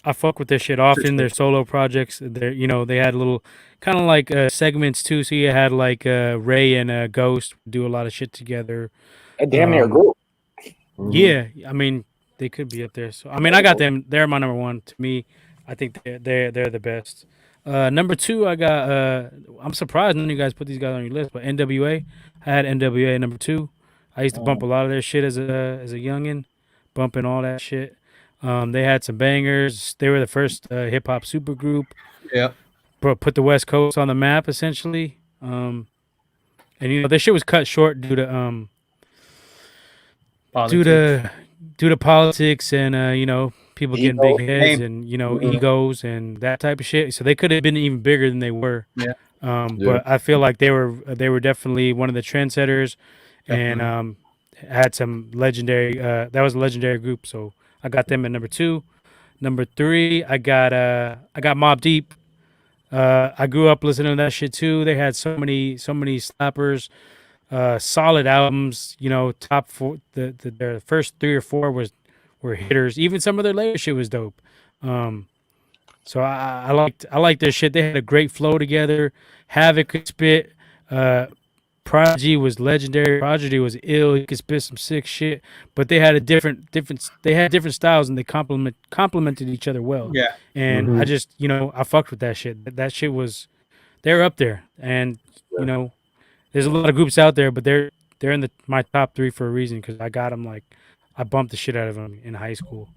I fuck with their shit often. Their solo projects, they had little kind of like segments too. So you had like Ray and Ghost do a lot of shit together. Damn near group. Yeah, I mean they could be up there. So I mean I got them. They're my number 1. To me, I think they're the best. Number 2, I got. I'm surprised none of you guys put these guys on your list, but NWA. I had NWA number 2. I used to bump a lot of their shit as a youngin, bumping all that shit. They had some bangers. They were the first hip hop super group. Yeah. Put the West Coast on the map essentially. And their shit was cut short due to politics and people getting big heads and egos and that type of shit. So they could have been even bigger than they were. Yeah. But I feel like they were definitely one of the trendsetters, and had some legendary. That was a legendary group. So I got them at number 2. Number 3, I got Mobb Deep. I grew up listening to that shit too. They had so many slappers. solid albums. You know, top four. Their first 3 or 4 were hitters. Even some of their later shit was dope. So I liked their shit. They had a great flow together. Havoc could spit. Prodigy was legendary. Prodigy was ill. He could spit some sick shit. But they had they had different styles and they complemented each other well. Yeah. And I just, I fucked with that shit. That shit was, they're up there. And there's a lot of groups out there, but they're in my top 3 for a reason because I got them I bumped the shit out of them in high school.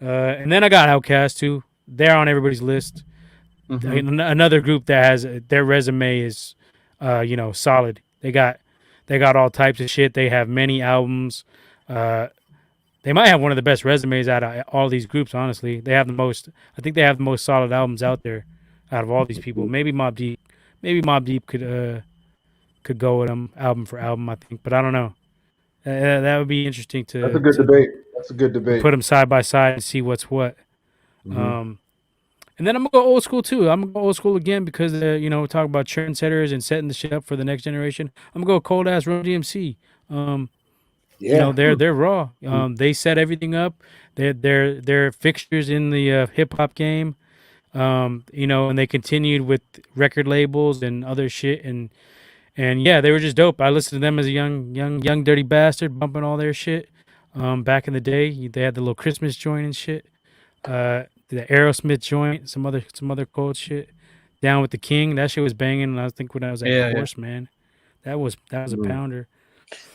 And then I got Outkast too. They're on everybody's list. Another group that has their resume is, solid. They got all types of shit. They have many albums. They might have one of the best resumes out of all these groups. Honestly, they have the most. I think they have the most solid albums out there, out of all these people. Maybe Mobb Deep could go with them album for album. I think, but I don't know. That would be interesting to. That's a good debate. That's a good debate. Put them side by side and see what's what. And then I'm gonna go old school too. I'm gonna go old school again because we talk about trendsetters and setting the shit up for the next generation. I'm gonna go cold ass Run DMC. They're raw. They set everything up. They're fixtures in the hip hop game. And they continued with record labels and other shit and yeah, they were just dope. I listened to them as a young dirty bastard, bumping all their shit. Back in the day, they had the little Christmas joint and shit. The Aerosmith joint, some other cold shit. Down with the King, that shit was banging. And I think when I was at Horse, man, that was a pounder.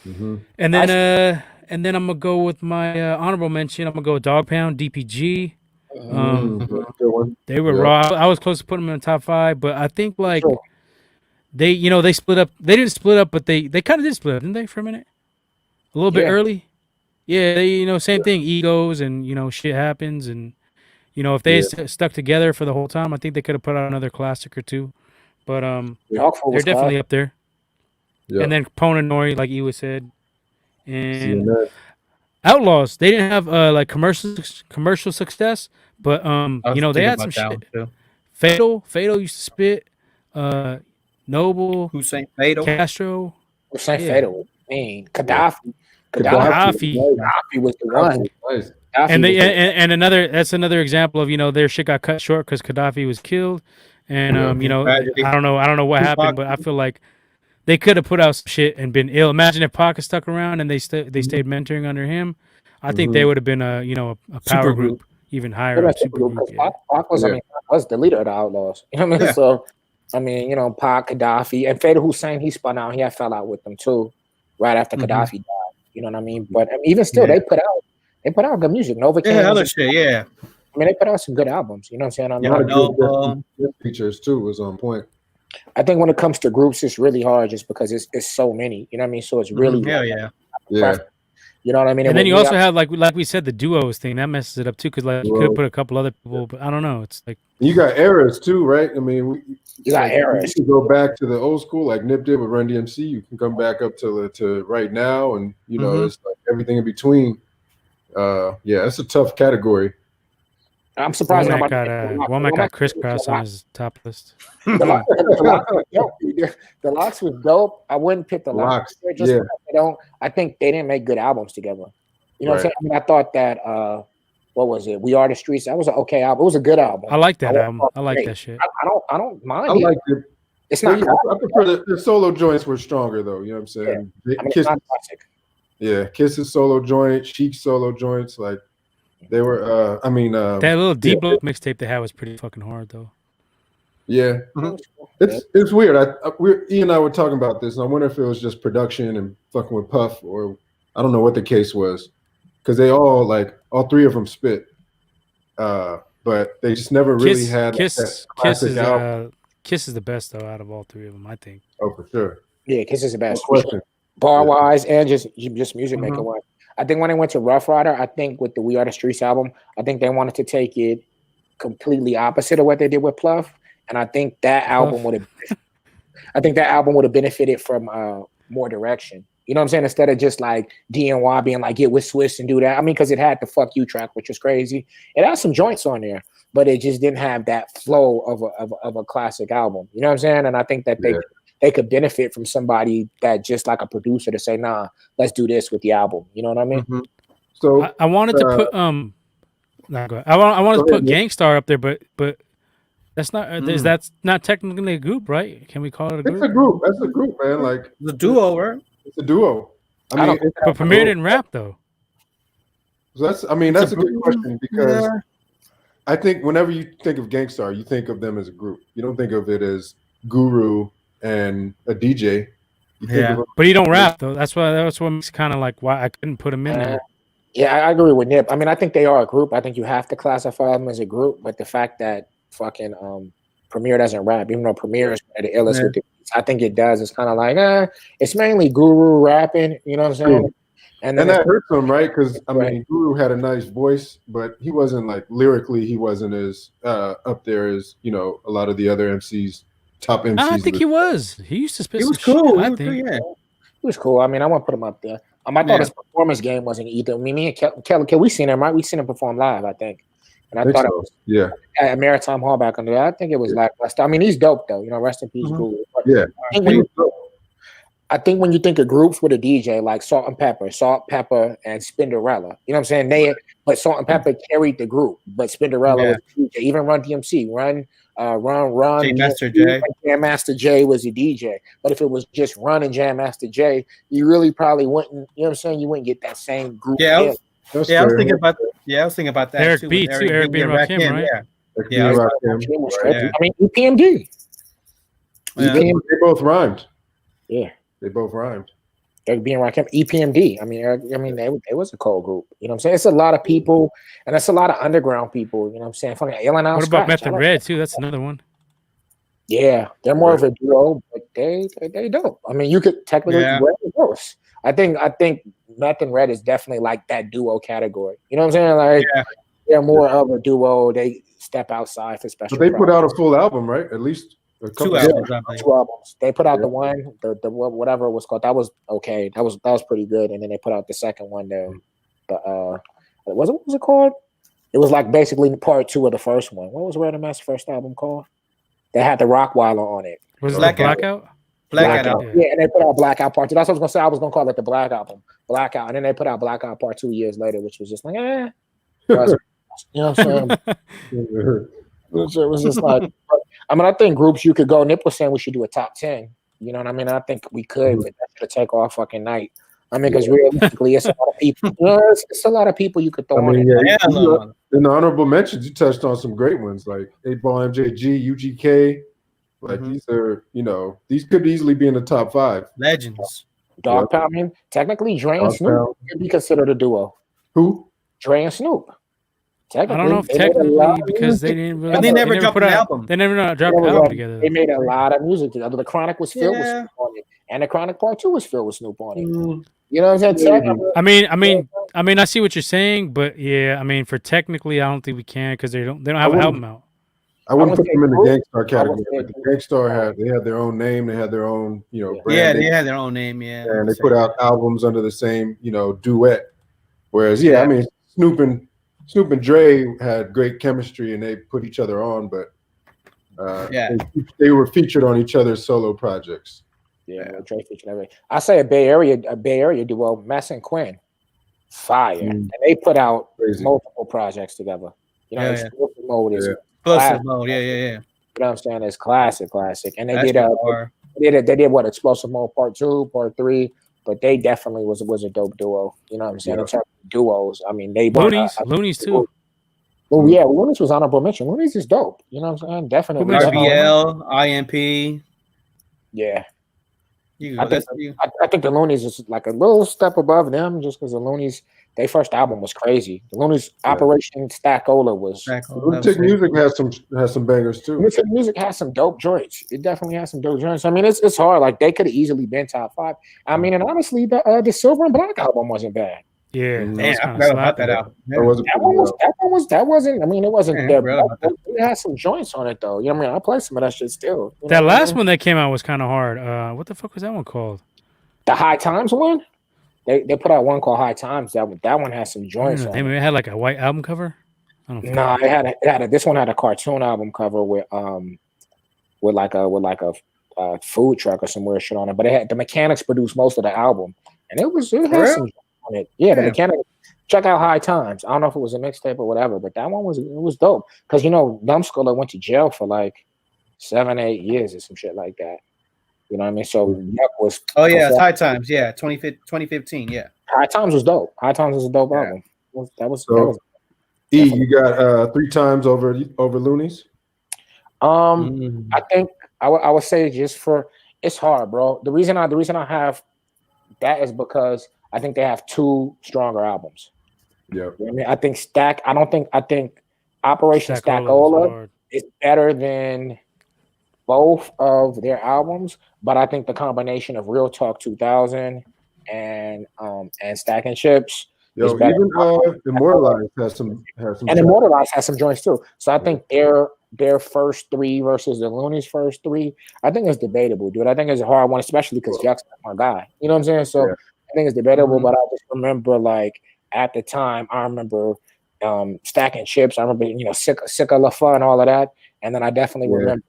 And then I'm gonna go with my honorable mention. I'm gonna go with Dog Pound, DPG. They were raw. I was close to putting them in the top 5, but I think they split up. They didn't split up, but they kind of did split up, didn't they? For a minute, a little bit early. Yeah, they same thing. Egos and shit happens and. If they stuck together for the whole time, I think they could have put out another classic or 2. But they're definitely up there. Yeah. And then Ponanoi, like Ewa said, and Outlaws. They didn't have commercial success, but they had some shit. Fatal used to spit. Noble, Hussein Fatal, Castro, Hussein Fatal. Man, Gaddafi was the one. Nice. And that's another example of their shit got cut short because Gaddafi was killed, and I don't know what happened, but I feel like they could have put out some shit and been ill. Imagine if Pac stuck around and they stayed mentoring under him. I think they would have been a power group even higher. Pac was the leader of the Outlaws. You know what I mean? So Pac, Gaddafi, and Fatal Hussein, he spun out. He fell out with them too, right after Gaddafi died. You know what I mean? But even still, they put out good music. Nova King. Other shit, yeah. I mean, they put out some good albums. You know what I'm saying? Good features too was on point. I think when it comes to groups, it's really hard just because it's so many. You know what I mean? So it's really yeah. You know what I mean? And then you also have like we said, the duos thing that messes it up too because you could have put a couple other people, but I don't know. It's like you got eras too, right? I mean, you got eras. You can go back to the old school like Nip did with Run DMC. You can come back up to right now, and it's like everything in between. It's a tough category. I'm surprised Womack got Chris Cross on his top list. The Locks was dope. I wouldn't pick the Locks. I think they didn't make good albums together. You know what I'm saying? I mean, I thought that what was it? We Are the Streets. That was an okay album. It was a good album. I like that album. I like that shit. I don't mind. I like it. It's not. I prefer the solo joints were stronger though. You know what I'm saying? It's not classic. Yeah, Kiss's solo joint, Sheik's solo joints, like they were. That little D Block mixtape they had was pretty fucking hard though. Yeah, it's weird. Ian and I were talking about this, and I wonder if it was just production and fucking with Puff, or I don't know what the case was, because they all 3 of them spit, but they just never really had Kiss is the best though out of all 3 of them, I think. Oh, for sure. Yeah, Kiss is the best. Bar wise and just music making wise. I think when they went to Rough Rider, I think with the We Are the Streets album, I think they wanted to take it completely opposite of what they did with Pluff, and I think that album would have benefited from more direction. You know what I'm saying? Instead of just like DNY being like, get with Swiss and do that. I mean, because it had the Fuck You track, which was crazy. It had some joints on there, but it just didn't have that flow of a classic album. You know what I'm saying? And I think that they could benefit from somebody that just like a producer to say, nah, let's do this with the album. You know what I mean? Mhm. So I wanted to put no, go ahead. I wanted to Go ahead, put Nick. Gangstar up there, but that's not Mm. that's not technically a group, right? Can we call it a it's group? a group. That's a group, man. Like The duo, right? it's a duo. I I mean, don't- it's, But Premier didn't rap though. that's It's that's a good group. question because Yeah. I think whenever you think of Gangstar, you think of them as a group. You don't think of it as Guru and a DJ. You think Yeah. of them, But he don't rap though. That's what makes kind of like why I couldn't put him in there. Yeah, I agree with Nip. I mean, I think they are a group. I think you have to classify them as a group. But the fact that fucking Premier doesn't rap, even though Premier is one of the illest Yeah. with the beats, I think it does. It's kind of like, it's mainly Guru rapping. You know what I'm saying? True. And and then that hurts them, right? Because I Right. mean, Guru had a nice voice, but he wasn't like lyrically, he wasn't as up there as a lot of the other MCs, top MCs. I think he was. He used to spit He some was cool. shit. He I was think. cool, yeah. It was cool. I mean, I want to put him up there. I thought his performance game wasn't either. I mean, me and Kelly, we seen him, right? We seen him perform live, I think. And I think thought it so. was Yeah, at Maritime Hall back under there. I think it was lackluster. I mean, he's dope though. Rest in peace, Mhm. Guru. But yeah. I think when you think of groups with a DJ like Salt and Pepper, and Spinderella, you know what I'm saying? But Salt and Pepper carried the group, but Spinderella was the DJ. Even Run DMC, Run. Jam Master Jay. Jam Master Jay was the DJ. But if it was just Run and Jam Master Jay, you really probably wouldn't. You know what I'm saying? You wouldn't get that same group. Yeah, feel. I was thinking about. Yeah, I was thinking about that Eric too. B, with too. Eric B and Rakim, Rakim, right? Yeah. Like Yeah, Rakim, It was right? trippy. I mean, EPMD. Yeah. They both rhymed. Yeah. They both rhymed. Eric B and Rakim, EPMD. I mean, they was a cold group. You know what I'm saying? It's a lot of people, and it's a lot of underground people. You know what I'm saying? Fucking Illinois. What about Meth and Red too? That's another one. Yeah, they're more of a duo, but they dope. I mean, you could technically wear both. I think Meth and Red is definitely like that duo category. You know what I'm saying? Like they're more of a duo. They step outside for special. But they put out a full album, right? At least a couple Two albums. I think. 2 albums. They put out the one, the whatever it was called. That was okay. That was pretty good. And then they put out the second one. What was it called? It was like basically part 2 of the first one. What was Random Master's first album called? They had the Rockweiler on it. Was it Blackout? Blackout? Yeah, and they put out Blackout Part 2. That's what I was gonna say. I was gonna call it the Black Album, Blackout, and then they put out Blackout Part 2 years later, which was just like, you know what I'm saying? It was just like, I mean, I think groups you could go. Nip was saying we should do a top 10. You know what I mean? I think we could, but that should take all fucking night. I mean, because realistically, it's a lot of people. It's a lot of people you could throw on it. In the honorable mentions, you touched on some great ones like 8Ball MJG, UGK. Like these are, these could easily be in the top 5. Legends. Dog Pound. I mean, technically, Dre and Snoop could be considered a duo. Who? Dre and Snoop. I don't know if technically because they didn't really. But they never dropped an album. They never dropped an album together. They made a lot of music together. The Chronic was filled with Snoop on it, and the Chronic Part 2 was filled with Snoop on it. You know what I'm saying? I mean, I see what you're saying, but yeah, I mean, for technically, I don't think we can because they don't have an album out. I wouldn't put them in the Gangstar category. But the Gangstar had their own name. They had their own, brand. Yeah, they had their own name. Yeah, and they put out albums under the same, duet. Whereas, I mean, Snoop and Dre had great chemistry and they put each other on, but they were featured on each other's solo projects. Yeah, Dre featured everything. I say a Bay Area duo, Mess and Quinn, fire, and they put out multiple projects together. You know, Explosive Mode is Explosive Mode. Yeah. You know what I'm saying? It's classic, and they did what Explosive Mode Part 2, Part 3, but they definitely was a dope duo. You know what I'm saying? In terms of duos, I mean, they Loonies too. Oh yeah, Loonies was honorable mention. Loonies is dope. You know what I'm saying? Definitely. RBL, IMP. Yeah. I think the Loonies is like a little step above them just because the Loonies, their first album was crazy. The Loonies Operation Stackola was. Lunatic Music has some bangers too. Lunatic Music has some dope joints. It definitely has some dope joints. I mean, it's hard. Like they could have easily been top 5. I mean, and honestly, the Silver and Black album wasn't bad. Yeah, I forgot about that album. That wasn't. I mean, it wasn't. It had some joints on it though. You know what I mean? I play some of that shit still. That last one that came out was kind of hard. What the fuck was that one called? The High Times one. They put out one called High Times. That one has some joints on it. It had like a white album cover. No, it had a. This one had a cartoon album cover with like a food truck or some weird shit on it. But it had the mechanics produced most of the album, and it had real? some on it. Yeah, the Damn. mechanics. Check out High Times. I don't know if it was a mixtape or whatever, but that one was dope. Because Numbskull went to jail for like 7-8 years or some shit like that. You know what I mean? So Yuck was. Oh yeah, it's High Times. Yeah, 2015. Yeah. High Times was dope. High Times was a dope Yeah. album. That was. E, you got 3 times over Loonies? I think I would say just for it's hard, bro. The reason I have that is because I think they have 2 stronger albums. Yeah. I mean, I think Operation Stackola is better than both of their albums, but I think the combination of Real Talk 2000 and Stacking Chips is better. Even Immortalized has some and Immortalized has some joints too. So I think their first 3 versus the Looney's first 3, I think it's debatable, dude. I think it's a hard one, especially because Yuck's my guy. You know what I'm saying? So I think it's debatable, but I just remember like at the time, I remember Stacking Chips. I remember, Sick of La Fun and all of that. And then I definitely remember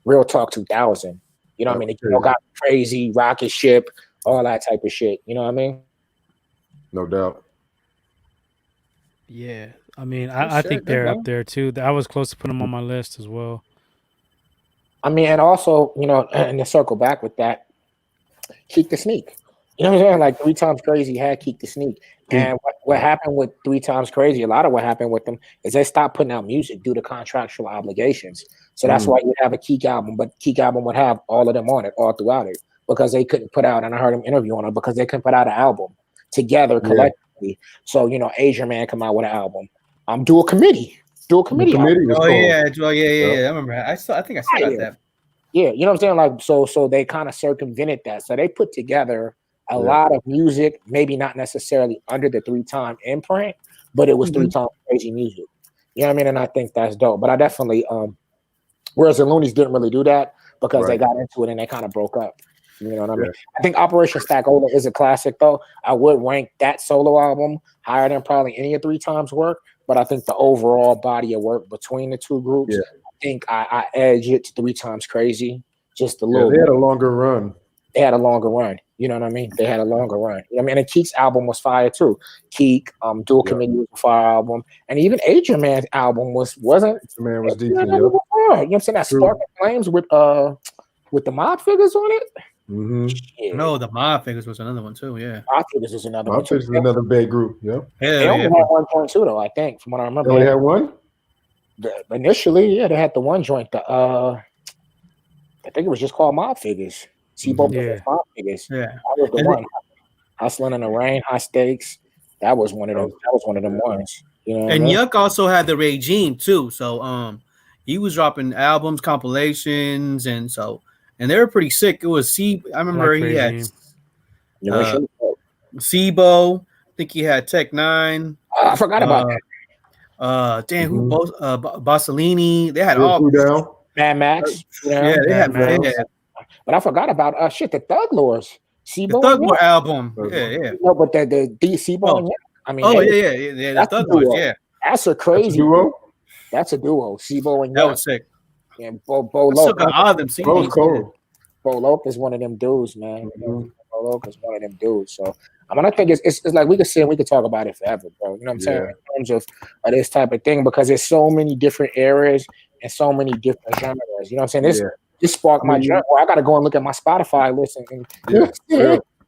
Real Talk 2000. You know what I mean? It got crazy, rocket ship, all that type of shit. You know what I mean? No doubt. Yeah. I mean, I think they're up there too. I was close to putting them on my list as well. I mean, and also, and to circle back with that, Keek the Sneak. You know what I'm saying? Like 3 Times Crazy had Keek the Sneak. And what happened with 3 Times Crazy, a lot of what happened with them is they stopped putting out music due to contractual obligations. So that's why you have a Keek album, but Keek album would have all of them on it, all throughout it, because they couldn't put out, and I heard him interview on it, because they couldn't put out an album together collectively. So, Asian Man come out with an album. Dual Committee. Was cool. Yeah. I remember. I think I saw that. Yeah, you know what I'm saying? Like, so they kind of circumvented that. So they put together a lot of music, maybe not necessarily under the 3 Time imprint, but it was 3 Times Crazy music. You know what I mean? And I think that's dope. But I definitely, whereas the Loonies didn't really do that because they got into it and they kind of broke up. You know what I mean? I think Operation Stackola is a classic, though. I would rank that solo album higher than probably any of 3 Times work, but I think the overall body of work between the 2 groups, I think I edge it to 3 Times Crazy just a little bit. They had a longer run. You know what I mean? They had a longer run. I mean, and Keek's album was fire too. Keek, Dual Committee was a fire album, and even Asian Man's album wasn't. Man was decent. You know what I'm saying? That Spark and Flames with the Mob Figures on it. Mm-hmm. No, the Mob Figures was another one too. Yeah, Mob Figures was another one. Mob Figures was another big group. Yeah, they only had 1.2 though. I think from what I remember. They only had one. Initially, they had the one joint. I think it was just called Mob Figures. Mob Figures. Yeah, that was the one. Hustling in the Rain, High Stakes. That was one of them. That was one of them ones. You know. And Yuck also had the Regime too. So he was dropping albums, compilations, and they were pretty sick. It was I remember he had Sibo. I think he had Tech 9. I forgot about that. Who both Bassolini. They had all Mad Max. Yeah, they had Mad Max. But I forgot about the Thug Lords. The Thug Lord album. Yeah. No, but the Sibo. I mean, the Thug Lords. Yeah, that's a crazy duo. That's a duo. Sibo and that was sick. And Bo Loke. Bo Loke is one of them dudes, man. Bo Loke is one of them dudes. So I mean, I think it's like we could sit and we could talk about it forever, bro. You know what I'm saying? In terms of this type of thing, because there's so many different eras and so many different genres. You know what I'm saying? This sparked my journey. Well, I got to go and look at my Spotify list and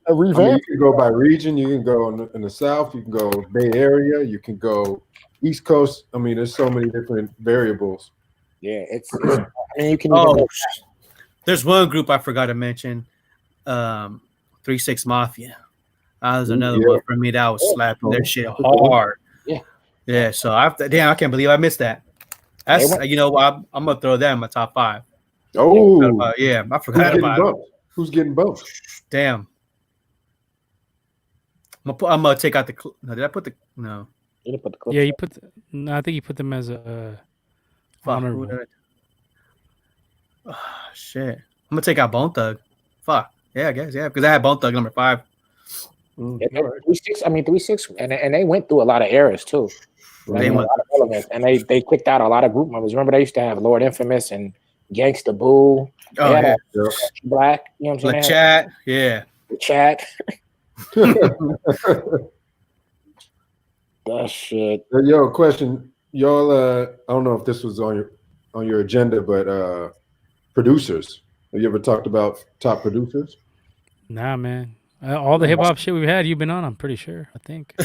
revamp. You can go by region. You can go in the South. You can go Bay Area. You can go East Coast. I mean, there's so many different variables. Yeah, it's I mean, you can. There's one group I forgot to mention. 3-6 Mafia. That was another one for me that was slapping their shit hard. Yeah. So I can't believe I missed that. That's I'm gonna throw that in my top 5. Oh, I forgot about it. Who's getting both? Damn. I'm gonna take out the. No, did I put the? No. You didn't put the clip. Yeah, you put. I think you put them as a. Honorable. Oh, shit. I'm gonna take out Bone Thug. Fuck. Yeah, I guess. Yeah, because I had Bone Thug number 5. 3-6. I mean, 3-6, and they went through a lot of eras too. Right? They went a lot of elements, and they kicked out a lot of group members. Remember, they used to have Lord Infamous and Gangsta Boo. Oh yeah, Black. You know what I'm the saying? chat. Yeah. The chat. That shit. Yo, question, y'all. I don't know if this was on your agenda, but producers. Have you ever talked about top producers? Nah, man. All the hip hop shit we've had, you've been on. I'm pretty sure. I think.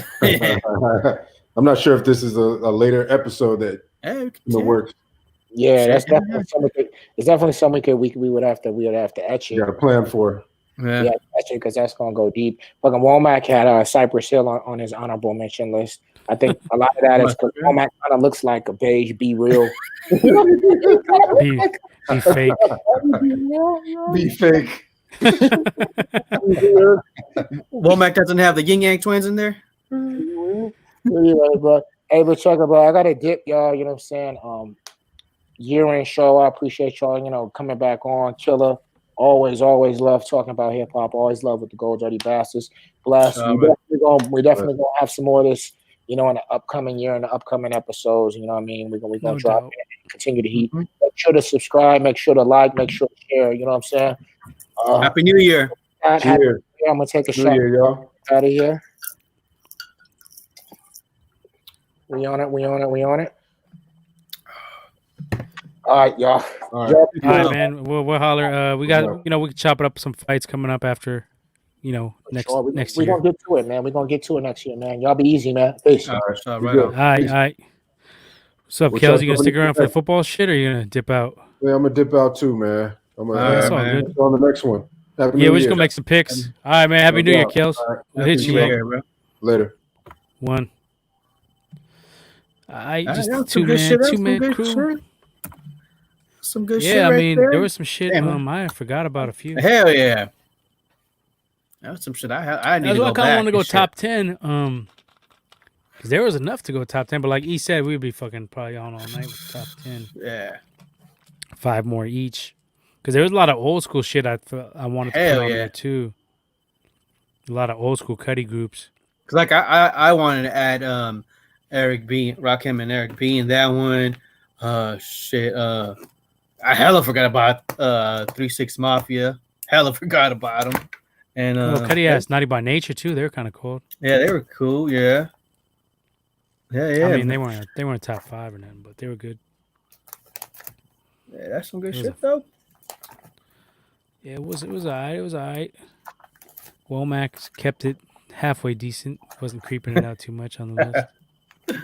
I'm not sure if this is a later episode that in the works. Yeah, that's definitely something. It's definitely something we would have to etch it. You got a plan for. Yeah, etch it because that's gonna go deep. Fucking Womack had Cypress Hill on his honorable mention list. I think a lot of that is because Womack kind of looks like a beige Be Real. Be fake. Be fake. Womack doesn't have the Yin Yang Twins in there. Anyway, bro. Hey, but check it, bro. I got to dip, y'all. You know what I'm saying? Year-end show. I appreciate y'all, coming back on. Killer. Always love talking about hip hop. Always love with the Gold Dirty Bastards. Bless. We definitely gonna have some more of this, in the upcoming year and the upcoming episodes. You know what I mean? We're gonna drop it and continue to heat. Make sure to subscribe. Make sure to like. Make sure to share. You know what I'm saying? Happy New Year. I'm gonna take a shot. Y'all. Out of here. We on it. All right, y'all. All right. All right, man. We'll holler. We got, we can chop it up some fights coming up after, next year. We're gonna get to it, man. We're gonna get to it next year, man. Y'all be easy, man. Peace. All right. All right. What's up, Kels? You gonna stick around for the football shit, or you gonna dip out? Yeah, I'm gonna dip out too, man. I'm gonna that's all good. on the next one. We're just gonna make some picks. All right, man. Happy New Year, Kels. We'll hit you, man. Later. One. Just two-man crew. Some good shit. Yeah, right I mean, there. there was some shit. I forgot about a few. Hell yeah. That was some shit I need to go back. I kind of want to go top 10. Because there was enough to go top 10, but like E said, we'd be fucking probably on all night with top 10. Yeah. 5 more each. Because there was a lot of old school shit I wanted to put on there too. A lot of old school Cuddy groups. Cause like I wanted to add Eric B, Rakim and Eric B in that one. I hella forgot about 3-6 Mafia. Hella forgot about them. And Cuddy ass Naughty by Nature too. They were kind of cool. Yeah, they were cool. Yeah. Yeah. I mean, they weren't top 5 or nothing, but they were good. Yeah, that's some good shit though. Yeah, it was alright. It was alright. Womack kept it halfway decent. Wasn't creeping it out too much on the list.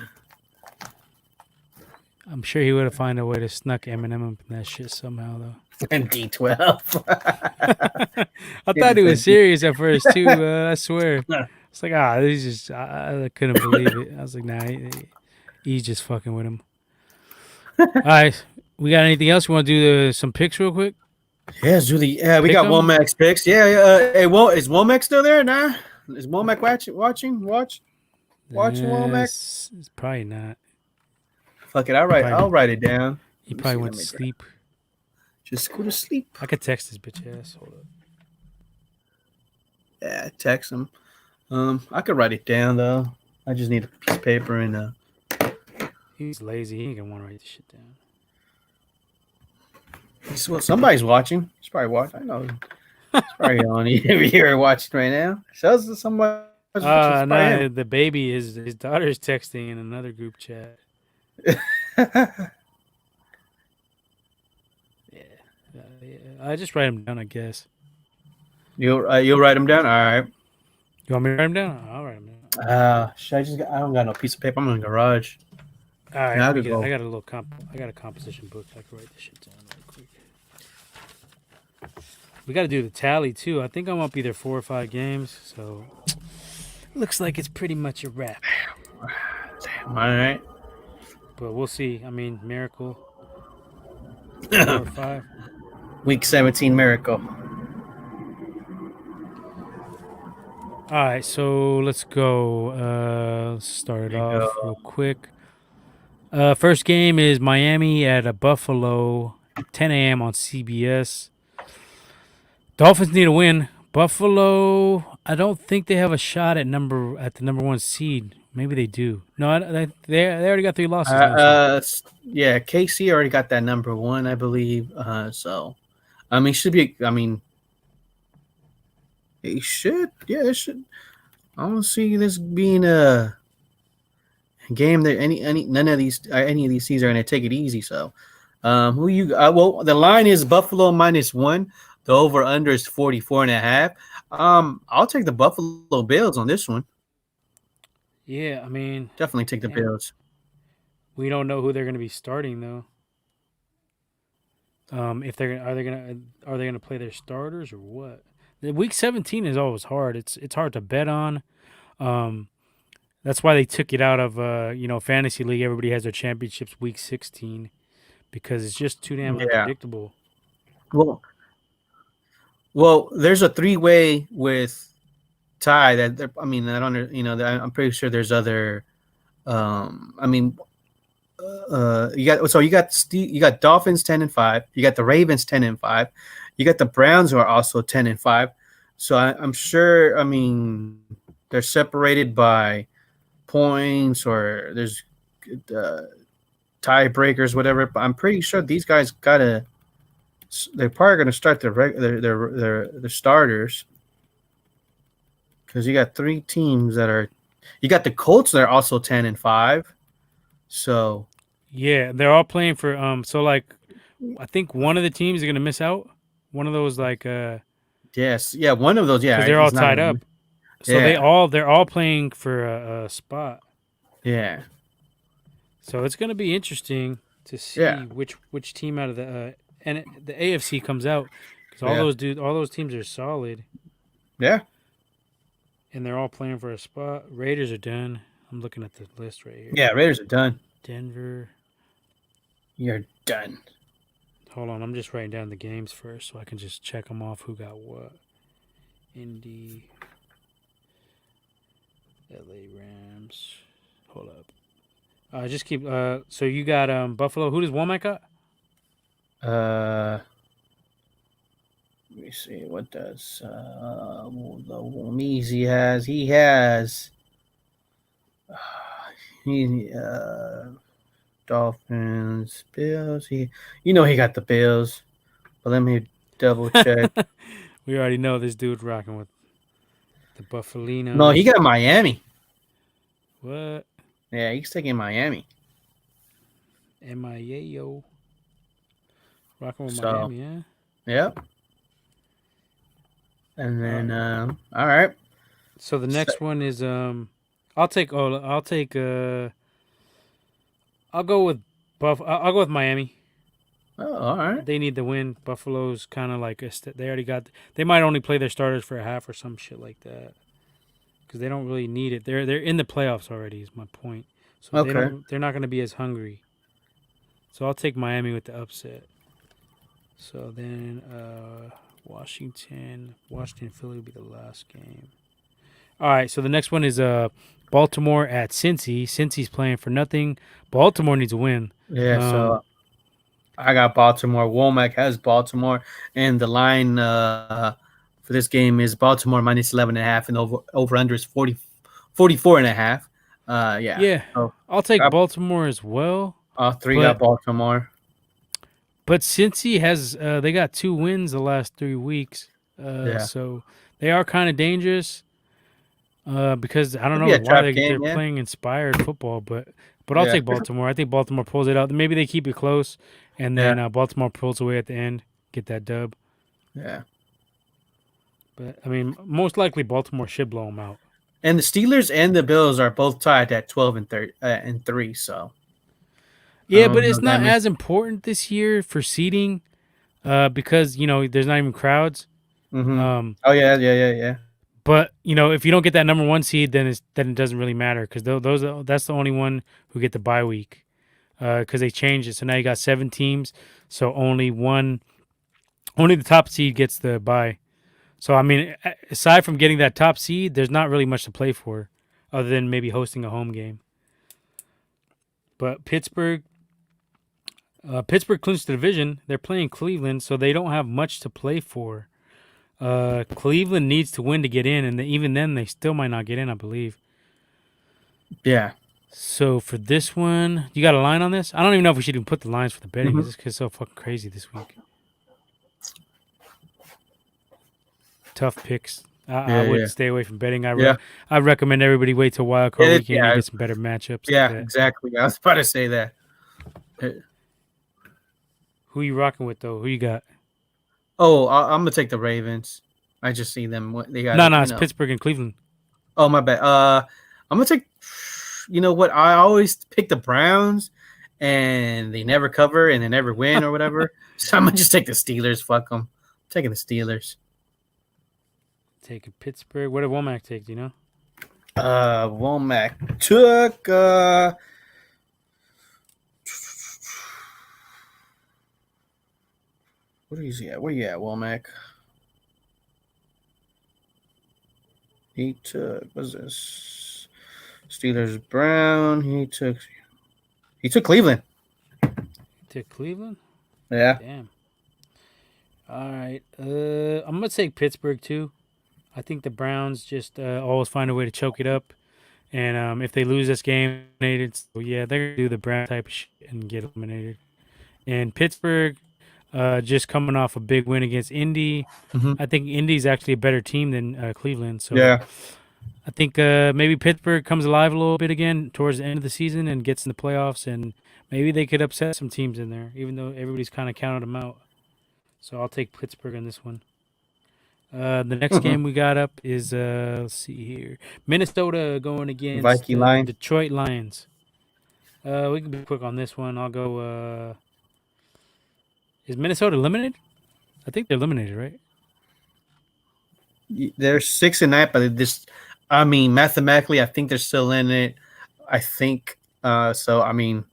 I'm sure he would have found a way to snuck Eminem up in that shit somehow, though. And D12. I thought he was serious at first too. I swear. It's like this is just I couldn't believe it. I was like, nah, he's just fucking with him. All right, we got anything else? We want to do some picks real quick? Yeah, Julie. Yeah, we got Womack's picks. Yeah. Hey, is Womack still there? Nah. Is Womack watching? Watching Womack? It's probably not. Fuck it. I'll write it down. He probably went to sleep. Just go to sleep. I could text this bitch ass. Hold up. Yeah, text him. I could write it down though. I just need a piece of paper and He's lazy. He ain't gonna want to write this shit down. Well, somebody's watching. He's probably watching. I know. He's probably on here watching right now. Shows somebody. No, the baby is his daughter's texting in another group chat. Yeah. I just write them down, I guess. You'll write them down. All right. You want me to write them down? I'll write them down. I don't got no piece of paper. I'm in the garage. All right. I got a little I got a composition book. I can write this shit down real quick. We got to do the tally too. I think I'm up either 4 or 5 games, so looks like it's pretty much a wrap. All right. But we'll see. I mean, Miracle 4 or 5. Week 17 Miracle. All right, so let's go. Let's start it off real quick. First game is Miami at Buffalo, 10 a.m. on CBS. Dolphins need a win. Buffalo, I don't think they have a shot at the number 1 seed. Maybe they do. No, they already got 3 losses. No, Yeah, KC already got that number 1, I believe. So, I mean, should be. I mean, it should. Yeah, it should. I don't see this being a game that none of these any of these teams are going to take it easy. So, who you? Well, the line is Buffalo -1. The over under is 44.5. I'll take the Buffalo Bills on this one. yeah, I mean, Definitely take the Bills. we don't know who they're going to be starting though. If are they gonna play their starters or what? The week 17 is always hard. It's hard to bet on. That's why they took it out of fantasy league. Everybody has their championships week 16 because it's just too damn unpredictable. Well, there's a 3-way with Ty that I mean, I don't I'm pretty sure there's other. You got Dolphins 10-5, you got the Ravens 10-5, you got the Browns who are also 10-5. So I'm sure. I mean, they're separated by points or there's tiebreakers, whatever. But I'm pretty sure these guys they're probably going to start their starters because you got 3 teams that are. You got the Colts that are also 10-5. So yeah, they're all playing for so like I think one of the teams is gonna miss out. One of those like yes, yeah, one of those, yeah, because they're all tied up. So they're all playing for a spot. Yeah. So it's gonna be interesting to see which team out of the AFC comes out because all those teams are solid. Yeah. And they're all playing for a spot. Raiders are done. I'm looking at the list right here. Yeah, Raiders are done. Denver. You're done. Hold on, I'm just writing down the games first so I can just check them off who got what. Indy. LA Rams. Hold up. Just keep so you got Buffalo. Who does Womack got? Let me see. What does the Womeezy has? He has Dolphins, Bills. He got the Bills. But let me double check. We already know this dude rocking with the Buffalinos. No, he got Miami. What? Yeah, he's taking Miami. MIAO. Rocking with Miami, yeah. Yep. And then all right. So the next one is I'll go with Miami. Oh, all right. They need the win. Buffalo's kind of like they already got. They might only play their starters for a half or some shit like that because they don't really need it. They're in the playoffs already. Is my point. So they're not going to be as hungry. So I'll take Miami with the upset. So then Washington, Philly will be the last game. All right. So the next one is Baltimore at Cincy. Cincy's playing for nothing. Baltimore needs a win. Yeah. So I got Baltimore. Womack has Baltimore, and the line for this game is Baltimore -11.5, and over under is 44.5. Yeah. So I'll take Baltimore as well. All 3 got Baltimore. But Cincy has they got 2 wins the last 3 weeks. So they are kind of dangerous. Because I don't know why they're playing inspired football, but I'll take Baltimore. I think Baltimore pulls it out. Maybe they keep it close, and then Baltimore pulls away at the end, get that dub. Yeah. But I mean, most likely Baltimore should blow them out. And the Steelers and the Bills are both tied at 12-3. So. Yeah, but it's not as important this year for seeding, because there's not even crowds. Mm-hmm. Yeah. But if you don't get that number 1 seed, then it doesn't really matter because that's the only one who get the bye week, because they changed it. So now you got 7 teams, so only the top seed gets the bye. So I mean, aside from getting that top seed, there's not really much to play for, other than maybe hosting a home game. But Pittsburgh clinched the division. They're playing Cleveland, so they don't have much to play for. Cleveland needs to win to get in, and even then, they still might not get in, I believe. Yeah. So for this one, you got a line on this? I don't even know if we should even put the lines for the betting because it's so fucking crazy this week. Tough picks. I would stay away from betting. I recommend everybody wait till wild card weekend and get some better matchups. Yeah, exactly. I was about to say that. Who you rocking with though? Who you got? Oh, I'm gonna take the Ravens. I just see them. They got No, it's Pittsburgh and Cleveland. Oh my bad. I'm gonna take. You know what? I always pick the Browns, and they never cover and they never win or whatever. So I'm gonna just take the Steelers. Fuck them. I'm taking the Steelers. Taking Pittsburgh. What did Womack take? Do you know? Womack took. What is he at? Where you at, Womack? He took. What's this? Steelers Brown. He took Cleveland. To Cleveland? Yeah. Damn. All right. I'm gonna take Pittsburgh too. I think the Browns just always find a way to choke it up, and if they lose this game, so yeah, they're gonna do the Brown type of shit and get eliminated. And Pittsburgh, just coming off a big win against Indy, I think Indy's actually a better team than Cleveland. So Yeah. I think maybe Pittsburgh comes alive a little bit again towards the end of the season and gets in the playoffs, and maybe they could upset some teams in there, even though everybody's kind of counted them out. So I'll take Pittsburgh on this one. The next game we got up is let's see here, Minnesota going against Viking Lions. Detroit Lions. We can be quick on this one. I'll go. Is Minnesota eliminated? I think they're eliminated, right? They're 6-9, but mathematically, I think they're still in it. I think so.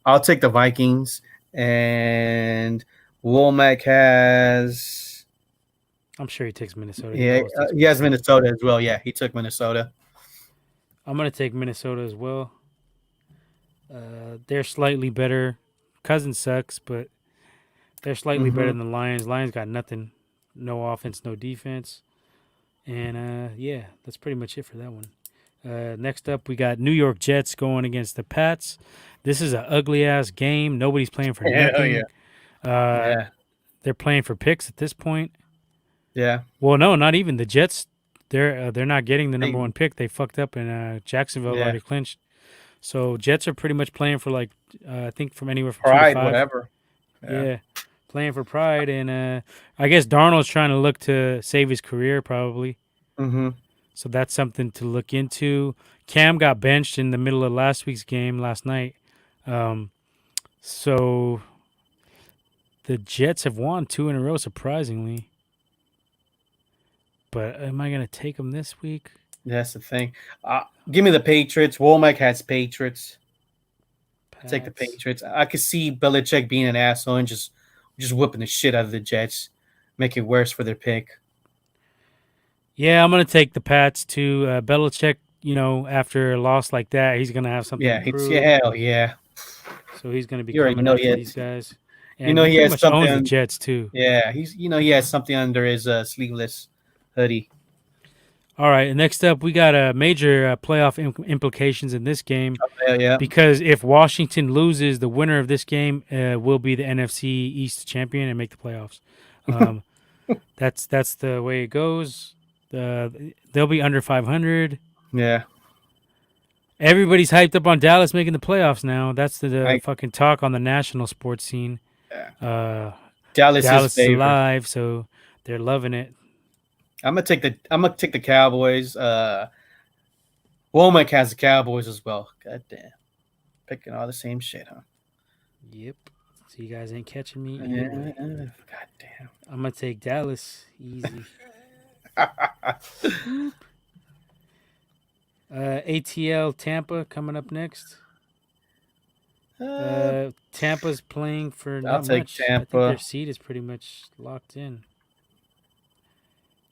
I'll take the Vikings, and Womack has. I'm sure he takes Minnesota. Yeah, he has Minnesota as well. Yeah, he took Minnesota. I'm gonna take Minnesota as well. They're slightly better. Cousins sucks, but they're slightly better than the Lions. Lions got nothing, no offense, no defense, and yeah, that's pretty much it for that one. Next up, we got New York Jets going against the Pats. This is an ugly ass game. Nobody's playing for nothing. They're playing for picks at this point. Yeah. Well, no, not even the Jets. They're not getting the number one pick. They fucked up, and Jacksonville already clinched. So Jets are pretty much playing for I think from anywhere from pride, 2 to 5. whatever. Yeah, playing for pride, and I guess Darnold's trying to look to save his career probably. So that's something to look into. Cam got benched in the middle of last week's game last night. So the Jets have won 2 in a row, surprisingly. But am I going to take them this week? That's the thing. Give me the Patriots. Womack has Patriots. Pats. Take the Patriots. I could see Belichick being an asshole and just whipping the shit out of the Jets, make it worse for their pick. Yeah, I'm going to take the Pats too. Belichick, after a loss like that, he's going to have something to prove. Hell yeah. So he's going to be coming after these guys. And he has something owns the Jets too. Yeah, he has something under his sleeveless hoodie. All right, and next up, we got a major playoff implications in this game. Yeah. Because if Washington loses, the winner of this game will be the NFC East champion and make the playoffs. That's the way it goes. They'll be under 500. Yeah. Everybody's hyped up on Dallas making the playoffs now. That's the fucking talk on the national sports scene. Yeah. Dallas is alive, so they're loving it. I'm gonna take the Cowboys. Womack has the Cowboys as well. God damn. Picking all the same shit, huh? Yep. So you guys ain't catching me. God damn. I'm gonna take Dallas. Easy. ATL Tampa coming up next. Tampa's playing for not much. Tampa. I think their seat is pretty much locked in.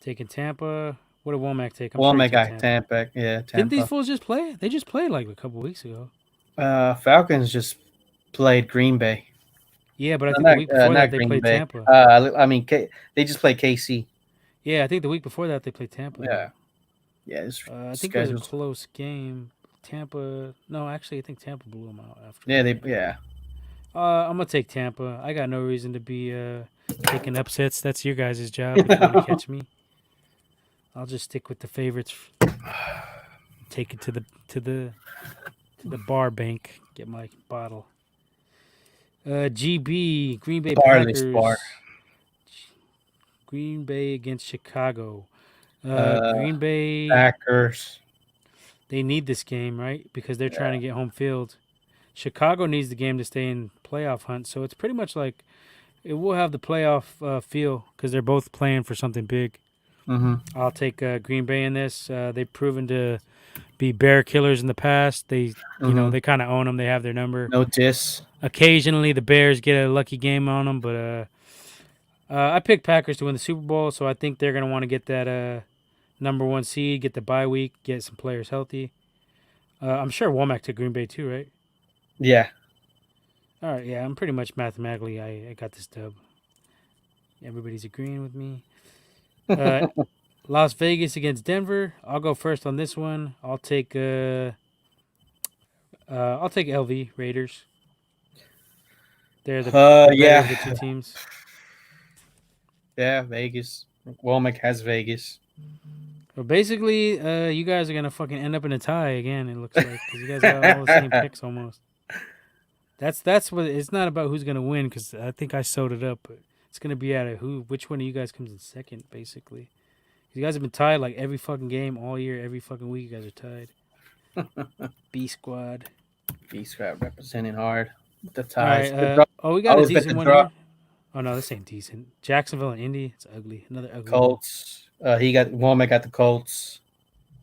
Taking Tampa. What did Womack take? Womack got Tampa. Yeah, Tampa. Didn't these fools just play? They just played like a couple weeks ago. Falcons just played Green Bay. Yeah, but I think the week before that they played Tampa. They just played KC. Yeah, I think the week before that they played Tampa. Yeah. I think it was a close game. Tampa. No, actually, I think Tampa blew them out after. Yeah. I'm gonna take Tampa. I got no reason to be taking upsets. That's your guys' job if you want to catch me. I'll just stick with the favorites. Take it to the bar bank. Get my bottle. GB Green Bay Barless Packers. bar. Green Bay against Chicago. Uh, Green Bay. Packers. They need this game, right? Because they're trying to get home field. Chicago needs the game to stay in playoff hunt. So it's pretty much like it will have the playoff feel because they're both playing for something big. Mm-hmm. I'll take Green Bay in this. They've proven to be bear killers in the past. They, you know, they kind of own them. They have their number. No diss. Occasionally, the Bears get a lucky game on them, but I picked Packers to win the Super Bowl, so I think they're gonna want to get that number 1 seed, get the bye week, get some players healthy. I'm sure Womack took Green Bay too, right? Yeah. All right, yeah, I'm pretty much mathematically I got this dub. Everybody's agreeing with me. Las Vegas against Denver. I'll go first on this one. I'll take LV Raiders. They're the better of the two teams. Yeah, Vegas. Womack has Vegas. But basically, you guys are gonna fucking end up in a tie again. It looks like because you guys got all the same picks almost. That's what it's not about who's gonna win because I think I sewed it up, but it's gonna be out of which one of you guys comes in second, basically. You guys have been tied like every fucking game all year, every fucking week. You guys are tied. B squad. B squad representing hard. The All ties. right, we got a always bet decent the one draw. here. Oh no, this ain't decent. Jacksonville and Indy. It's ugly. Another ugly. Colts. Womack got the Colts.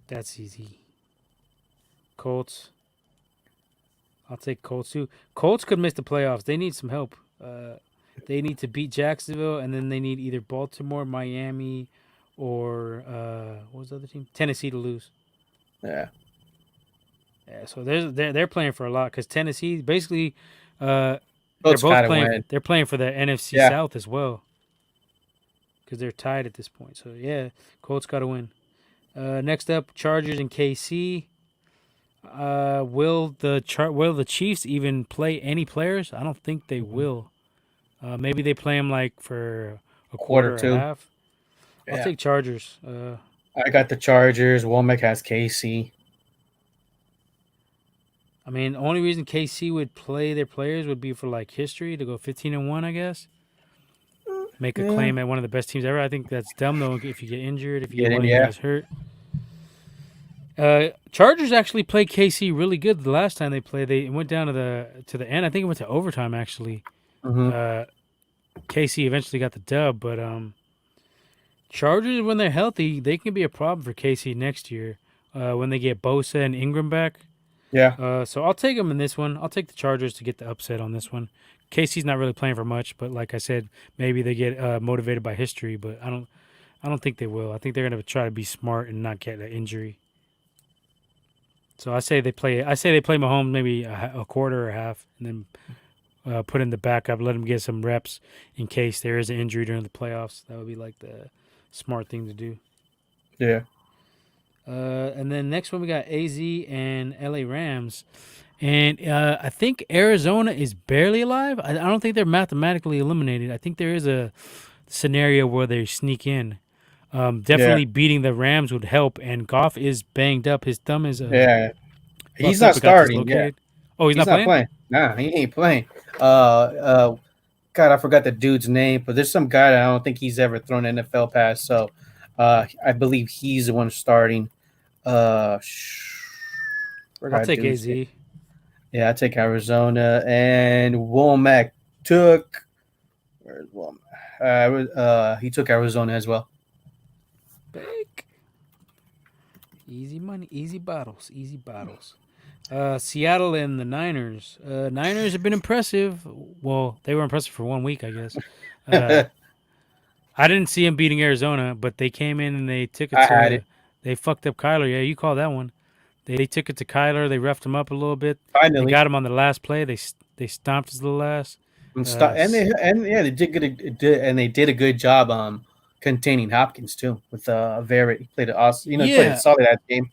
That's easy. Colts. I'll take Colts too. Colts could miss the playoffs. They need some help. They need to beat Jacksonville, and then they need either Baltimore, Miami, or what was the other team? Tennessee to lose. Yeah. Yeah. So they're playing for a lot because Tennessee basically they're Colts both gotta playing. win. They're playing for the NFC Yeah. South as well because they're tied at this point. So yeah, Colts got to win. Next up, Chargers and KC. Will the Chiefs even play any players? I don't think they will. Maybe they play them like for a quarter or two. a half. I'll Yeah. take Chargers. I got the Chargers. Womack has KC. I mean, the only reason KC would play their players would be for like history to go 15-1, I guess. Make a claim at one of the best teams ever. I think that's dumb though. If you get injured, if you get one of you guys hurt. Chargers actually played KC really good the last time they played. They went down to the end. I think it went to overtime actually. KC eventually got the dub, but Chargers when they're healthy, they can be a problem for KC next year when they get Bosa and Ingram back. Yeah. So I'll take them in this one. I'll take the Chargers to get the upset on this one. KC's not really playing for much, but like I said, maybe they get motivated by history, but I don't think they will. I think they're gonna try to be smart and not get an injury. So I say they play Mahomes maybe a quarter or a half, and then put in the backup, let him get some reps in case there is an injury during the playoffs. That would be like the smart thing to do. Yeah. And then next one we got AZ and LA Rams, and I think Arizona is barely alive. I don't think they're mathematically eliminated. I think there is a scenario where they sneak in. Definitely beating the Rams would help, and Goff is banged up. His thumb is he's not starting. Yeah. Oh, he's not playing? Nah, he ain't playing. God, I forgot the dude's name, but there's some guy that I don't think he's ever thrown an NFL pass. So, I believe he's the one starting. I'll take AZ. Yeah, I take Arizona, and Womack took. Where's Womack? He took Arizona as well. Big. Easy money, easy bottles. Seattle and the Niners. Niners have been impressive. Well, they were impressive for 1 week, I guess. I didn't see them beating Arizona, but they came in and they took it. They fucked up Kyler. Yeah, you call that one. They took it to Kyler. They roughed him up a little bit. Finally, they got him on the last play. They stomped his little ass. They did a good job containing Hopkins too with Verrett. He played an awesome, played a solid that game.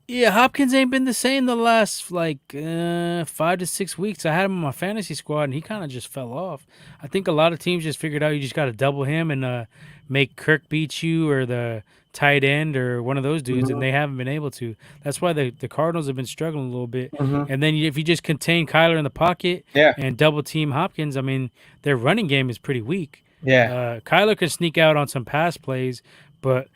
Yeah, Hopkins ain't been the same the last 5 to 6 weeks. I had him on my fantasy squad, and he kind of just fell off. I think a lot of teams just figured out you just got to double him and make Kirk beat you or the tight end or one of those dudes, and they haven't been able to. That's why the Cardinals have been struggling a little bit. And then if you just contain Kyler in the pocket Yeah. and double team Hopkins, I mean, their running game is pretty weak. Yeah. Kyler can sneak out on some pass plays, but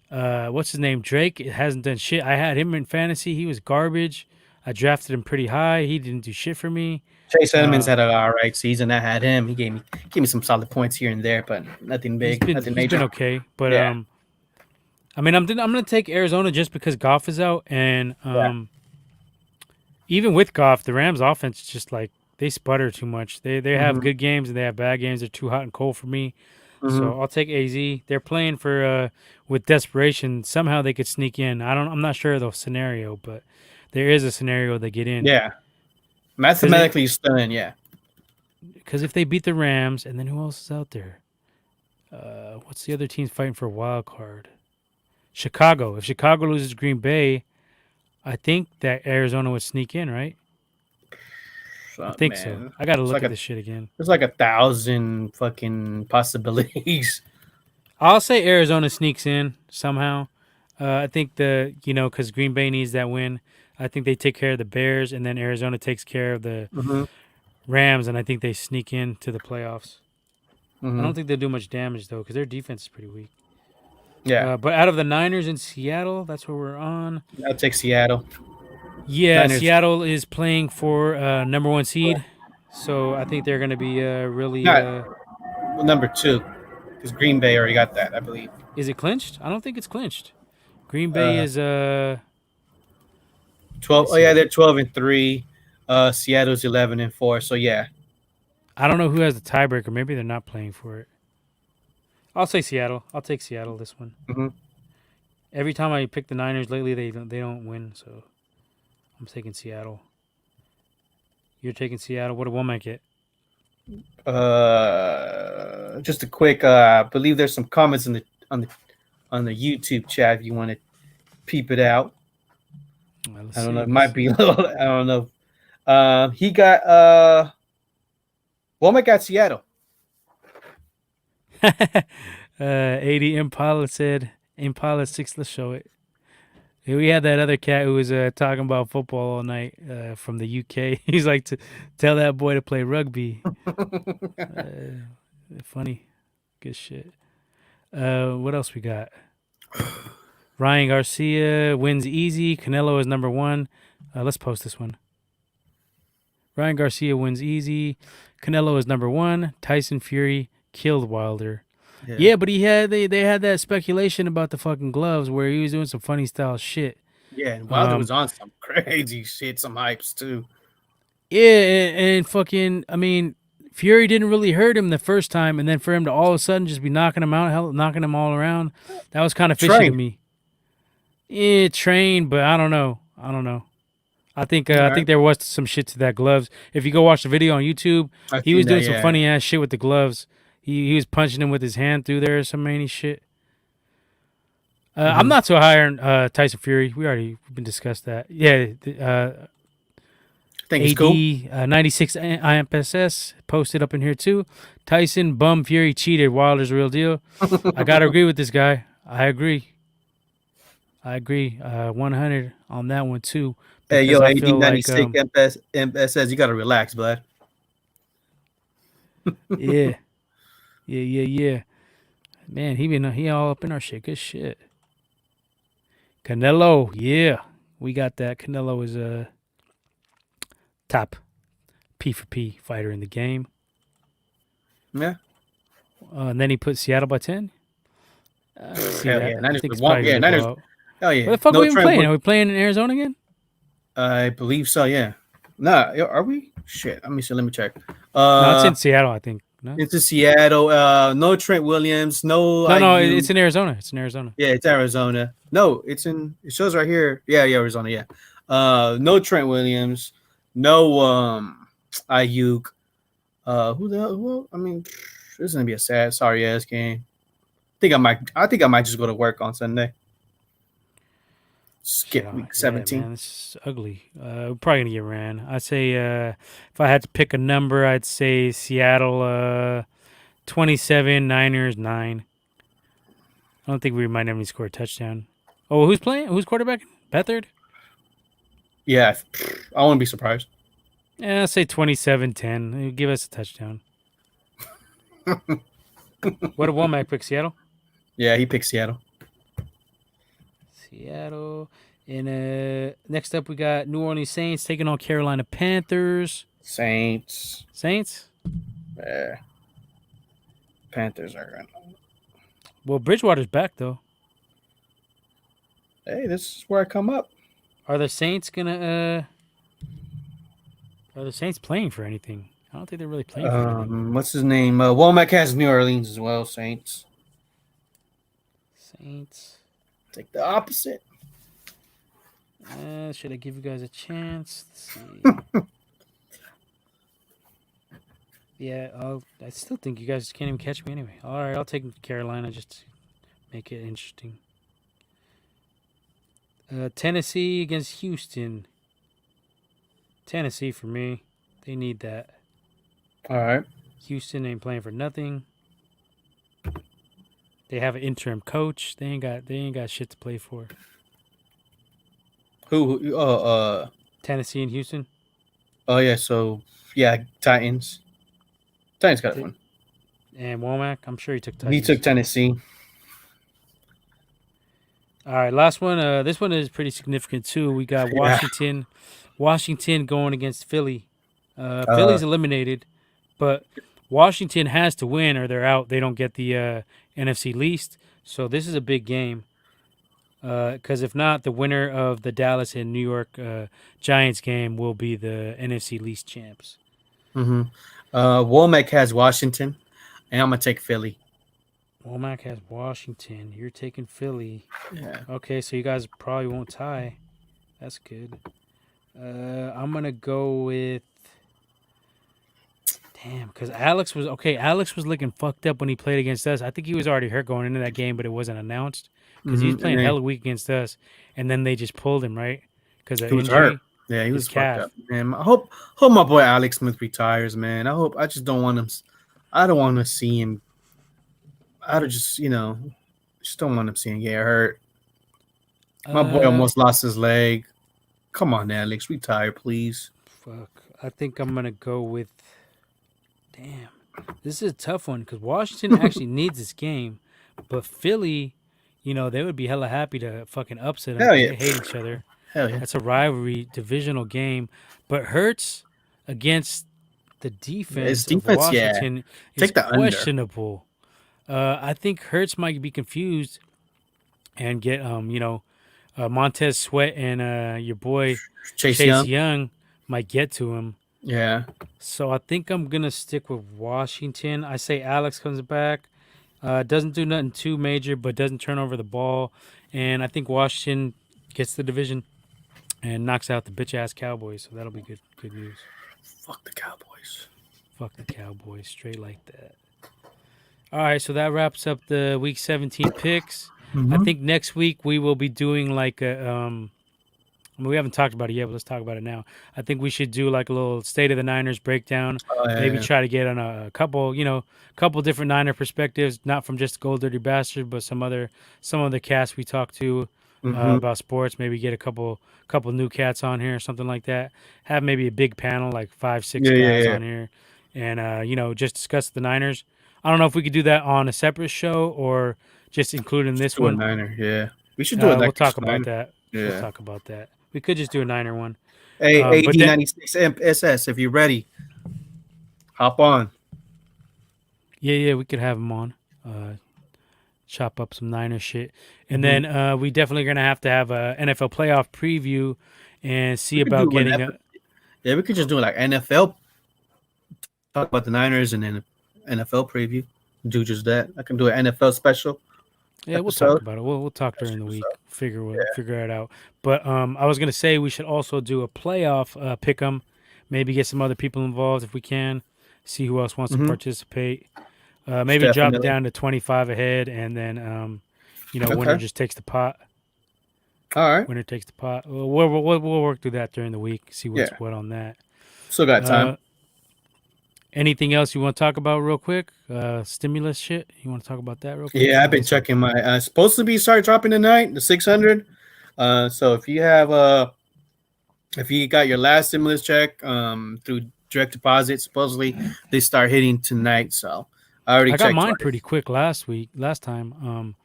what's his name? Drake hasn't done shit. I had him in fantasy. He was garbage. I drafted him pretty high. He didn't do shit for me. Chase Edmonds had an all right season. I had him. He gave me some solid points here and there, but nothing big, nothing major. He's been okay, but Yeah. I mean, I'm gonna take Arizona just because Goff is out, and even with Goff, the Rams' offense is just like they sputter too much. They have good games and they have bad games. They're too hot and cold for me. So I'll take AZ. They're playing for with desperation. Somehow they could sneak in. I'm not sure of the scenario, but there is a scenario they get in. Yeah. Mathematically stunning, yeah. Because if they beat the Rams, and then who else is out there? What's the other teams fighting for a wild card? Chicago. If Chicago loses Green Bay, I think that Arizona would sneak in, right? I think so. I got to look at this shit again. There's like 1,000 fucking possibilities. I'll say Arizona sneaks in somehow. I think because Green Bay needs that win. I think they take care of the Bears, and then Arizona takes care of the Rams, and I think they sneak into the playoffs. I don't think they'll do much damage, though, because their defense is pretty weak. Yeah. But out of the Niners in Seattle, that's where we're on. I'll take Seattle. Yeah, Niners. Seattle is playing for number 1 seed, so I think they're going to be really. Well, number 2, because Green Bay already got that, I believe. Is it clinched? I don't think it's clinched. Green Bay is 12. Oh yeah, they're 12-3. Seattle's 11-4. So yeah. I don't know who has the tiebreaker. Maybe they're not playing for it. I'll say Seattle. I'll take Seattle this one. Every time I pick the Niners lately, they don't win, so I'm taking Seattle. You're taking Seattle. What did Womack get? Just a quick. I believe there's some comments on the YouTube chat if you want to peep it out. I don't know. It might be a little. I don't know. He got. Womack got Seattle. 80 Impala said Impala 6. Let's show it. We had that other cat who was talking about football all night from the UK. He's like, to tell that boy to play rugby. Funny. Good shit. What else we got? Ryan Garcia wins easy. Canelo is number 1. Let's post this one. Ryan Garcia wins easy. Canelo is number 1. Tyson Fury killed Wilder. Yeah, but they had that speculation about the fucking gloves where he was doing some funny style shit. Yeah, and Wilder was on some crazy shit, some hypes too. Yeah, and fucking, I mean, Fury didn't really hurt him the first time, and then for him to all of a sudden just be knocking him out, knocking him all around, that was kind of fishy to me. Yeah, trained, but I don't know. I think there was some shit to that gloves. If you go watch the video on YouTube, he was doing some funny ass shit with the gloves. He was punching him with his hand through there or some many shit. I'm not so high on Tyson Fury. We've been discussed that. Yeah. I think it's cool. 96 IMPSS posted up in here too. Tyson bum Fury cheated. Wilder's real deal. I gotta agree with this guy. I agree. 100 on that one too. Hey, yo, AD 96 MPSS, you gotta relax, bud. Yeah. Man, he all up in our shit. Good shit. Canelo, yeah. We got that. Canelo is a top P for P fighter in the game. Yeah. And then he put Seattle by 10. Hell yeah. Niners. Hell yeah. Where the fuck are we playing? Are we playing in Arizona again? I believe so, yeah. Nah, are we? Shit. Let me see. Let me check. No, it's in Seattle, I think. No? It's in Seattle. No Trent Williams. No, it's in Arizona. Yeah, it's Arizona. No, it shows right here. Yeah, Arizona, yeah. No Trent Williams. No Ayuk. Who the hell? Well, I mean, this is gonna be a sorry ass game. I think I might just go to work on Sunday. skip week 17. Man, this is ugly. We're probably gonna get ran. I'd say if I had to pick a number, I'd say Seattle 27, Niners 9. I don't think we might have any score a touchdown. Oh, who's playing? Who's quarterbacking? Beathard? Yeah, I wouldn't be surprised. Yeah, I'll say 27-10. Give us a touchdown. What did Womack pick? Seattle? Yeah, he picked Seattle. Seattle. And next up, we got New Orleans Saints taking on Carolina Panthers. Saints. Yeah. Panthers are going. Well, Bridgewater's back, though. Hey, this is where I come up. Are the Saints gonna? Are the Saints playing for anything? I don't think they're really playing for anything. What's his name? Womack has New Orleans as well. Saints. Take the opposite. Should I give you guys a chance? Let's see. Yeah, I still think you guys can't even catch me anyway. All right, I'll take Carolina just to make it interesting. Tennessee against Houston. Tennessee for me. They need that. All right. Houston ain't playing for nothing. They have an interim coach. They ain't got shit to play for. Who? Tennessee and Houston. Oh yeah. So yeah, Titans. Titans got one. And Womack, I'm sure he took Titans. He took Tennessee. All right, last one. This one is pretty significant too. We got Washington. Washington going against Philly. Philly's eliminated, but Washington has to win or they're out. They don't get the NFC least. So this is a big game. Because if not, the winner of the Dallas and New York Giants game will be the NFC least champs. Mm-hmm. Womack has Washington, and I'm gonna take Philly. Womack has Washington. You're taking Philly. Yeah. Okay, so you guys probably won't tie. That's good. I'm gonna go with. Damn, because Alex was looking fucked up when he played against us. I think he was already hurt going into that game, but it wasn't announced because he was playing hella weak against us, and then they just pulled him right because he was hurt. Yeah, he was fucked up. Man, I hope my boy Alex Smith retires, man. I just don't want him. I don't want to see him. I just don't want him seeing get hurt. My boy almost lost his leg. Come on, Alex, retire, please. Fuck. I think I'm gonna go with. Damn, this is a tough one because Washington actually needs this game, but Philly, they would be hella happy to fucking upset them. Hell yeah. They hate each other. Hell yeah. That's a rivalry, divisional game. But Hurts against the defense of Washington is questionable. I think Hurts might be confused and get Montez Sweat and your boy Chase Young might get to him. Yeah. So I think I'm gonna stick with Washington. I say Alex comes back, doesn't do nothing too major, but doesn't turn over the ball, and I think Washington gets the division and knocks out the bitch ass Cowboys. So that'll be good news. Fuck the Cowboys. Fuck the Cowboys, straight like that. All right, so that wraps up the Week 17 picks. Mm-hmm. I think next week we will be doing like a we haven't talked about it yet, but let's talk about it now. I think we should do like a little State of the Niners breakdown. Maybe try to get on a couple different Niner perspectives, not from just Gold Dirty Bastard, but some other cats we talked to about sports. Maybe get a couple new cats on here or something like that. Have maybe a big panel, like 5-6 guys on here, and just discuss the Niners. I don't know if we could do that on a separate show or just include in this one. Niner, yeah. We should do it. We'll talk about that. Yeah. We'll talk about that. We could just do a Niner one. Hey, AD96 SS, if you're ready, hop on. Yeah, we could have him on. Chop up some Niner shit. And then we definitely going to have a NFL playoff preview and see about getting a... Yeah, we could just do like NFL. Talk about the Niners and then NFL preview. Do just that. I can do an NFL special. Yeah, episode. We'll talk about it. We'll talk during the week. Figure it out. But I was gonna say we should also do a playoff pick'em. Maybe get some other people involved if we can. See who else wants to participate. Maybe drop it down to 25 ahead, and then winner just takes the pot. All right. Winner takes the pot. We'll work through that during the week. See what's Yeah. what on that. Still got time. Anything else you want to talk about real quick? Stimulus shit. You want to talk about that real quick? Yeah, I've been checking my. Supposed to be start dropping tonight, the 600. So if you got your last stimulus check through direct deposit, supposedly they start hitting tonight. So I got checked mine twice. pretty quick last time.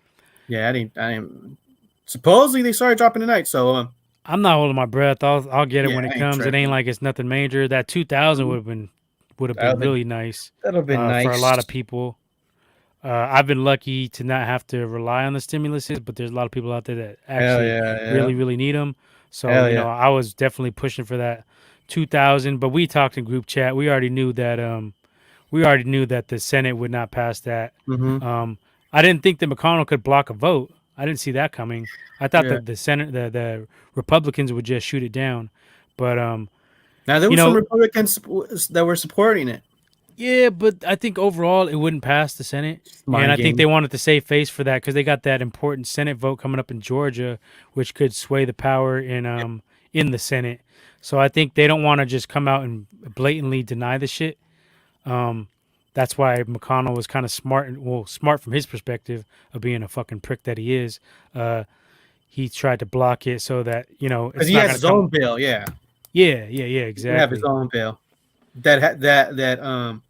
Yeah, I didn't. Supposedly they started dropping tonight. So I'm not holding my breath. I'll get it Yeah, when I it ain't comes. It tripping. ain't like it's nothing major. That 2,000 would have been really nice. That'll be nice for a lot of people. I've been lucky to not have to rely on the stimuluses, but there's a lot of people out there that actually really need them. So I was definitely pushing for that 2,000. But we talked in group chat. We already knew that the Senate would not pass that. Mhm. I didn't think that McConnell could block a vote. I didn't see that coming. I thought that the Senate, the Republicans would just shoot it down. But now there were some Republicans that were supporting it. yeah, but I think overall it wouldn't pass the Senate, and I think they wanted to save face for that because they got that important Senate vote coming up in Georgia, which could sway the power in the Senate. So I think they don't want to just come out and blatantly deny the shit. That's why McConnell was kind of smart from his perspective of being a fucking prick that he is. He tried to block it so that because he has his own bill. Yeah, exactly. He have his own bill. That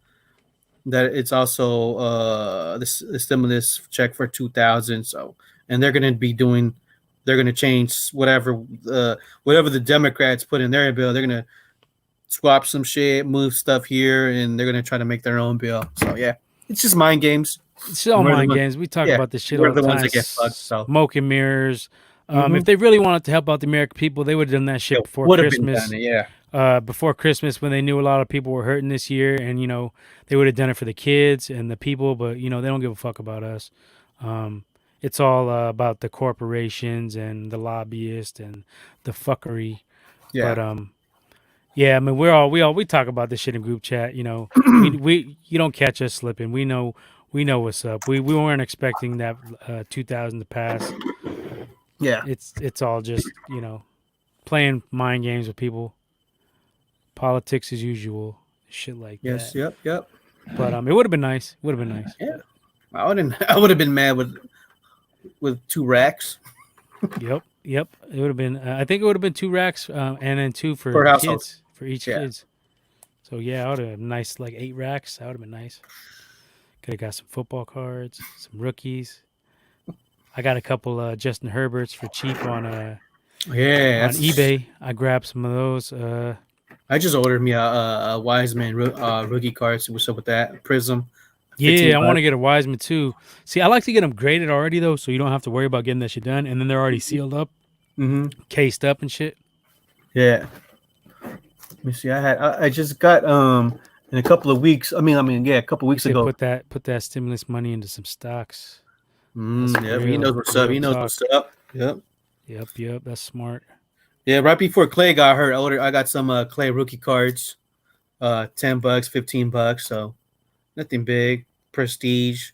it's also the stimulus check for 2,000. So, and they're going to change whatever the Democrats put in their bill. They're going to swap some shit, move stuff here, and they're going to try to make their own bill. So yeah, it's just mind games. It's all mind games. We talk about this shit all the time. Ones that get fucked, so. Smoke and mirrors. If they really wanted to help out the American people, they would have done that shit before Christmas. Before Christmas, when they knew a lot of people were hurting this year, and they would have done it for the kids and the people, but they don't give a fuck about us. It's all about the corporations and the lobbyists and the fuckery. Yeah. But yeah, I mean we talk about this shit in group chat. We you don't catch us slipping. We know what's up. We weren't expecting that 2,000 to pass. Yeah, it's all just playing mind games with people. Politics as usual, shit like that. Yes, yep. But it would have been nice. Yeah, I would have been mad with 2 racks. Yep. It would have been. I think it would have been 2 racks, and then 2 for kids for each kids. So yeah, I would have nice like 8 racks. That would have been nice. Could have got some football cards, some rookies. I got a couple Justin Herberts for cheap on eBay. I grabbed some of those. I just ordered me a Wiseman rookie card. So what's up with that? Prism. Yeah, I want to get a Wiseman too. See, I like to get them graded already though, so you don't have to worry about getting that shit done, and then they're already sealed up, cased up and shit. Yeah. Let me see. I just got in a couple of weeks. A couple of weeks ago. Put that stimulus money into some stocks. Yeah, he knows what's up. He knows what's up. Yep. That's smart. Yeah, right before Clay got hurt, I got some Clay rookie cards, $10, $15. So nothing big, prestige.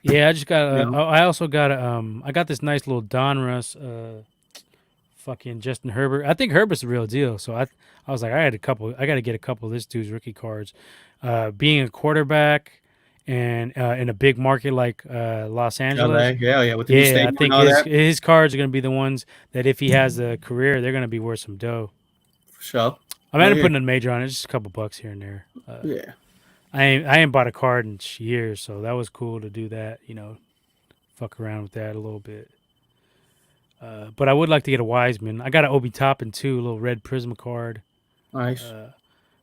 Yeah, I just got. I also got. I got this nice little Donruss. Fucking Justin Herbert. I think Herbert's the real deal. So I was like, I got to get a couple of this dude's rookie cards. Being a quarterback. And in a big market like Los Angeles, I think his cards are going to be the ones that if he has a career, they're going to be worth some dough. For sure. I'm not putting a major on it, just a couple bucks here and there. I ain't bought a card in years, so that was cool to do that. Fuck around with that a little bit. But I would like to get a Wiseman. I got an Obi Toppin too, a little red Prism card. Nice.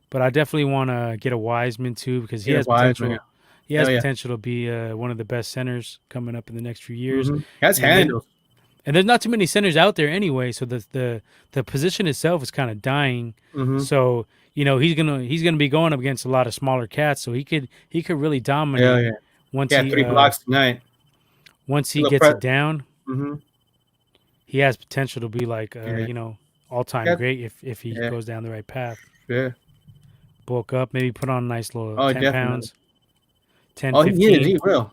But I definitely want to get a Wiseman too because he has potential. He has potential to be one of the best centers coming up in the next few years. That's handles. And there's not too many centers out there anyway, so the position itself is kind of dying. So he's gonna be going up against a lot of smaller cats, so he could really dominate. Once he 3 blocks tonight. Once he gets it down, he has potential to be like all-time great if he goes down the right path. Yeah. Bulk up, maybe put on a nice little 10 pounds. 10, 15. He will.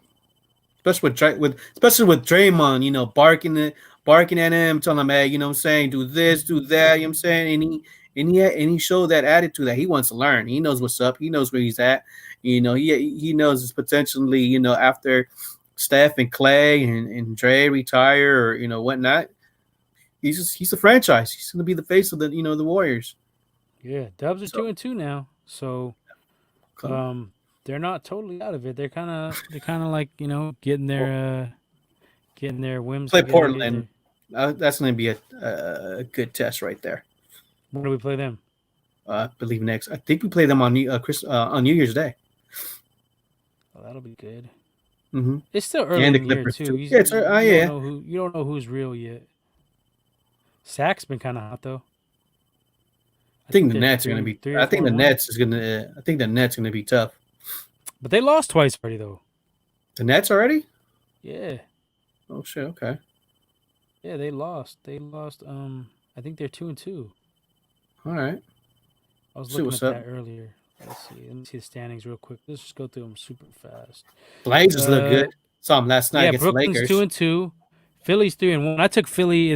Especially with Draymond, barking barking at him, telling him, hey, you know what I'm saying, do this, do that, you know what I'm saying? And he showed that attitude that he wants to learn. He knows what's up. He knows where he's at. You know, he knows it's potentially, you know, after Steph and Clay and Dre retire or, you know, whatnot, he's a franchise. He's going to be the face of the, you know, the Warriors. Yeah, Dubs are 2-2 now. So they're not totally out of it. They're kind of like, you know, getting their whims. Play Portland. That's going to be a good test right there. When do we play them? I believe next. I think we play them on New Year's Day. Oh, that'll be good. Mm-hmm. It's still early in the year too. You don't know who's real yet. Sack's been kind of hot though. I think the Nets are going to be. I think the Nets is going to. I think the Nets going to be tough. But they lost twice already though. The Nets already? Yeah. Oh shit. Okay. Yeah, they lost. I think they're 2-2. All right. I was looking at that earlier. Let's see. Let me see the standings real quick. Let's just go through them super fast. Blazers look good. Saw them last night against Brooklyn's the Lakers. 2-2. Philly's 3-1. I took Philly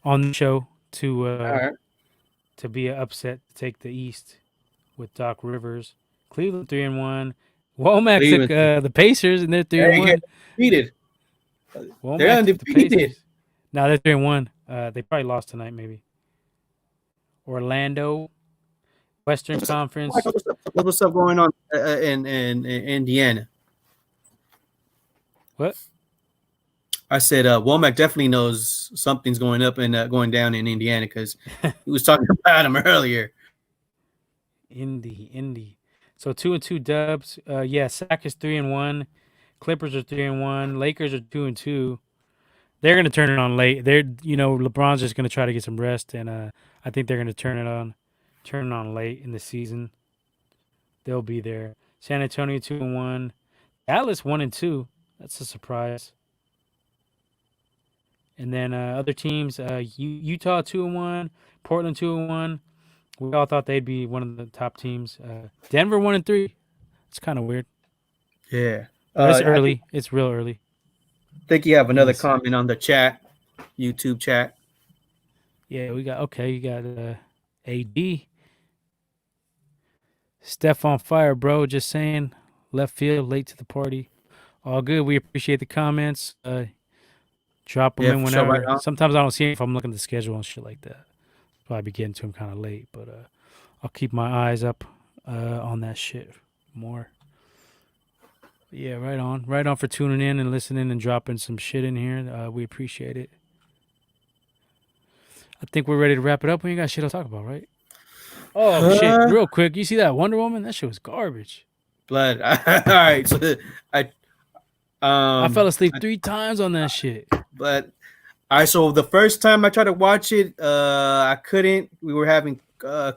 on the show to be an upset to take the East with Doc Rivers. Cleveland 3-1. Womack took the Pacers and they're 3-1. Defeated. They're undefeated. No, they're 3-1. They probably lost tonight, maybe. Orlando, Western Conference. What's up going on in Indiana? What? I said Womack definitely knows something's going up and going down in Indiana because he was talking about him earlier. Indy. So 2-2 Dubs. Sac is 3-1. Clippers are 3-1. Lakers are 2-2. They're gonna turn it on late. LeBron's just gonna try to get some rest, and I think they're gonna turn it on late in the season. They'll be there. San Antonio 2-1. Dallas 1-2. That's a surprise. And then other teams, Utah 2-1, Portland 2-1. We all thought they'd be one of the top teams. Denver 1-3. It's kind of weird. Yeah, it's early. It's real early. I think you have another comment on the chat, YouTube chat. Yeah, you got AD. Steph on fire, bro. Just saying. Left field, late to the party. All good. We appreciate the comments. Drop them in whenever. Sometimes I don't see them if I'm looking at the schedule and shit like that. Probably be getting to them kind of late, but I'll keep my eyes up on that shit more. Yeah, right on. Right on for tuning in and listening and dropping some shit in here. We appreciate it. I think we're ready to wrap it up. We ain't got shit to talk about, right? Oh, shit. Real quick. You see that Wonder Woman? That shit was garbage. Blood. All right. So I fell asleep 3 times on that shit. But all right, so the first time I tried to watch it, I couldn't. We were having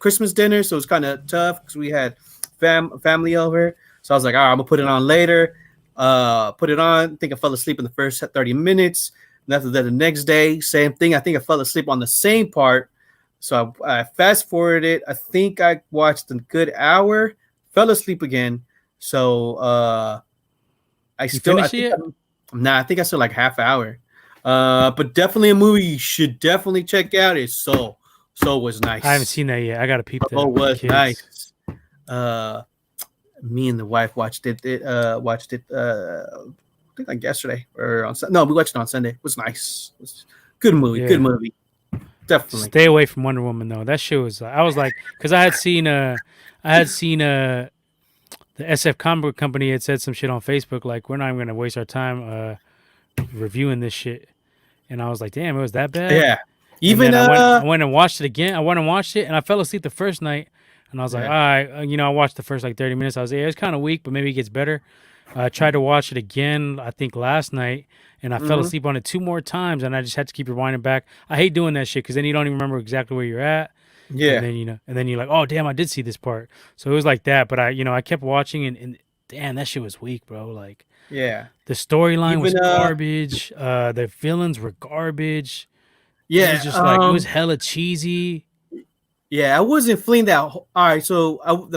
Christmas dinner, so it was kind of tough because we had family over. So I was like, all right, I'm gonna put it on later. Put it on. I think I fell asleep in the first 30 minutes. And after that, the next day, same thing. I think I fell asleep on the same part. So I fast forwarded it. I think I watched a good hour, fell asleep again. So I think I still like half hour. But definitely a movie you should definitely check out is Soul. Soul was nice. I haven't seen that yet. I gotta peep that. Soul was nice. Me and the wife watched it. I think like yesterday or on Sunday. No, we watched it on Sunday. It was nice. It was good movie. Yeah. Good movie. Definitely. Stay away from Wonder Woman though. That shit was. I was like, because I had seen the SF Comic Book Company had said some shit on Facebook like we're not even gonna waste our time reviewing this shit, and I was like, damn, it was that bad. Yeah. Even I went and watched it again. I went and watched it, and I fell asleep the first night, and I was like, all right, I watched the first like 30 minutes. I was like, yeah, it's kind of weak, but maybe it gets better. I tried to watch it again, I think last night, and I fell asleep on it 2 more times, and I just had to keep rewinding back. I hate doing that shit because then you don't even remember exactly where you're at. Yeah. And then you're like, oh damn, I did see this part. So it was like that, but I kept watching and damn, that shit was weak, bro. Like, yeah, the storyline was garbage. The villains were garbage. Yeah, it was just like it was hella cheesy. Yeah, I wasn't feeling that. All right, so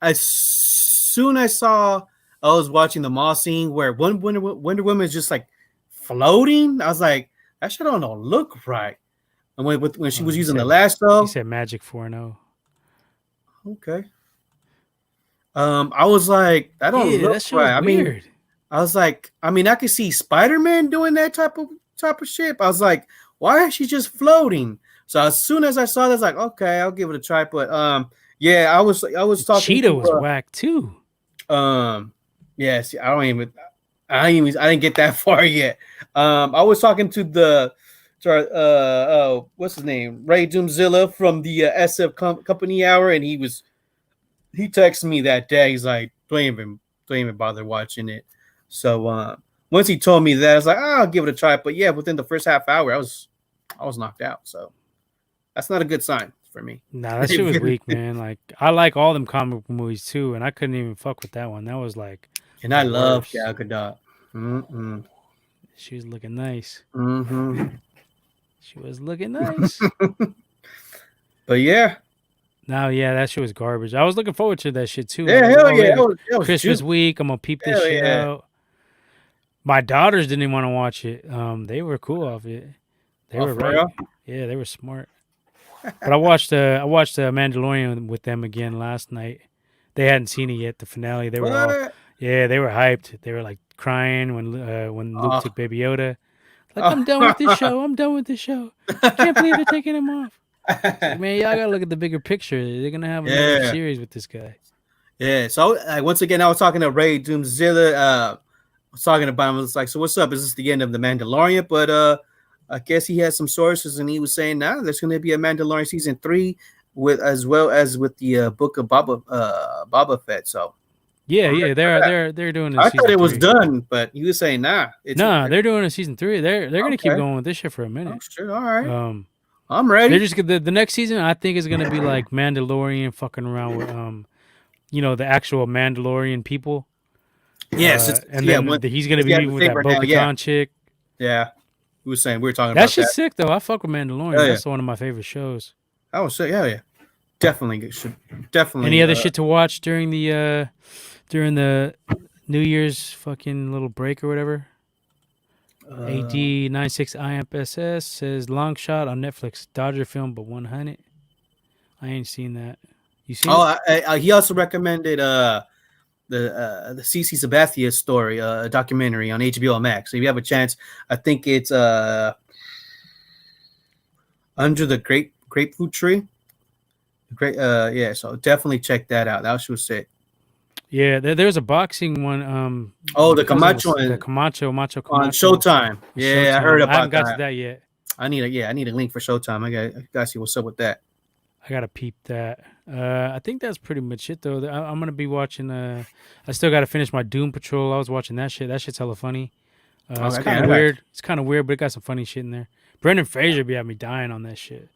as soon as I was watching the mall scene where Wonder Woman is just like floating. I was like, that shit don't look right. And when she was He using the said- lasso, He said Magic 4-0. okay. I was like, that don't Yeah, look that shit was right. I mean, weird. I was like, I could see Spider-Man doing that type of shit. I was like, why is she just floating? So as soon as I saw that, I was like, okay, I'll give it a try. But yeah, I was talking. Cheetah was whack too. Yes, I didn't get that far yet. I was talking to what's his name, Ray Doomzilla from the SF Company Hour, and he texted me that day. He's like, don't even bother watching it. So once he told me that, I was like, I'll give it a try. But yeah, within the first half hour, I was knocked out. So that's not a good sign for me. Nah, that shit was weak, man. Like, I like all them comic book movies too, and I couldn't even fuck with that one. That was like, And I love worst. Gal Gadot. She was looking nice. Mm-hmm. She was looking nice. But yeah. Now, yeah, that shit was garbage. I was looking forward to that shit too. Yeah, I was hell like, yeah. that That was Christmas juice. week, I'm gonna peep this Hell shit yeah. out. My daughters didn't even want to watch it. They were cool off it. They were for right. real? Yeah, they were smart. But I watched Mandalorian with them again last night. They hadn't seen it yet. The finale. They were all What? they were hyped. They were like crying when Luke Oh. took Baby Yoda. Like, I'm done with this show. I'm done with this show. I can't believe they're taking him off. It's like, man, y'all gotta look at the bigger picture. They're gonna have another Yeah. series with this guy. Yeah. So once again, I was talking to Ray Doomzilla. I was talking about him. I was like, so what's up? Is this the end of the Mandalorian? But I guess he had some sources, and he was saying, nah, there's going to be a Mandalorian season 3 as well as with the book of Boba Fett. So Yeah, they're doing. I thought it was 3. done, but you were saying nah. They're doing a season 3. They're gonna keep Okay. going with this shit for a minute. Oh shit! All right, I'm They're ready. just the next season. I think is gonna be like Mandalorian fucking around with the actual Mandalorian people. Yes, and then he's gonna be with that Bo-Katan chick. Yeah, we were saying we were talking That about shit's that. sick though. I fuck with Mandalorian. Hell yeah. That's one of my favorite shows. I was saying, yeah, definitely should definitely. Any other shit to watch during the New Year's fucking little break or whatever? AD96IMPSS says long shot on Netflix. Dodger film, but 100. I ain't seen that. You seen it? He also recommended the CC Sabathia story, a documentary on HBO Max. So if you have a chance, I think it's Under the Grapefruit Tree. Great, yeah. So definitely check that out. That was sick. Yeah, there's a boxing one. The Camacho one. The Camacho On Showtime. Yeah, I heard about that. I haven't got to that yet. I need a link for Showtime. I gotta see what's up with that. I gotta peep that. I think that's pretty much it though. I'm gonna be watching. I still gotta finish my Doom Patrol. I was watching that shit. That shit's hella funny. It's kind of weird. It's kind of weird, but it got some funny shit in there. Brendan Fraser be having me dying on that shit.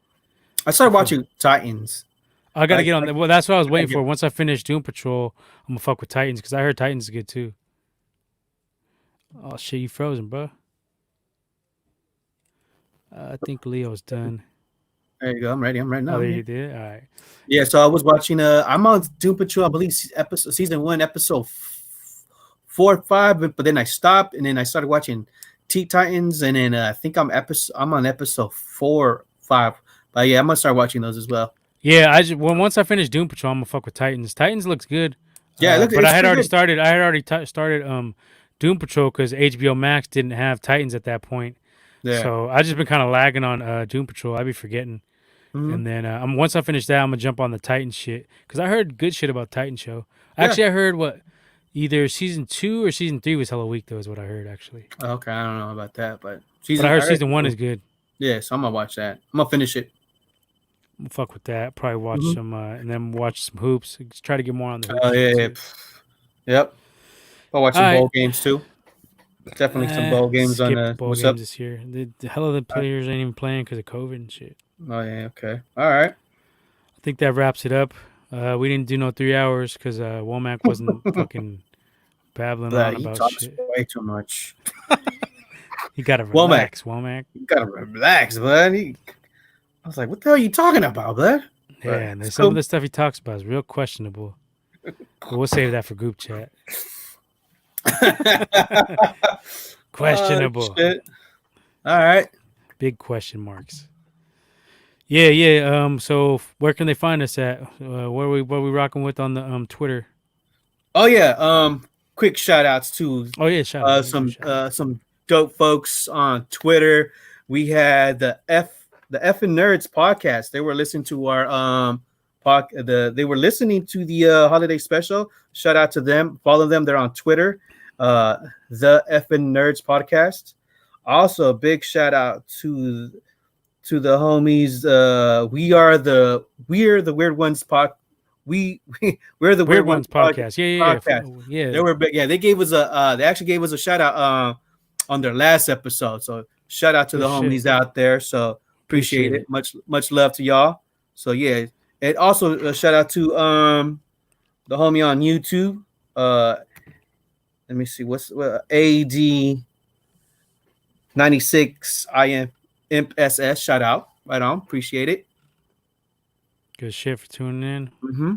I started watching Titans. I gotta get on that. Well, that's what I was waiting for. Once I finish Doom Patrol, I'm gonna fuck with Titans because I heard Titans is good too. Oh shit, you frozen, bro. I think Leo's done. There you go. I'm ready now. Oh, there you did. All right. Yeah, so I was watching. I'm on Doom Patrol. I believe season 1, episode 4 or 5. But then I stopped, and then I started watching Teen Titans, and then I think I'm on episode 4, 5. But yeah, I'm gonna start watching those as well. Yeah, once I finish Doom Patrol, I'm gonna fuck with Titans. Titans looks good. Yeah, but I had already started. I had already started Doom Patrol because HBO Max didn't have Titans at that point. Yeah. So I just been kind of lagging on Doom Patrol. I'd be forgetting. Mm-hmm. And then once I finish that, I'm gonna jump on the Titans shit because I heard good shit about Titan show. Actually, I heard either season 2 or season 3 was hella weak though. Is what I heard actually. Okay, I don't know about that, but I heard season 1 is good. Yeah, so I'm gonna watch that. I'm gonna finish it. I'm fuck with that. Probably watch some and then watch some hoops. Just try to get more on the hoops. Oh yeah. Yep. I'll watch some bowl games too. Definitely some bowl games on bowl games this year. The hell of the players ain't even playing because of COVID and shit. Oh yeah, okay. All right. I think that wraps it up. We didn't do no 3 hours because Womack wasn't fucking babbling on He about talks shit. way too much. You gotta relax, Womack. You gotta relax, bud. I was like, what the hell are you talking about, bud? Yeah, and some of the stuff he talks about is real questionable. But we'll save that for group chat. Questionable. Shit. All right. Big question marks. Yeah. So where can they find us at? What are we rocking with on the Twitter? Oh yeah. Quick shout outs to Oh yeah, shout out. some dope folks on Twitter. We had the F and Nerds podcast. They were listening to our they were listening to the holiday special. Shout out to them. Follow them. They're on Twitter. The F and Nerds podcast. Also, a big shout out to the homies. We're the Weird Ones we're the Weird Ones podcast. Yeah. They were big. Yeah, they gave us a they actually gave us a shout out on their last episode. So shout out to the homies out there. So appreciate it. Much love to y'all. So yeah, and also a shout out to the homie on YouTube. Let me see what's AD 96 Imp SS. Shout out. Right on. Appreciate it. Good shit for tuning in. Mm-hmm.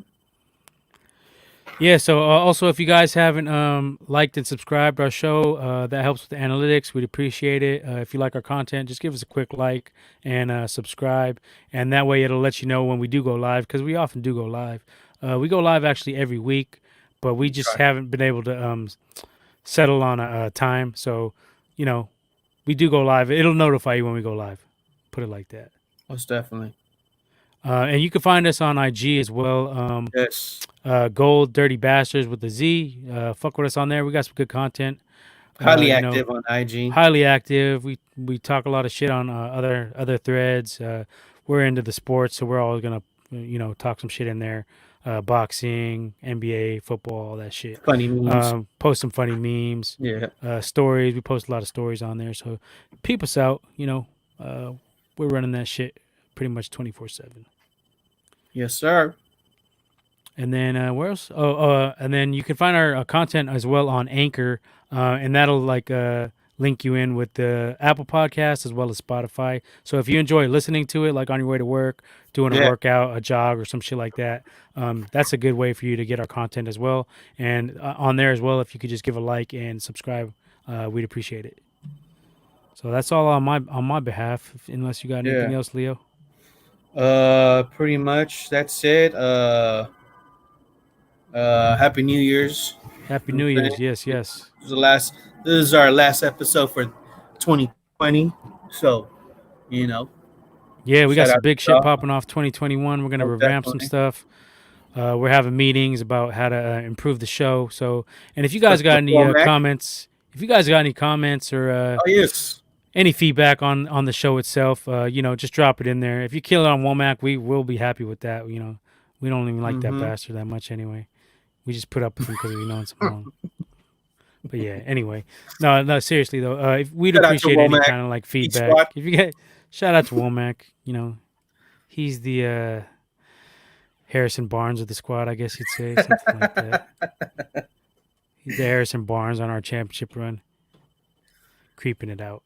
Yeah, so also if you guys haven't liked and subscribed our show, that helps with the analytics. We'd appreciate it. If you like our content, just give us a quick like and subscribe, and that way it'll let you know when we do go live, because we often do go live. We go live actually every week, but we just haven't been able to settle on a time. So, we do go live. It'll notify you when we go live. Put it like that. Most definitely. And you can find us on IG as well. Yes. Gold Dirty Bastards with the Z. Fuck with us on there. We got some good content. Highly active on IG. Highly active. We talk a lot of shit on other threads. We're into the sports, so we're always gonna talk some shit in there. Boxing, NBA, football, all that shit. Funny memes. Post some funny memes. Yeah. Stories. We post a lot of stories on there. So peep us out. We're running that shit pretty much 24/7. Yes, sir. And then where else? And then you can find our content as well on Anchor, and that'll link you in with the Apple Podcast as well as Spotify. So if you enjoy listening to it, like on your way to work, doing a workout, a jog, or some shit like that, that's a good way for you to get our content as well. And on there as well, if you could just give a like and subscribe, we'd appreciate it. So that's all on my behalf. Unless you got anything else, Leo. Pretty much that's it. Happy New Year's. Happy New Year's. Yes. This is our last episode for 2020. So, Yeah, we got some big shit popping off 2021. We're gonna revamp some stuff. We're having meetings about how to improve the show. So, and if you guys got any comments, or any feedback on the show itself, just drop it in there. If you kill it on Womack, we will be happy with that. We don't even like that bastard that much anyway. We just put up with him because we know it's wrong. But yeah, anyway, no, seriously though, we'd appreciate any kind of feedback. If you get shout out to Womack, he's the Harrison Barnes of the squad, I guess you'd say, something like that. He's the Harrison Barnes on our championship run, creeping it out.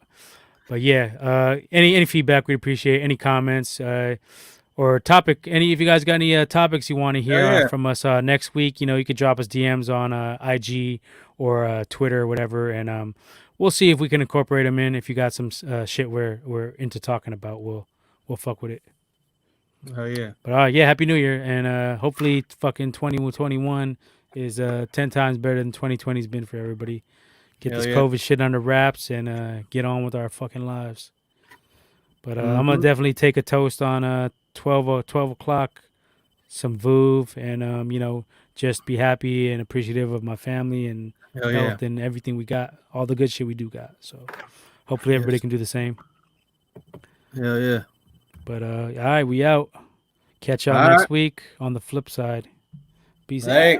But yeah, any feedback we'd appreciate. Any comments or topic. If you guys got any topics you want to hear from us next week, you could drop us DMs on IG or Twitter or whatever, and we'll see if we can incorporate them in. If you got some shit we're into talking about, we'll fuck with it. Oh yeah. But Happy New Year, and hopefully fucking 2021 is 10 times better than 2020's been for everybody. Get this COVID shit under wraps and get on with our fucking lives. But I'm going to definitely take a toast on 12 o'clock, some Vouv, and, just be happy and appreciative of my family and health and everything we got, all the good shit we do got. So hopefully everybody can do the same. Hell yeah. But, all right, we out. Catch y'all next week on the flip side. Peace out.